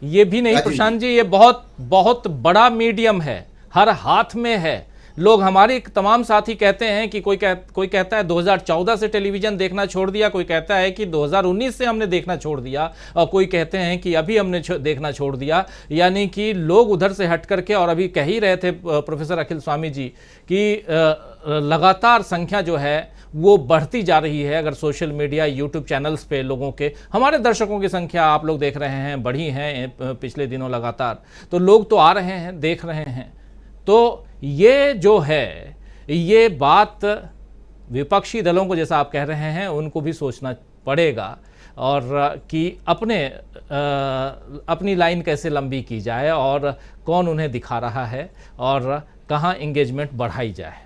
A: ये भी नहीं प्रशांत जी, ये बहुत बहुत बड़ा मीडियम है, हर हाथ में है। लोग, हमारे तमाम साथी कहते हैं कि कोई कहता है 2014 से टेलीविज़न देखना छोड़ दिया, कोई कहता है कि 2019 से हमने देखना छोड़ दिया, और कोई कहते हैं कि अभी हमने देखना छोड़ दिया। यानी कि लोग उधर से हट करके, और अभी कह ही रहे थे प्रोफेसर अखिल स्वामी जी कि लगातार संख्या जो है वो बढ़ती जा रही है। अगर सोशल मीडिया, यूट्यूब चैनल्स पे लोगों के, हमारे दर्शकों की संख्या आप लोग देख रहे हैं बढ़ी हैं पिछले दिनों लगातार, तो लोग तो आ रहे हैं, देख रहे हैं। तो ये जो है, ये बात विपक्षी दलों को, जैसा आप कह रहे हैं, उनको भी सोचना पड़ेगा, और कि अपनी लाइन कैसे लंबी की जाए, और कौन उन्हें दिखा रहा है, और कहाँ एंगेजमेंट बढ़ाई जाए।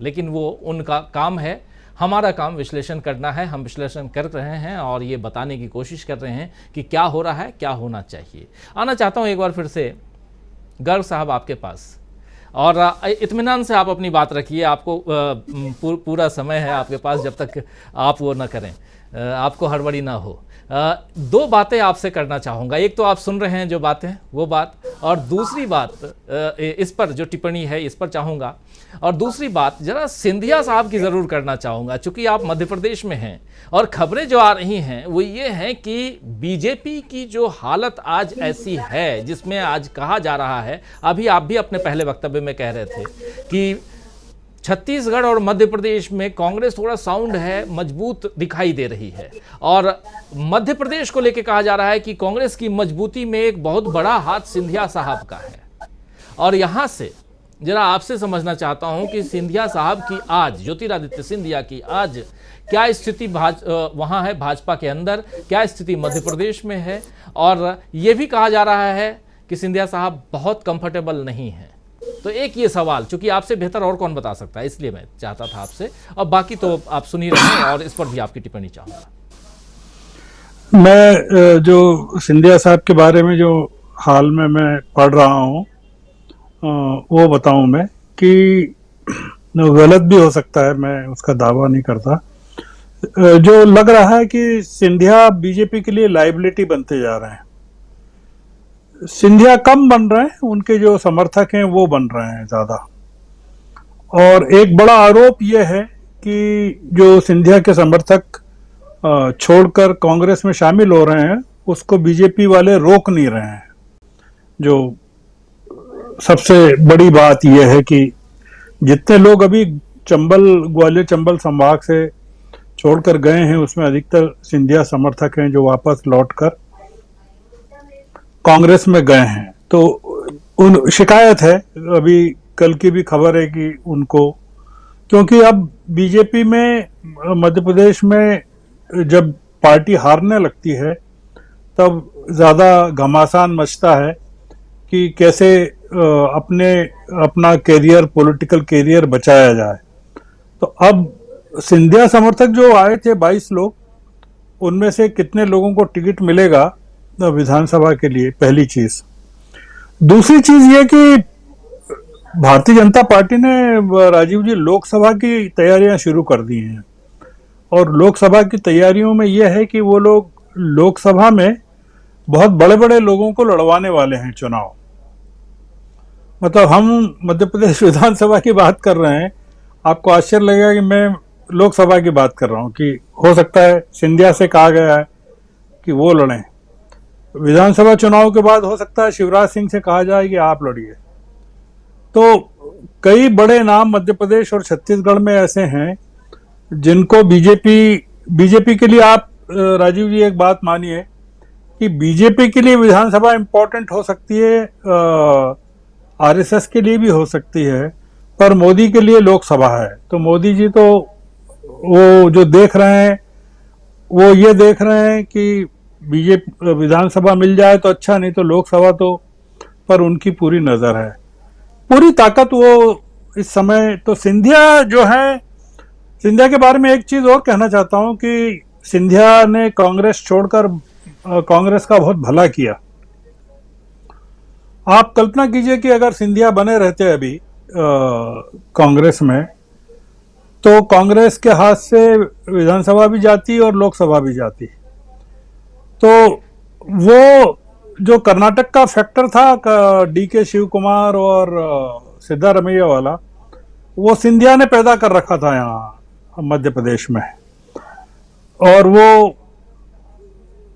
A: लेकिन वो उनका काम है, हमारा काम विश्लेषण करना है। हम विश्लेषण कर रहे हैं और ये बताने की कोशिश कर रहे हैं कि क्या हो रहा है, क्या होना चाहिए। आना चाहता हूँ एक बार फिर से गर्ग साहब आपके पास, और इत्मीनान से आप अपनी बात रखिए। आपको पूरा समय है आपके पास, जब तक आप वो ना करें। आपको हड़बड़ी ना हो। दो बातें आपसे करना चाहूँगा। एक तो आप सुन रहे हैं जो बातें, वो बात, और दूसरी बात इस पर जो टिप्पणी है इस पर चाहूँगा, और दूसरी बात जरा सिंधिया साहब की ज़रूर करना चाहूँगा। चूँकि आप मध्य प्रदेश में हैं और खबरें जो आ रही हैं वो ये हैं कि बीजेपी की जो हालत आज ऐसी है जिसमें आज कहा जा रहा है, अभी आप भी अपने पहले वक्तव्य में कह रहे थे कि छत्तीसगढ़ और मध्य प्रदेश में कांग्रेस थोड़ा साउंड है, मजबूत दिखाई दे रही है, और मध्य प्रदेश को लेकर कहा जा रहा है कि कांग्रेस की मजबूती में एक बहुत बड़ा हाथ सिंधिया साहब का है। और यहां से जरा आपसे समझना चाहता हूं कि सिंधिया साहब की आज, ज्योतिरादित्य सिंधिया की आज क्या स्थिति वहां है भाजपा के अंदर, क्या स्थिति मध्य प्रदेश में है, और यह भी कहा जा रहा है कि सिंधिया साहब बहुत कंफर्टेबल नहीं है। तो एक ये सवाल, चूंकि आपसे बेहतर और कौन बता सकता है, इसलिए मैं चाहता था आपसे, और बाकी तो आप सुन ही रहे हैं और इस पर भी आपकी टिप्पणी चाहूंगा।
G: मैं जो सिंधिया साहब के बारे में जो हाल में मैं पढ़ रहा हूँ वो बताऊं मैं कि गलत भी हो सकता है, मैं उसका दावा नहीं करता। जो लग रहा है कि सिंधिया बीजेपी के लिए लाइबिलिटी बनते जा रहे हैं। सिंधिया कम बन रहे हैं, उनके जो समर्थक हैं वो बन रहे हैं ज्यादा। और एक बड़ा आरोप यह है कि जो सिंधिया के समर्थक छोड़कर कांग्रेस में शामिल हो रहे हैं उसको बीजेपी वाले रोक नहीं रहे हैं। जो सबसे बड़ी बात यह है कि जितने लोग अभी ग्वालियर चंबल संभाग से छोड़कर गए हैं उसमें अधिकतर सिंधिया समर्थक हैं जो वापस लौटकर कांग्रेस में गए हैं। तो उन शिकायत है, अभी कल की भी खबर है कि उनको, क्योंकि अब बीजेपी में मध्य प्रदेश में जब पार्टी हारने लगती है तब ज्यादा घमासान मचता है कि कैसे अपना कैरियर, पॉलिटिकल कैरियर बचाया जाए। तो अब सिंधिया समर्थक जो आए थे 22 लोग, उनमें से कितने लोगों को टिकट मिलेगा विधानसभा के लिए, पहली चीज। दूसरी चीज ये कि भारतीय जनता पार्टी ने, राजीव जी, लोकसभा की तैयारियां शुरू कर दी हैं, और लोकसभा की तैयारियों में यह है कि वो लोग लोकसभा में बहुत बड़े बड़े लोगों को लड़वाने वाले हैं चुनाव। मतलब हम मध्य प्रदेश विधानसभा की बात कर रहे हैं, आपको आश्चर्य लगेगा कि मैं लोकसभा की बात कर रहा हूं, कि हो सकता है सिंधिया से कहा गया है कि वो लड़ें। विधानसभा चुनाव के बाद हो सकता है शिवराज सिंह से कहा जाए कि आप लड़िए। तो कई बड़े नाम मध्य प्रदेश और छत्तीसगढ़ में ऐसे हैं जिनको बीजेपी के लिए, आप राजीव जी एक बात मानिए कि बीजेपी के लिए विधानसभा इंपॉर्टेंट हो सकती है, आरएसएस के लिए भी हो सकती है, पर मोदी के लिए लोकसभा है। तो मोदी जी तो वो जो देख रहे हैं वो ये देख रहे हैं कि बीजेपी विधानसभा मिल जाए तो अच्छा, नहीं तो लोकसभा तो पर उनकी पूरी नजर है, पूरी ताकत वो इस समय। तो सिंधिया जो है, सिंधिया के बारे में एक चीज और कहना चाहता हूं कि सिंधिया ने कांग्रेस छोड़कर कांग्रेस का बहुत भला किया। आप कल्पना कीजिए कि अगर सिंधिया बने रहते अभी कांग्रेस में, तो कांग्रेस के हाथ से विधानसभा भी जाती और लोकसभा भी जाती। तो वो जो कर्नाटक का फैक्टर था, डीके शिव कुमार और सिद्धारमैया वाला, वो सिंधिया ने पैदा कर रखा था यहाँ मध्य प्रदेश में। और वो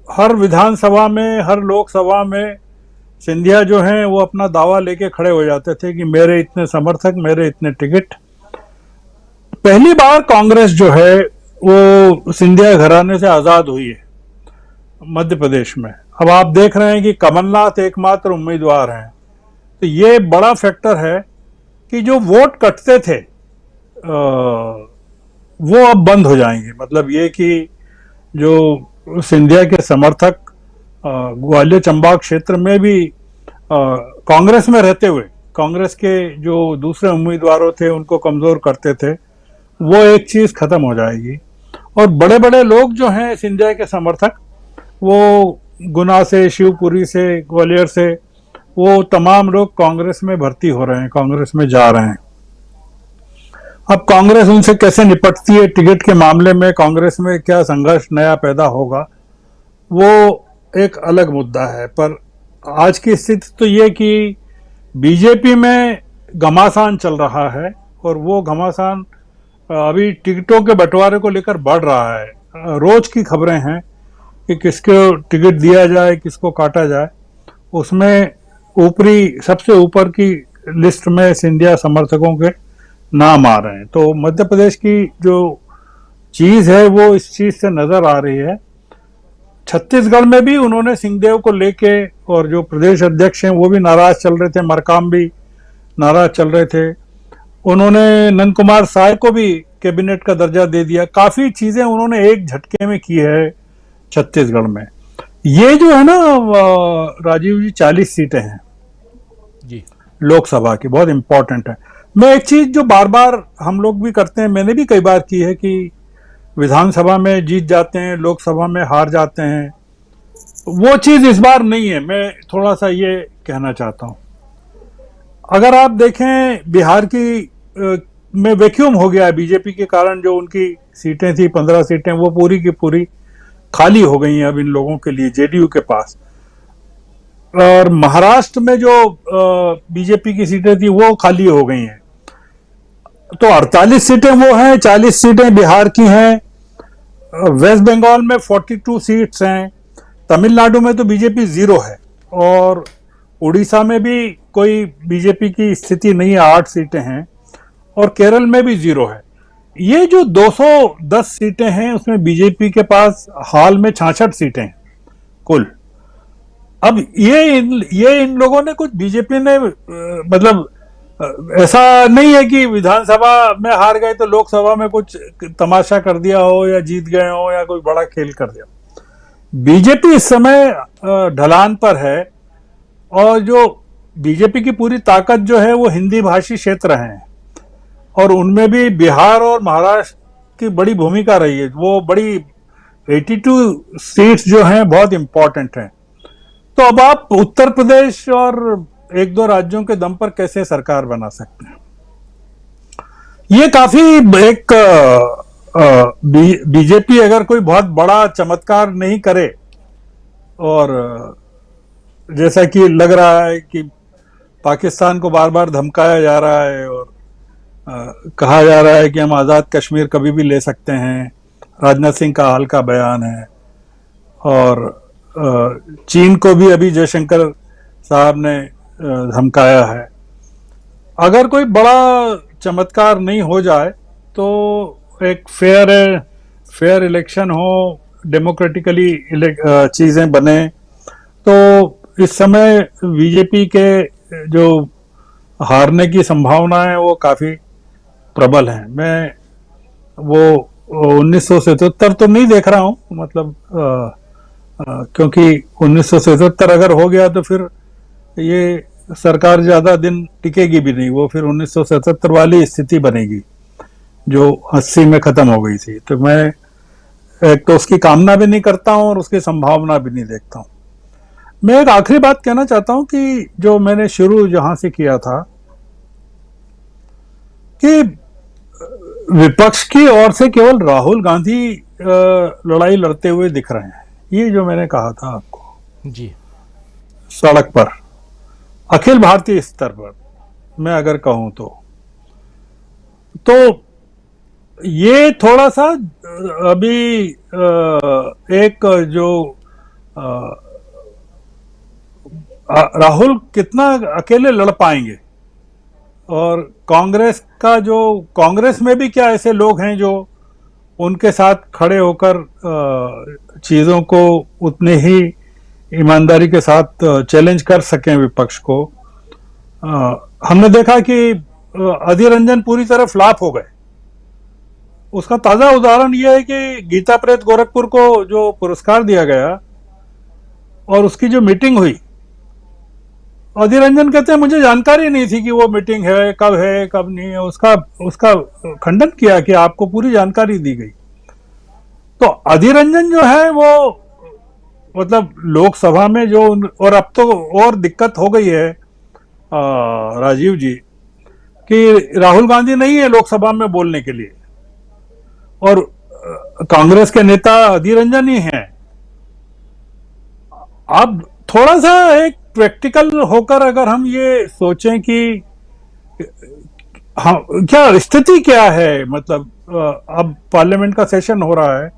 G: हर विधानसभा में, हर लोकसभा में सिंधिया जो हैं वो अपना दावा लेके खड़े हो जाते थे कि मेरे इतने समर्थक, मेरे इतने टिकट। पहली बार कांग्रेस जो है वो सिंधिया घराने से आजाद हुई है मध्य प्रदेश में। अब आप देख रहे हैं कि कमलनाथ एकमात्र उम्मीदवार हैं। तो ये बड़ा फैक्टर है कि जो वोट कटते थे वो अब बंद हो जाएंगे। मतलब ये कि जो सिंधिया के समर्थक ग्वालियर चंबा क्षेत्र में भी कांग्रेस में रहते हुए कांग्रेस के जो दूसरे उम्मीदवारों थे उनको कमजोर करते थे, वो एक चीज खत्म हो जाएगी। और बड़े बड़े लोग जो हैं सिंधिया के समर्थक, वो गुना से, शिवपुरी से, ग्वालियर से, वो तमाम लोग कांग्रेस में भर्ती हो रहे हैं, कांग्रेस में जा रहे हैं। अब कांग्रेस उनसे कैसे निपटती है, टिकट के मामले में कांग्रेस में क्या संघर्ष नया पैदा होगा, वो एक अलग मुद्दा है। पर आज की स्थिति तो ये कि बीजेपी में घमासान चल रहा है और वो घमासान अभी टिकटों के बंटवारे को लेकर बढ़ रहा है। रोज की खबरें हैं कि किसको टिकट दिया जाए, किसको काटा जाए। उसमें सबसे ऊपर की लिस्ट में सिंधिया समर्थकों के नाम आ रहे हैं। तो मध्य प्रदेश की जो चीज है वो इस चीज से नजर आ रही है। छत्तीसगढ़ में भी उन्होंने सिंहदेव को लेके, और जो प्रदेश अध्यक्ष हैं वो भी नाराज चल रहे थे, मरकाम भी नाराज चल रहे थे। उन्होंने नंद कुमार साय को भी कैबिनेट का दर्जा दे दिया। काफी चीजें उन्होंने एक झटके में की है छत्तीसगढ़ में। ये जो है ना राजीव जी, 40 सीटें हैं
A: जी
G: लोकसभा की, बहुत इंपॉर्टेंट है। मैं एक चीज जो बार बार हम लोग भी करते हैं, मैंने भी कई बार की है, कि विधानसभा में जीत जाते हैं, लोकसभा में हार जाते हैं। वो चीज इस बार नहीं है। मैं थोड़ा सा ये कहना चाहता हूं, अगर आप देखें बिहार की में वैक्यूम हो गया है बीजेपी के कारण। जो उनकी सीटें थी 15 सीटें, वो पूरी की पूरी खाली हो गई हैं अब इन लोगों के लिए, जेडीयू के पास। और महाराष्ट्र में जो बीजेपी की सीटें थी वो खाली हो गई हैं। तो 48 सीटें वो हैं, 40 सीटें बिहार की हैं। वेस्ट बंगाल में 42 सीट्स हैं। तमिलनाडु में तो बीजेपी 0 है, और उड़ीसा में भी कोई बीजेपी की स्थिति नहीं है, 8 सीटें हैं। और केरल में भी 0 है। ये जो 210 सीटें हैं उसमें बीजेपी के पास हाल में 66 सीटें हैं कुल। अब ये इन लोगों ने कुछ, बीजेपी ने मतलब ऐसा नहीं है कि विधानसभा में हार गए तो लोकसभा में कुछ तमाशा कर दिया हो या जीत गए हो या कोई बड़ा खेल कर दिया। बीजेपी इस समय ढलान पर है, और जो बीजेपी की पूरी ताकत जो है वो हिंदी भाषी क्षेत्र हैं, और उनमें भी बिहार और महाराष्ट्र की बड़ी भूमिका रही है। वो बड़ी 82 सीट्स जो हैं बहुत इंपॉर्टेंट हैं। तो अब आप उत्तर प्रदेश और 1-2 राज्यों के दम पर कैसे सरकार बना सकते हैं? ये काफी एक बीजेपी अगर कोई बहुत बड़ा चमत्कार नहीं करे, और जैसा कि लग रहा है कि पाकिस्तान को बार बार धमकाया जा रहा है और कहा जा रहा है कि हम आज़ाद कश्मीर कभी भी ले सकते हैं, राजनाथ सिंह का हाल का बयान है। और चीन को भी अभी जयशंकर साहब ने धमकाया है। अगर कोई बड़ा चमत्कार नहीं हो जाए तो एक फेयर इलेक्शन हो, डेमोक्रेटिकली चीज़ें बने, तो इस समय बीजेपी के जो हारने की संभावना है वो काफ़ी प्रबल है। मैं वो 1977 तो नहीं देख रहा हूँ, मतलब क्योंकि 1977 अगर हो गया तो फिर ये सरकार ज़्यादा दिन टिकेगी भी नहीं। वो फिर 1977 वाली स्थिति बनेगी जो 80 में ख़त्म हो गई थी। तो मैं एक तो उसकी कामना भी नहीं करता हूँ और उसकी संभावना भी नहीं देखता हूँ। मैं एक आखिरी बात कहना चाहता हूँ कि जो मैंने शुरू जहाँ से किया था कि विपक्ष की ओर से केवल राहुल गांधी लड़ाई लड़ते हुए दिख रहे हैं। ये जो मैंने कहा था आपको
A: जी,
G: सड़क पर अखिल भारतीय स्तर पर मैं अगर कहूं तो ये थोड़ा सा अभी एक जो राहुल कितना अकेले लड़ पाएंगे, और कांग्रेस में भी क्या ऐसे लोग हैं जो उनके साथ खड़े होकर चीज़ों को उतने ही ईमानदारी के साथ चैलेंज कर सकें विपक्ष को। हमने देखा कि अधीर रंजन पूरी तरह फ्लॉप हो गए। उसका ताज़ा उदाहरण यह है कि गीता प्रेत गोरखपुर को जो पुरस्कार दिया गया और उसकी जो मीटिंग हुई, अधीर रंजन कहते हैं मुझे जानकारी नहीं थी कि वो मीटिंग है कब नहीं है। उसका खंडन किया कि आपको पूरी जानकारी दी गई। तो अधीर रंजन जो है वो मतलब लोकसभा में और अब तो और दिक्कत हो गई है राजीव जी, कि राहुल गांधी नहीं है लोकसभा में बोलने के लिए, और कांग्रेस के नेता अधीर रंजन ही हैं। अब थोड़ा सा एक प्रैक्टिकल होकर अगर हम ये सोचें कि हाँ, क्या स्थिति क्या है, मतलब अब पार्लियामेंट का सेशन हो रहा है,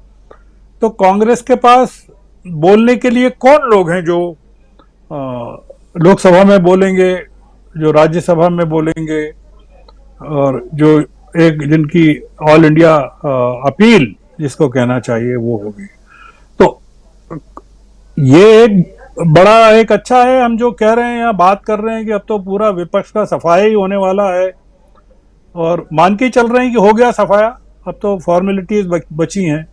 G: तो कांग्रेस के पास बोलने के लिए कौन लोग हैं जो लोकसभा में बोलेंगे, जो राज्यसभा में बोलेंगे, और जो एक जिनकी ऑल इंडिया अपील जिसको कहना चाहिए वो होगी। तो ये एक बड़ा एक अच्छा है, हम जो कह रहे हैं या बात कर रहे हैं कि अब तो पूरा विपक्ष का सफाया ही होने वाला है, और मान के चल रहे हैं कि हो गया सफाया, अब तो फॉर्मेलिटीज बची हैं।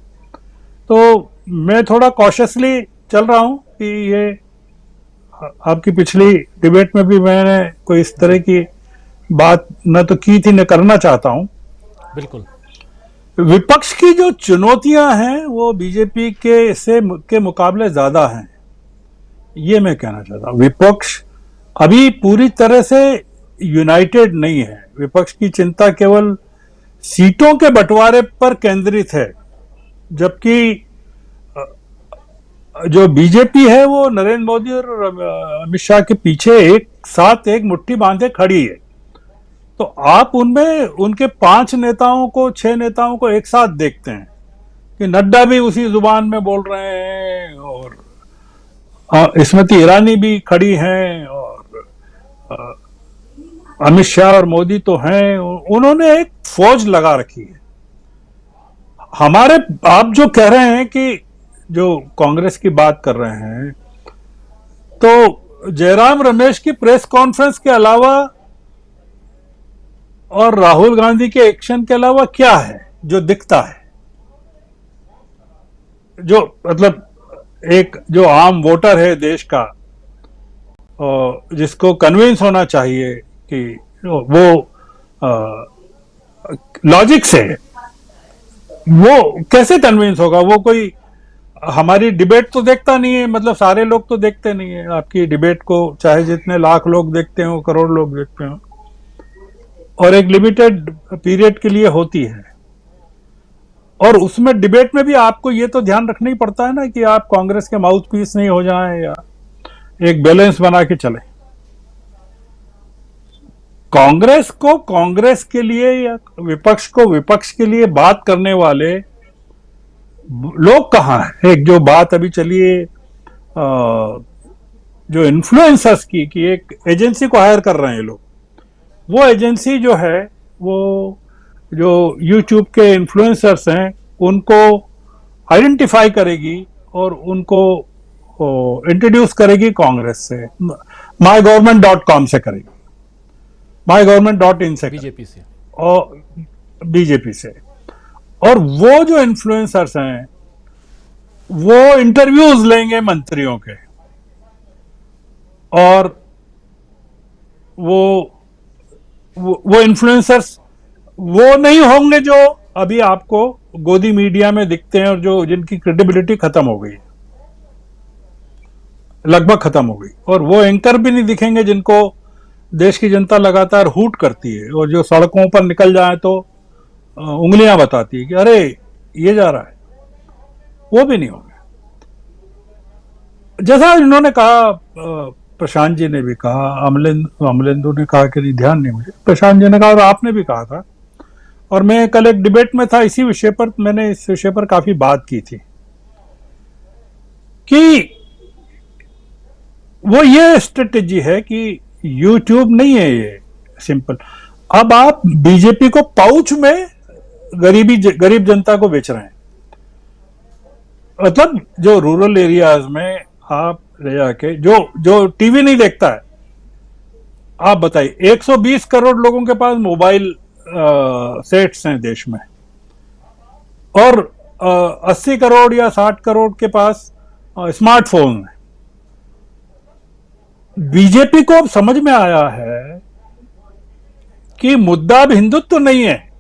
G: तो मैं थोड़ा कॉशियसली चल रहा हूं कि ये आपकी पिछली डिबेट में भी मैंने कोई इस तरह की बात न तो की थी न करना चाहता हूं।
A: बिल्कुल,
G: विपक्ष की जो चुनौतियां हैं वो बीजेपी के मुकाबले ज्यादा हैं, ये मैं कहना चाहता हूं। विपक्ष अभी पूरी तरह से यूनाइटेड नहीं है। विपक्ष की चिंता केवल सीटों के बंटवारे पर केंद्रित है, जबकि जो बीजेपी है वो नरेंद्र मोदी और अमित शाह के पीछे एक साथ एक मुट्ठी बांधे खड़ी है। तो आप उनमें उनके 5 नेताओं को 6 नेताओं को एक साथ देखते हैं कि नड्डा भी उसी जुबान में बोल रहे हैं, और स्मृति ईरानी भी खड़ी हैं, और अमित शाह और मोदी तो हैं, उन्होंने एक फौज लगा रखी है। हमारे आप जो कह रहे हैं कि जो कांग्रेस की बात कर रहे हैं, तो जयराम रमेश की प्रेस कॉन्फ्रेंस के अलावा और राहुल गांधी के एक्शन के अलावा क्या है जो दिखता है, जो मतलब एक जो आम वोटर है देश का, जिसको कन्विंस होना चाहिए कि वो लॉजिक से, वो कैसे कन्विंस होगा? वो कोई हमारी डिबेट तो देखता नहीं है, मतलब सारे लोग तो देखते नहीं है आपकी डिबेट को, चाहे जितने लाख लोग देखते हो, करोड़ लोग देखते हो, और एक लिमिटेड पीरियड के लिए होती है। और उसमें डिबेट में भी आपको ये तो ध्यान रखना ही पड़ता है ना कि आप कांग्रेस के माउथ पीस नहीं हो जाएं, या एक बैलेंस बना के चले। कांग्रेस को कांग्रेस के लिए या विपक्ष को विपक्ष के लिए बात करने वाले लोग कहाँ हैं? एक जो बात अभी चली है जो इन्फ्लुएंसर्स की, कि एक एजेंसी को हायर कर रहे हैं लोग, वो एजेंसी जो है वो जो यूट्यूब के इन्फ्लुएंसर्स हैं उनको आइडेंटिफाई करेगी और उनको इंट्रोड्यूस करेगी कांग्रेस से, mygovernment.com से करेगी, mygovernment.in से, बीजेपी से। और वो जो इन्फ्लुएंसर्स हैं वो इंटरव्यूज लेंगे मंत्रियों के, और वो इन्फ्लुएंसर्स वो नहीं होंगे जो अभी आपको गोदी मीडिया में दिखते हैं, और जो जिनकी क्रेडिबिलिटी खत्म हो गई, लगभग खत्म हो गई। और वो एंकर भी नहीं दिखेंगे जिनको देश की जनता लगातार हूट करती है, और जो सड़कों पर निकल जाए तो उंगलियां बताती है कि अरे ये जा रहा है, वो भी नहीं होंगे। जैसा इन्होंने कहा, प्रशांत जी ने भी कहा, अमलेंदु ने कहा कि नहीं, ध्यान नहीं मुझे, प्रशांत जी ने कहा और आपने भी कहा था, और मैं कल एक डिबेट में था इसी विषय पर, मैंने इस विषय पर काफी बात की थी कि वो ये स्ट्रेटेजी है कि यूट्यूब नहीं है ये सिंपल। अब आप बीजेपी को पाउच में गरीब जनता को बेच रहे हैं, मतलब जो रूरल एरियाज में आप ले जाके, जो टीवी नहीं देखता है, आप बताइए 120 करोड़ लोगों के पास मोबाइल सेट्स हैं देश में, और 80 करोड़ या 60 करोड़ के पास स्मार्टफोन है। बीजेपी को अब समझ में आया है कि मुद्दा अब हिंदुत्व नहीं है,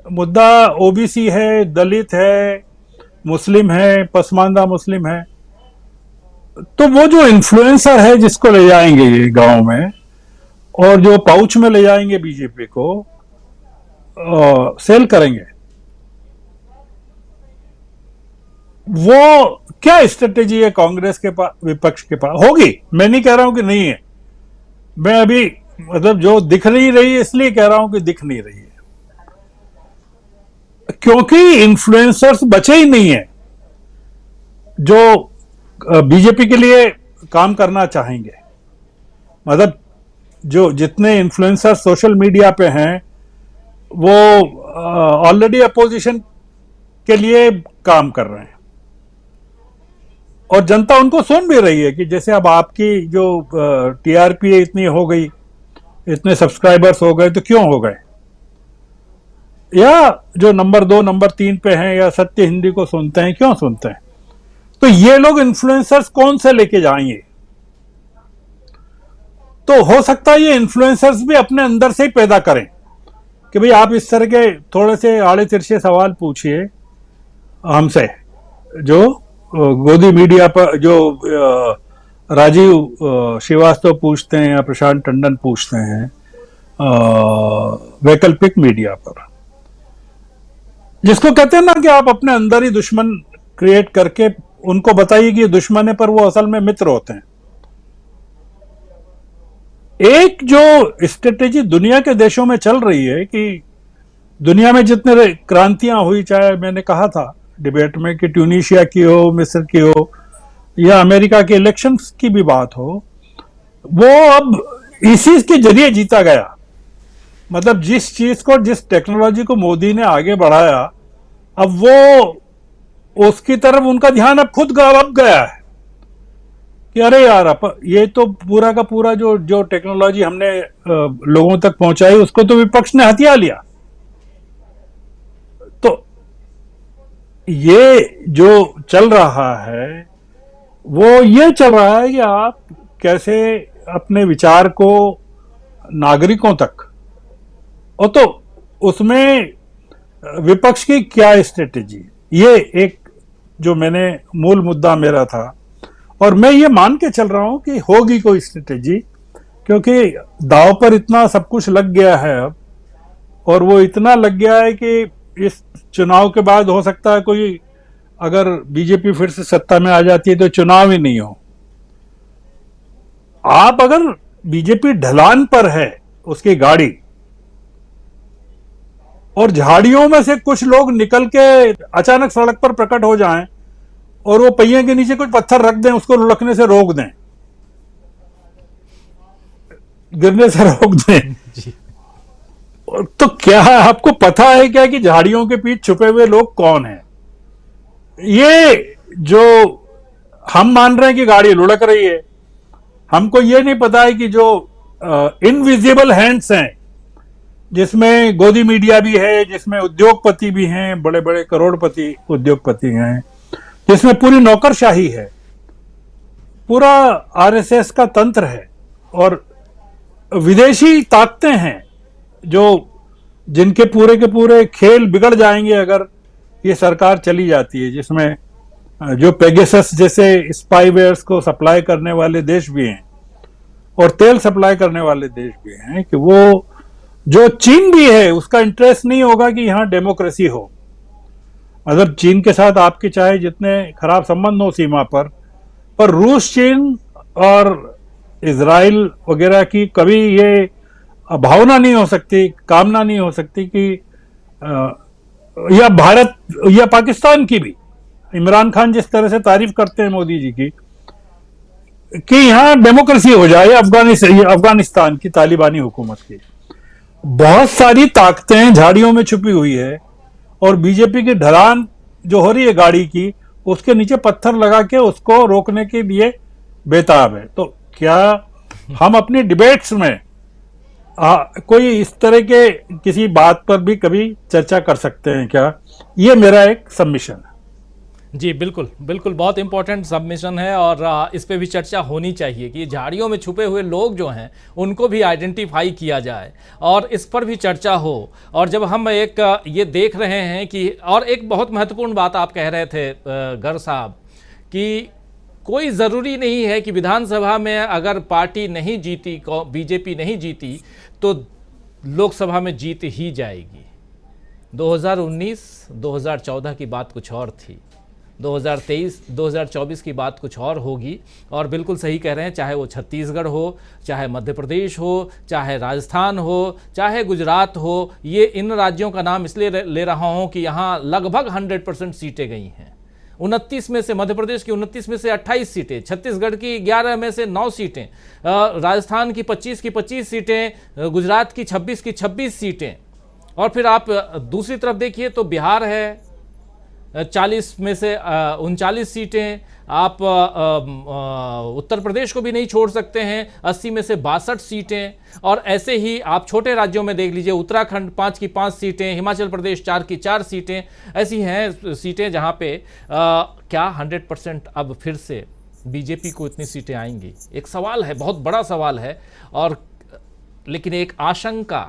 G: मुद्दा ओबीसी है, दलित है, मुस्लिम है, पसमानदा मुस्लिम है। तो वो जो इन्फ्लुएंसर है जिसको ले जाएंगे ये गांव में, और जो पाउच में ले जाएंगे बीजेपी को, सेल करेंगे। वो क्या स्ट्रेटेजी है कांग्रेस के पास, विपक्ष के पास? होगी, मैं नहीं कह रहा हूं कि नहीं है, मैं अभी मतलब जो दिख नहीं रही है इसलिए कह रहा हूं कि दिख नहीं रही है, क्योंकि इन्फ्लुएंसर्स बचे ही नहीं है जो बीजेपी के लिए काम करना चाहेंगे। मतलब जो जितने इन्फ्लुएंसर सोशल मीडिया पे हैं वो ऑलरेडी अपोजिशन के लिए काम कर रहे हैं, और जनता उनको सुन भी रही है कि जैसे अब आपकी जो टीआरपी इतनी हो गई, इतने सब्सक्राइबर्स हो गए, तो क्यों हो गए? या जो नंबर 2 नंबर 3 पे हैं या सत्य हिंदी को सुनते हैं, क्यों सुनते हैं? तो ये लोग इन्फ्लुएंसर्स कौन से लेके जाएंगे? तो हो सकता है ये इन्फ्लुएंसर्स भी अपने अंदर से ही पैदा करें कि भाई आप इस तरह के थोड़े से आड़े तिरछे सवाल पूछिए हमसे, जो गोदी मीडिया पर जो राजीव श्रीवास्तव पूछते हैं या प्रशांत टंडन पूछते हैं वैकल्पिक मीडिया पर, जिसको कहते हैं ना कि आप अपने अंदर ही दुश्मन क्रिएट करके उनको बताइए कि ये दुश्मन है, पर वो असल में मित्र होते हैं। एक जो स्ट्रेटेजी दुनिया के देशों में चल रही है कि दुनिया में जितने क्रांतियां हुई, चाहे मैंने कहा था डिबेट में कि ट्यूनीशिया की हो, मिस्र की हो, या अमेरिका के इलेक्शंस की भी बात हो, वो अब इसी के जरिए जीता गया। मतलब जिस चीज को, जिस टेक्नोलॉजी को मोदी ने आगे बढ़ाया, अब वो उसकी तरफ उनका ध्यान अब खुद अब गया है कि अरे यार ये तो पूरा का पूरा जो टेक्नोलॉजी हमने लोगों तक पहुंचाई उसको तो विपक्ष ने हथिया लिया। तो ये जो चल रहा है वो ये चल रहा है कि आप कैसे अपने विचार को नागरिकों तक, और तो उसमें विपक्ष की क्या स्ट्रेटेजी, ये एक जो मैंने मूल मुद्दा मेरा था, और मैं ये मान के चल रहा हूं कि होगी कोई स्ट्रेटेजी, क्योंकि दांव पर इतना सब कुछ लग गया है अब, और वो इतना लग गया है कि इस चुनाव के बाद हो सकता है कोई, अगर बीजेपी फिर से सत्ता में आ जाती है तो चुनाव ही नहीं हो। आप अगर बीजेपी ढलान पर है उसकी गाड़ी, और झाड़ियों में से कुछ लोग निकल के अचानक सड़क पर प्रकट हो जाएं और वो पहिए के नीचे कुछ पत्थर रख दें, उसको लुढ़कने से रोक दें, गिरने से रोक दें, तो क्या आपको पता है क्या कि झाड़ियों के पीछे छुपे हुए लोग कौन हैं? ये जो हम मान रहे हैं कि गाड़ी लुढ़क रही है, हमको ये नहीं पता है कि जो इनविजिबल हैंड्स हैं, जिसमें गोदी मीडिया भी है, जिसमें उद्योगपति भी हैं, बड़े बड़े करोड़पति उद्योगपति हैं, जिसमें पूरी नौकरशाही है, पूरा आरएसएस का तंत्र है, और विदेशी ताकतें हैं जो जिनके पूरे के पूरे खेल बिगड़ जाएंगे अगर ये सरकार चली जाती है, जिसमें जो पेगासस जैसे स्पाईवेयर्स को सप्लाई करने वाले देश भी हैं और तेल सप्लाई करने वाले देश भी हैं, कि वो जो चीन भी है उसका इंटरेस्ट नहीं होगा कि यहां डेमोक्रेसी हो। मतलब चीन के साथ आपके चाहे जितने खराब संबंध हो सीमा पर रूस, चीन और इजराइल वगैरह की कभी ये भावना नहीं हो सकती, कामना नहीं हो सकती कि या भारत या पाकिस्तान की भी, इमरान खान जिस तरह से तारीफ करते हैं मोदी जी की, कि यहां डेमोक्रेसी हो जाए, अफगानिस्तान की तालिबानी हुकूमत की। बहुत सारी ताकतें झाड़ियों में छुपी हुई है, और बीजेपी की ढलान जो हो रही है गाड़ी की, उसके नीचे पत्थर लगा के उसको रोकने के लिए बेताब है। तो क्या हम अपनी डिबेट्स में कोई इस तरह के किसी बात पर भी कभी चर्चा कर सकते हैं क्या? ये मेरा एक सबमिशन है।
A: जी बिल्कुल बिल्कुल, बहुत इंपॉर्टेंट सबमिशन है, और इस पे भी चर्चा होनी चाहिए कि झाड़ियों में छुपे हुए लोग जो हैं उनको भी आइडेंटिफाई किया जाए और इस पर भी चर्चा हो। और जब हम एक ये देख रहे हैं कि, और एक बहुत महत्वपूर्ण बात आप कह रहे थे गर साहब, कि कोई ज़रूरी नहीं है कि विधानसभा में अगर पार्टी नहीं जीती, बीजेपी नहीं जीती, तो लोकसभा में जीत ही जाएगी। 2019, 2014 की बात कुछ और थी, 2023, 2024 की बात कुछ और होगी। और बिल्कुल सही कह रहे हैं, चाहे वो छत्तीसगढ़ हो, चाहे मध्य प्रदेश हो, चाहे राजस्थान हो, चाहे गुजरात हो, ये इन राज्यों का नाम इसलिए ले रहा हूँ कि यहाँ लगभग 100% सीटें गई हैं। 29 में से, मध्य प्रदेश की 29 में से 28 सीटें, छत्तीसगढ़ की 11 में से 9 सीटें, राजस्थान की 25 सीटें, गुजरात की 26 सीटें। और फिर आप दूसरी तरफ देखिए तो बिहार है 40 में से 39 सीटें। आप उत्तर प्रदेश को भी नहीं छोड़ सकते हैं, 80 में से 62 सीटें। और ऐसे ही आप छोटे राज्यों में देख लीजिए, उत्तराखंड 5 की 5 सीटें, हिमाचल प्रदेश 4 की 4 सीटें। ऐसी हैं सीटें जहां पे क्या 100% अब फिर से बीजेपी को इतनी सीटें आएंगी? एक सवाल है, बहुत बड़ा सवाल है। और लेकिन एक आशंका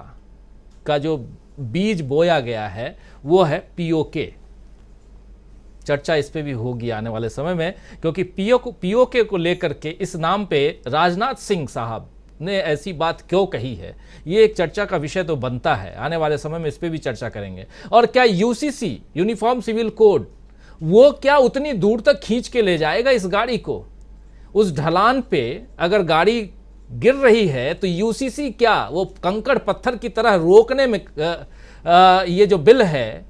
A: का जो बीज बोया गया है वो है पीओके। चर्चा इस पे भी होगी आने वाले समय में, क्योंकि पीओके को लेकर के इस नाम पे राजनाथ सिंह साहब ने ऐसी बात क्यों कही है, ये एक चर्चा का विषय तो बनता है। आने वाले समय में इस पे भी चर्चा करेंगे। और क्या यूसीसी, यूनिफॉर्म सिविल कोड, वो क्या उतनी दूर तक खींच के ले जाएगा इस गाड़ी को? उस ढलान पे अगर गाड़ी गिर रही है तो यूसीसी क्या वो कंकड़ पत्थर की तरह रोकने में ये जो बिल है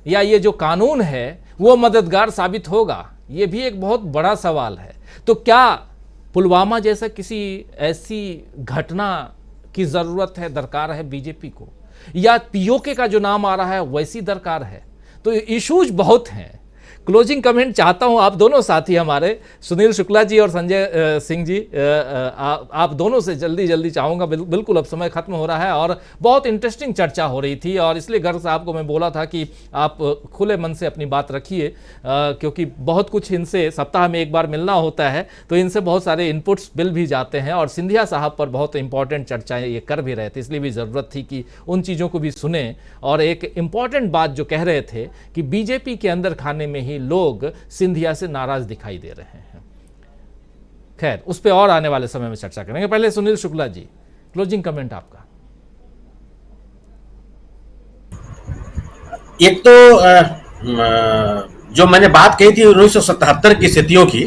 A: या ये जो कानून है वो मददगार साबित होगा? ये भी एक बहुत बड़ा सवाल है। तो क्या पुलवामा जैसा किसी ऐसी घटना की ज़रूरत है, दरकार है बीजेपी को, या पीओके का जो नाम आ रहा है वैसी दरकार है? तो इश्यूज बहुत हैं। क्लोजिंग कमेंट चाहता हूं आप दोनों साथी हमारे सुनील शुक्ला जी और संजय सिंह जी, आप दोनों से जल्दी चाहूँगा, बिल्कुल अब समय खत्म हो रहा है और बहुत इंटरेस्टिंग चर्चा हो रही थी। और इसलिए गर्ग साहब को मैं बोला था कि आप खुले मन से अपनी बात रखिए, क्योंकि बहुत कुछ इनसे सप्ताह में एक बार मिलना होता है, तो इनसे बहुत सारे इनपुट्स मिल भी जाते हैं। और सिंधिया साहब पर बहुत इंपॉर्टेंट चर्चाएँ ये कर भी रहे थे, इसलिए भी ज़रूरत थी कि उन चीज़ों को भी सुने। और एक इम्पॉर्टेंट बात जो कह रहे थे कि बीजेपी के अंदर खाने में ही लोग सिंधिया से नाराज दिखाई दे रहे हैं। खैर, उस पे और आने वाले समय में चर्चा करेंगे। पहले सुनील शुक्ला जी, क्लोजिंग कमेंट आपका।
I: एक तो जो मैंने बात कही थी 1977 की स्थितियों की,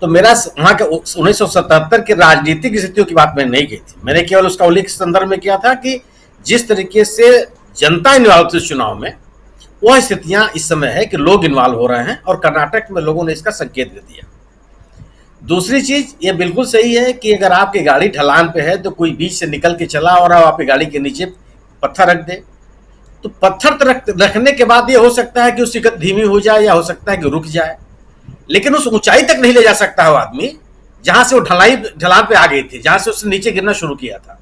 I: तो मेरा वहां के 1977 के राजनीतिक स्थितियों की बात मैंने नहीं की थी। मैंने केवल उसका उल्लेख संदर्भ में किया था कि जिस तरीके से जनता इन्वॉल्व थी चुनाव में, वह स्थितियां इस समय है कि लोग इन्वॉल्व हो रहे हैं और कर्नाटक में लोगों ने इसका संकेत दे दिया। दूसरी चीज ये बिल्कुल सही है कि अगर आपकी गाड़ी ढलान पे है तो कोई बीच से निकल के चला और आपकी गाड़ी के नीचे पत्थर रख दे, तो पत्थर रखने के बाद ये हो सकता है कि उसकी गति धीमी हो जाए या हो सकता है कि रुक जाए, लेकिन उस ऊंचाई तक नहीं ले जा सकता वो आदमी जहां से वो ढलान पे आ गई थी, जहां से उसने नीचे गिरना शुरू किया था।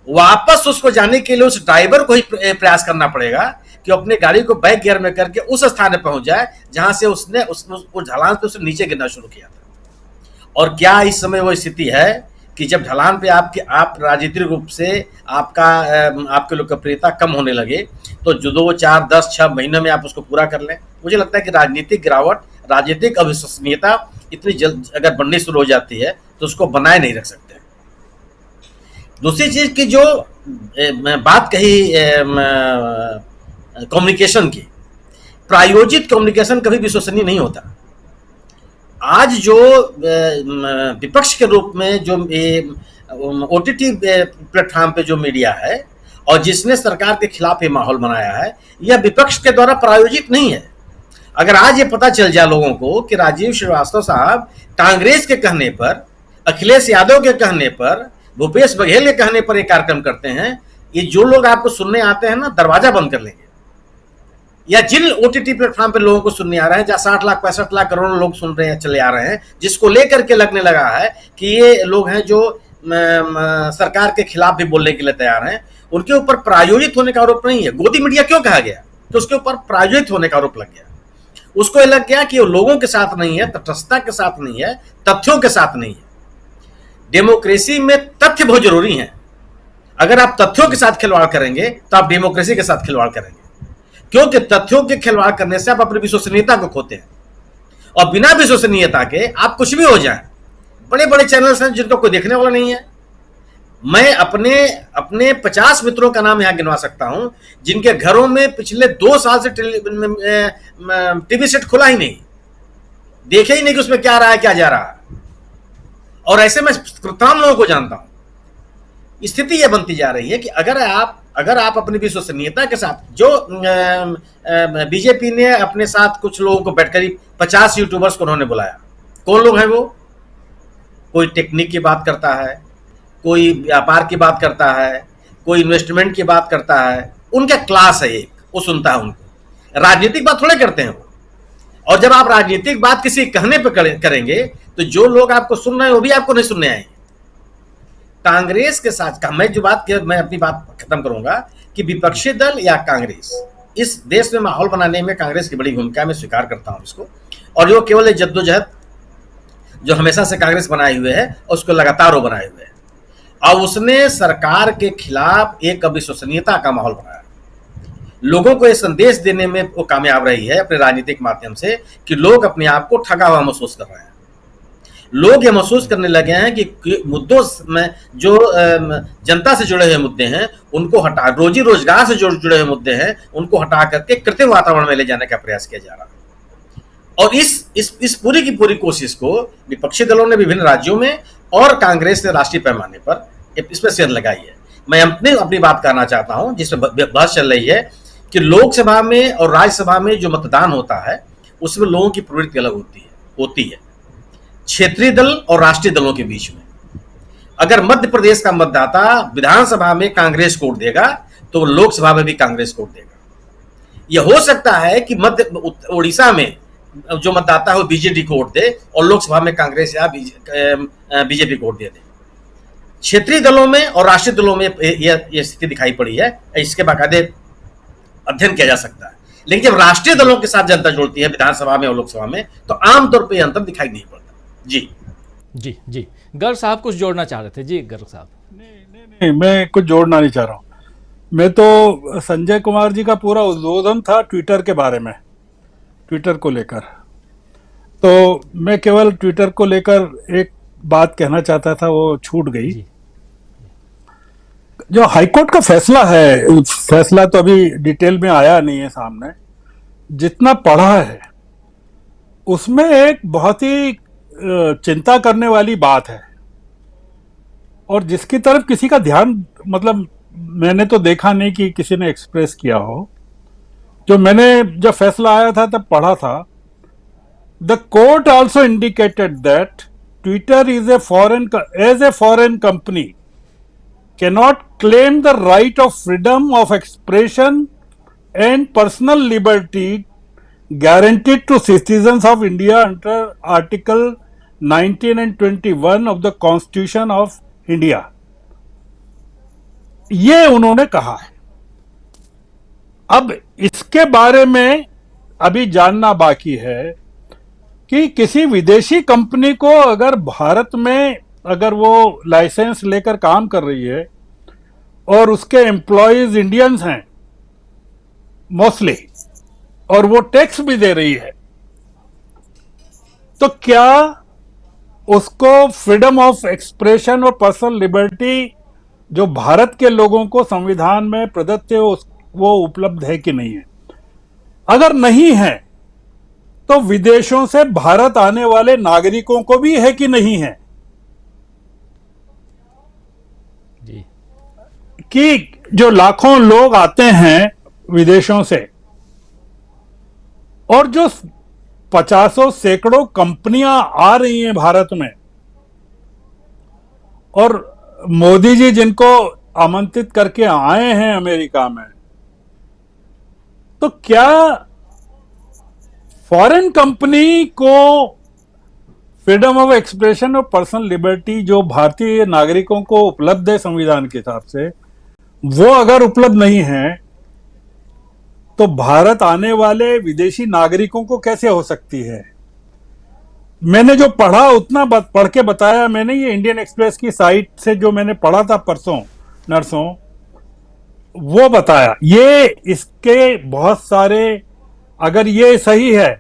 I: वापस उसको जाने के लिए उस ड्राइवर को ही प्रयास करना पड़ेगा कि अपने गाड़ी को बैक गियर में करके उस स्थान पर पहुंच जाए जहां से उसने उस ढलान पे उसने नीचे गिरना शुरू किया था। और क्या इस समय वो स्थिति है कि जब ढलान पे आप राजनीतिक रूप से आपके लोकप्रियता कम होने लगे तो जो 2, 4, 10, 6 महीनों में आप उसको पूरा कर लें? मुझे लगता है कि राजनीतिक गिरावट, राजनीतिक अविश्वसनीयता इतनी जल्द अगर बननी शुरू हो जाती है तो उसको बनाए नहीं रख सकते। दूसरी चीज की जो बात कही कम्युनिकेशन की, प्रायोजित कम्युनिकेशन कभी विश्वसनीय नहीं होता। आज जो विपक्ष के रूप में जो ओटीटी प्लेटफॉर्म पे जो मीडिया है और जिसने सरकार के खिलाफ ये माहौल बनाया है, यह विपक्ष के द्वारा प्रायोजित नहीं है। अगर आज ये पता चल जाए लोगों को कि राजीव श्रीवास्तव साहब कांग्रेस के कहने पर, अखिलेश यादव के कहने पर, भूपेश बघेल के कहने पर ये कार्यक्रम करते हैं, ये जो लोग आपको सुनने आते हैं ना, दरवाजा बंद कर लेंगे। या जिन ओटीटी प्लेटफॉर्म पे लोगों को सुनने आ रहे हैं, जहां 60 लाख 65 लाख करोड़ लोग सुन रहे हैं, चले आ रहे हैं, जिसको लेकर के लगने लगा है कि ये लोग हैं जो सरकार के खिलाफ भी बोलने के लिए तैयार हैं, उनके ऊपर प्रायोजित होने का आरोप नहीं है। गोदी मीडिया क्यों कहा गया? तो उसके ऊपर प्रायोजित होने का आरोप लग गया। उसको लग गया कि वो लोगों के साथ नहीं है, तटस्थता के साथ नहीं है, तथ्यों के साथ नहीं है। डेमोक्रेसी में तथ्य बहुत जरूरी हैं। अगर आप तथ्यों के साथ खिलवाड़ करेंगे तो आप डेमोक्रेसी के साथ खिलवाड़ करेंगे, क्योंकि तथ्यों के खिलवाड़ करने से आप अपनी विश्वसनीयता को खोते हैं। और बिना विश्वसनीयता के आप कुछ भी हो जाए। बड़े बड़े चैनल्स हैं जिनको कोई देखने वाला नहीं है। मैं अपने 50 मित्रों का नाम यहां गिनवा सकता हूं जिनके घरों में पिछले 2 साल से टीवी सेट खुला ही नहीं, देखे ही नहीं कि उसमें क्या रहा है क्या जा रहा है। और ऐसे मैं तमाम लोगों को जानता हूं। स्थिति यह बनती जा रही है कि अगर आप अपनी विश्वसनीयता के साथ, जो बीजेपी ने अपने साथ कुछ लोगों को बैठकर 50 यूट्यूबर्स को उन्होंने बुलाया, कौन लोग हैं वो? कोई टेक्निक की बात करता है, कोई व्यापार की बात करता है, कोई इन्वेस्टमेंट की बात करता है। उनका क्लास है एक, वो सुनता है उनको। राजनीतिक बात थोड़े करते हैं वो। और जब आप राजनीतिक बात किसी कहने पे करेंगे तो जो लोग आपको सुन रहे हैं वो भी आपको नहीं सुनने आएंगे। कांग्रेस के साथ का मैं अपनी बात खत्म करूंगा कि विपक्षी दल या कांग्रेस, इस देश में माहौल बनाने में कांग्रेस की बड़ी भूमिका, मैं स्वीकार करता हूं इसको। और जो केवल जद्दोजहद जो हमेशा से कांग्रेस बनाए हुए है उसको लगातार वो बनाए हुए है, और उसने सरकार के खिलाफ एक अविश्वसनीयता का माहौल बनाया। लोगों को ये संदेश देने में वो कामयाब रही है अपने राजनीतिक माध्यम से कि लोग अपने आप को ठगा हुआ महसूस कर रहे हैं। लोग ये महसूस करने लगे हैं कि मुद्दों में जो जनता से जुड़े हुए मुद्दे हैं उनको हटा, रोजी रोजगार से जुड़े हुए मुद्दे हैं उनको हटा करके कृत्रिम वातावरण में ले जाने का प्रयास किया जा रहा है। और इस पूरी की पूरी कोशिश को विपक्षी दलों ने विभिन्न राज्यों में और कांग्रेस ने राष्ट्रीय पैमाने पर इस पर सेंध लगाई है। मैं अपनी बात करना चाहता हूं जिसमें बहस चल रही है कि लोकसभा में और राज्यसभा में जो मतदान होता है उसमें लोगों की प्रवृत्ति अलग होती है क्षेत्रीय दल और राष्ट्रीय दलों के बीच में। अगर मध्य प्रदेश का मतदाता विधानसभा में कांग्रेस को वोट देगा तो लोकसभा में भी कांग्रेस को वोट देगा। यह हो सकता है कि उड़ीसा में जो मतदाता है वो बीजेडी को वोट दे और लोकसभा में कांग्रेस या बीजेपी को वोट दे दे। क्षेत्रीय दलों में और राष्ट्रीय दलों में यह स्थिति दिखाई पड़ी है, इसके बाकायदे अध्ययन किया जा सकता है। लेकिन जब राष्ट्रीय दलों के साथ जनता जुड़ती है विधानसभा में और लोकसभा में तो आमतौर पर यह अंतर दिखाई नहीं पड़ता।
A: जी गर्ग साहब कुछ जोड़ना चाह रहे थे। जी गर्ग साहब।
G: नहीं, मैं कुछ जोड़ना नहीं चाह रहा हूँ। मैं तो संजय कुमार जी का पूरा उद्बोधन था ट्विटर के बारे में, ट्विटर को लेकर। तो मैं केवल ट्विटर को लेकर एक बात कहना चाहता था, वो छूट गई। जो हाईकोर्ट का फैसला है, फैसला तो अभी डिटेल में आया नहीं है सामने, जितना पढ़ा है उसमें एक बहुत ही चिंता करने वाली बात है और जिसकी तरफ किसी का ध्यान, मतलब मैंने तो देखा नहीं कि किसी ने एक्सप्रेस किया हो। जो मैंने जब फैसला आया था तब पढ़ा था, the court also indicated that Twitter is a foreign company cannot claim the right of freedom of expression and personal liberty guaranteed to citizens of India under Article 19 and 21 of the Constitution of India। ये उन्होंने कहा है। अब इसके बारे में अभी जानना बाकी है कि किसी विदेशी कंपनी को अगर भारत में अगर वो लाइसेंस लेकर काम कर रही है और उसके एम्प्लॉयज इंडियंस हैं मोस्टली और वो टैक्स भी दे रही है, तो क्या उसको फ्रीडम ऑफ एक्सप्रेशन और पर्सनल लिबर्टी जो भारत के लोगों को संविधान में प्रदत्त है वो उपलब्ध है कि नहीं है? अगर नहीं है तो विदेशों से भारत आने वाले नागरिकों को भी है कि नहीं है?
A: जी।
G: कि जो लाखों लोग आते हैं विदेशों से और जो 50 सैकड़ों कंपनियां आ रही हैं भारत में, और मोदी जी जिनको आमंत्रित करके आए हैं अमेरिका में, तो क्या फॉरेन कंपनी को फ्रीडम ऑफ एक्सप्रेशन और पर्सनल लिबर्टी जो भारतीय नागरिकों को उपलब्ध है संविधान के हिसाब से, वो अगर उपलब्ध नहीं है तो भारत आने वाले विदेशी नागरिकों को कैसे हो सकती है? मैंने जो पढ़ा उतना पढ़ के बताया मैंने। ये इंडियन एक्सप्रेस की साइट से जो मैंने पढ़ा था परसों नरसों, वो बताया। ये इसके बहुत सारे, अगर ये सही है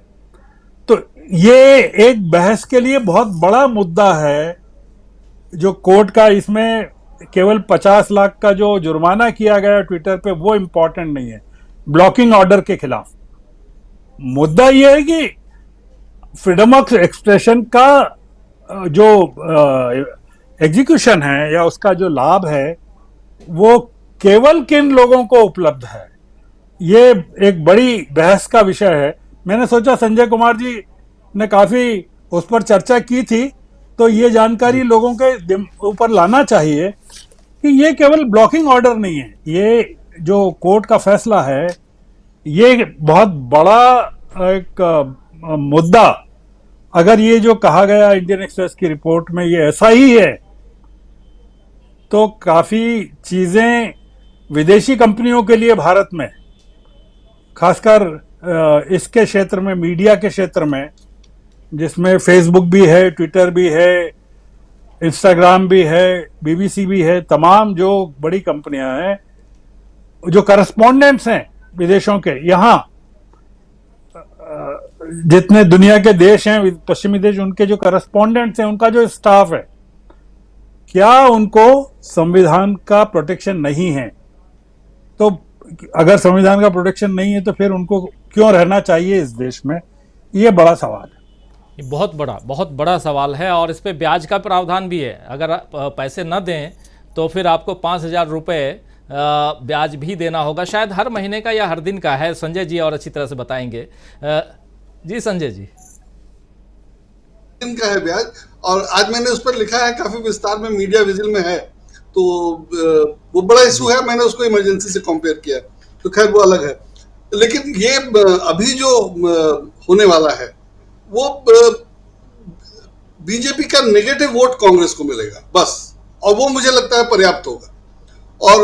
G: तो ये एक बहस के लिए बहुत बड़ा मुद्दा है जो कोर्ट का, इसमें केवल 50 लाख का जो जुर्माना किया गया ट्विटर पे वो इंपॉर्टेंट नहीं है ब्लॉकिंग ऑर्डर के खिलाफ। मुद्दा ये है कि फ्रीडम ऑफ एक्सप्रेशन का जो एग्जीक्यूशन है या उसका जो लाभ है वो केवल किन लोगों को उपलब्ध है, ये एक बड़ी बहस का विषय है। मैंने सोचा संजय कुमार जी ने काफी उस पर चर्चा की थी, तो ये जानकारी लोगों के ऊपर लाना चाहिए कि ये केवल ब्लॉकिंग ऑर्डर नहीं है, ये जो कोर्ट का फैसला है ये बहुत बड़ा एक मुद्दा। अगर ये जो कहा गया इंडियन एक्सप्रेस की रिपोर्ट में ये ऐसा ही है तो काफी चीजें विदेशी कंपनियों के लिए भारत में, खासकर इसके क्षेत्र में, मीडिया के क्षेत्र में, जिसमें फेसबुक भी है, ट्विटर भी है, इंस्टाग्राम भी है, बीबीसी भी है, तमाम जो बड़ी कंपनियां हैं, जो करस्पॉन्डेंट्स हैं विदेशों के, यहाँ जितने दुनिया के देश हैं पश्चिमी देश, उनके जो करस्पॉन्डेंट्स हैं, उनका जो स्टाफ है, क्या उनको संविधान का प्रोटेक्शन नहीं है? तो अगर संविधान का प्रोटेक्शन नहीं है तो फिर उनको क्यों रहना चाहिए इस देश में? ये बड़ा सवाल है।
A: ये बहुत बड़ा सवाल है और इस पे ब्याज का प्रावधान भी है। अगर पैसे न दें तो फिर आपको 5,000 रुपये ब्याज भी देना होगा, शायद हर महीने का या हर दिन का है। संजय जी और अच्छी तरह से बताएंगे। जी संजय जी।
H: दिन का है ब्याज, और आज मैंने उस पर लिखा है काफी विस्तार में, मीडिया विजिल में है, तो वो बड़ा इशू है। मैंने उसको इमरजेंसी से कंपेयर किया, तो खैर वो अलग है। लेकिन ये अभी जो होने वाला है वो बीजेपी का नेगेटिव वोट कांग्रेस को मिलेगा बस, और वो मुझे लगता है पर्याप्त होगा। और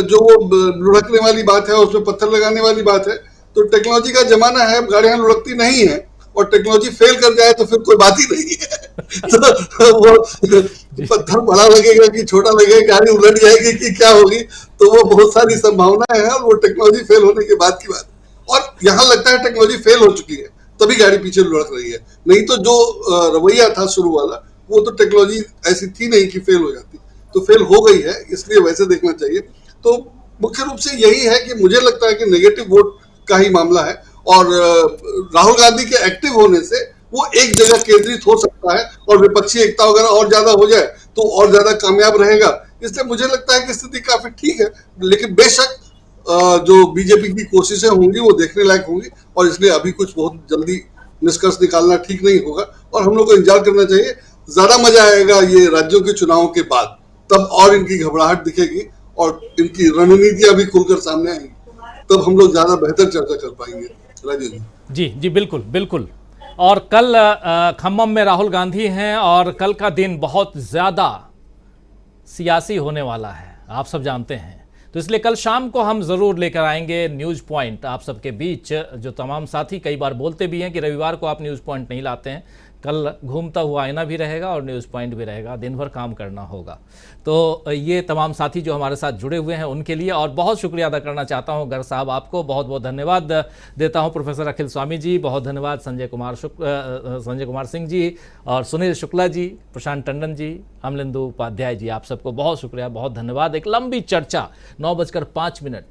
H: जो वो लुढ़कने वाली बात है, उसमें पत्थर लगाने वाली बात है, तो टेक्नोलॉजी का जमाना है, गाड़ियां लुढ़कती नहीं है, और टेक्नोलॉजी फेल कर जाए तो फिर कोई बात ही नहीं है। तो वो पत्थर बड़ा लगेगा कि छोटा लगेगा, गाड़ी उलट जाएगी कि क्या होगी, तो वो बहुत सारी संभावनाएं हैं, और वो टेक्नोलॉजी फेल होने के बाद की बात। और यहाँ लगता है टेक्नोलॉजी फेल हो चुकी है, तभी गाड़ी पीछे लुढ़क रही है, नहीं तो जो रवैया था शुरू वाला, वो तो टेक्नोलॉजी ऐसी थी नहीं कि फेल हो जाती, तो फेल हो गई है, इसलिए वैसे देखना चाहिए। तो मुख्य रूप से यही है कि मुझे लगता है कि नेगेटिव वोट का ही मामला है, और राहुल गांधी के एक्टिव होने से वो एक जगह केंद्रित हो सकता है, और विपक्षी एकता वगैरह और ज्यादा हो जाए तो और ज्यादा कामयाब रहेगा। इसलिए मुझे लगता है कि स्थिति काफी ठीक है, लेकिन बेशक जो बीजेपी की कोशिशें होंगी वो देखने लायक होंगी, और इसलिए अभी कुछ बहुत जल्दी निष्कर्ष निकालना ठीक नहीं होगा, और हम लोग को इंतजार करना चाहिए। ज्यादा मजा आएगा ये राज्यों के चुनाव के बाद, तब और इनकी घबराहट दिखेगी और इनकी रणनीतियां भी खुलकर सामने आएंगी, तब हम लोग ज्यादा बेहतर चर्चा कर पाएंगे। राजीव जी।
A: जी बिल्कुल बिल्कुल। और कल खम्मम में राहुल गांधी हैं, और कल का दिन बहुत ज़्यादा सियासी होने वाला है, आप सब जानते हैं। तो इसलिए कल शाम को हम ज़रूर लेकर आएंगे न्यूज़ पॉइंट आप सबके बीच। जो तमाम साथी कई बार बोलते भी हैं कि रविवार को आप न्यूज़ पॉइंट नहीं लाते हैं, कल घूमता हुआ आईना भी रहेगा और न्यूज़ पॉइंट भी रहेगा, दिन भर काम करना होगा। तो ये तमाम साथी जो हमारे साथ जुड़े हुए हैं उनके लिए और बहुत शुक्रिया अदा करना चाहता हूं। गर साहब आपको बहुत बहुत धन्यवाद देता हूं। प्रोफेसर अखिल स्वामी जी बहुत धन्यवाद, संजय कुमार सिंह जी और सुनील शुक्ला जी, प्रशांत टंडन जी, अमलेंदु उपाध्याय जी, आप सबको बहुत शुक्रिया, बहुत धन्यवाद। एक लंबी चर्चा 9:05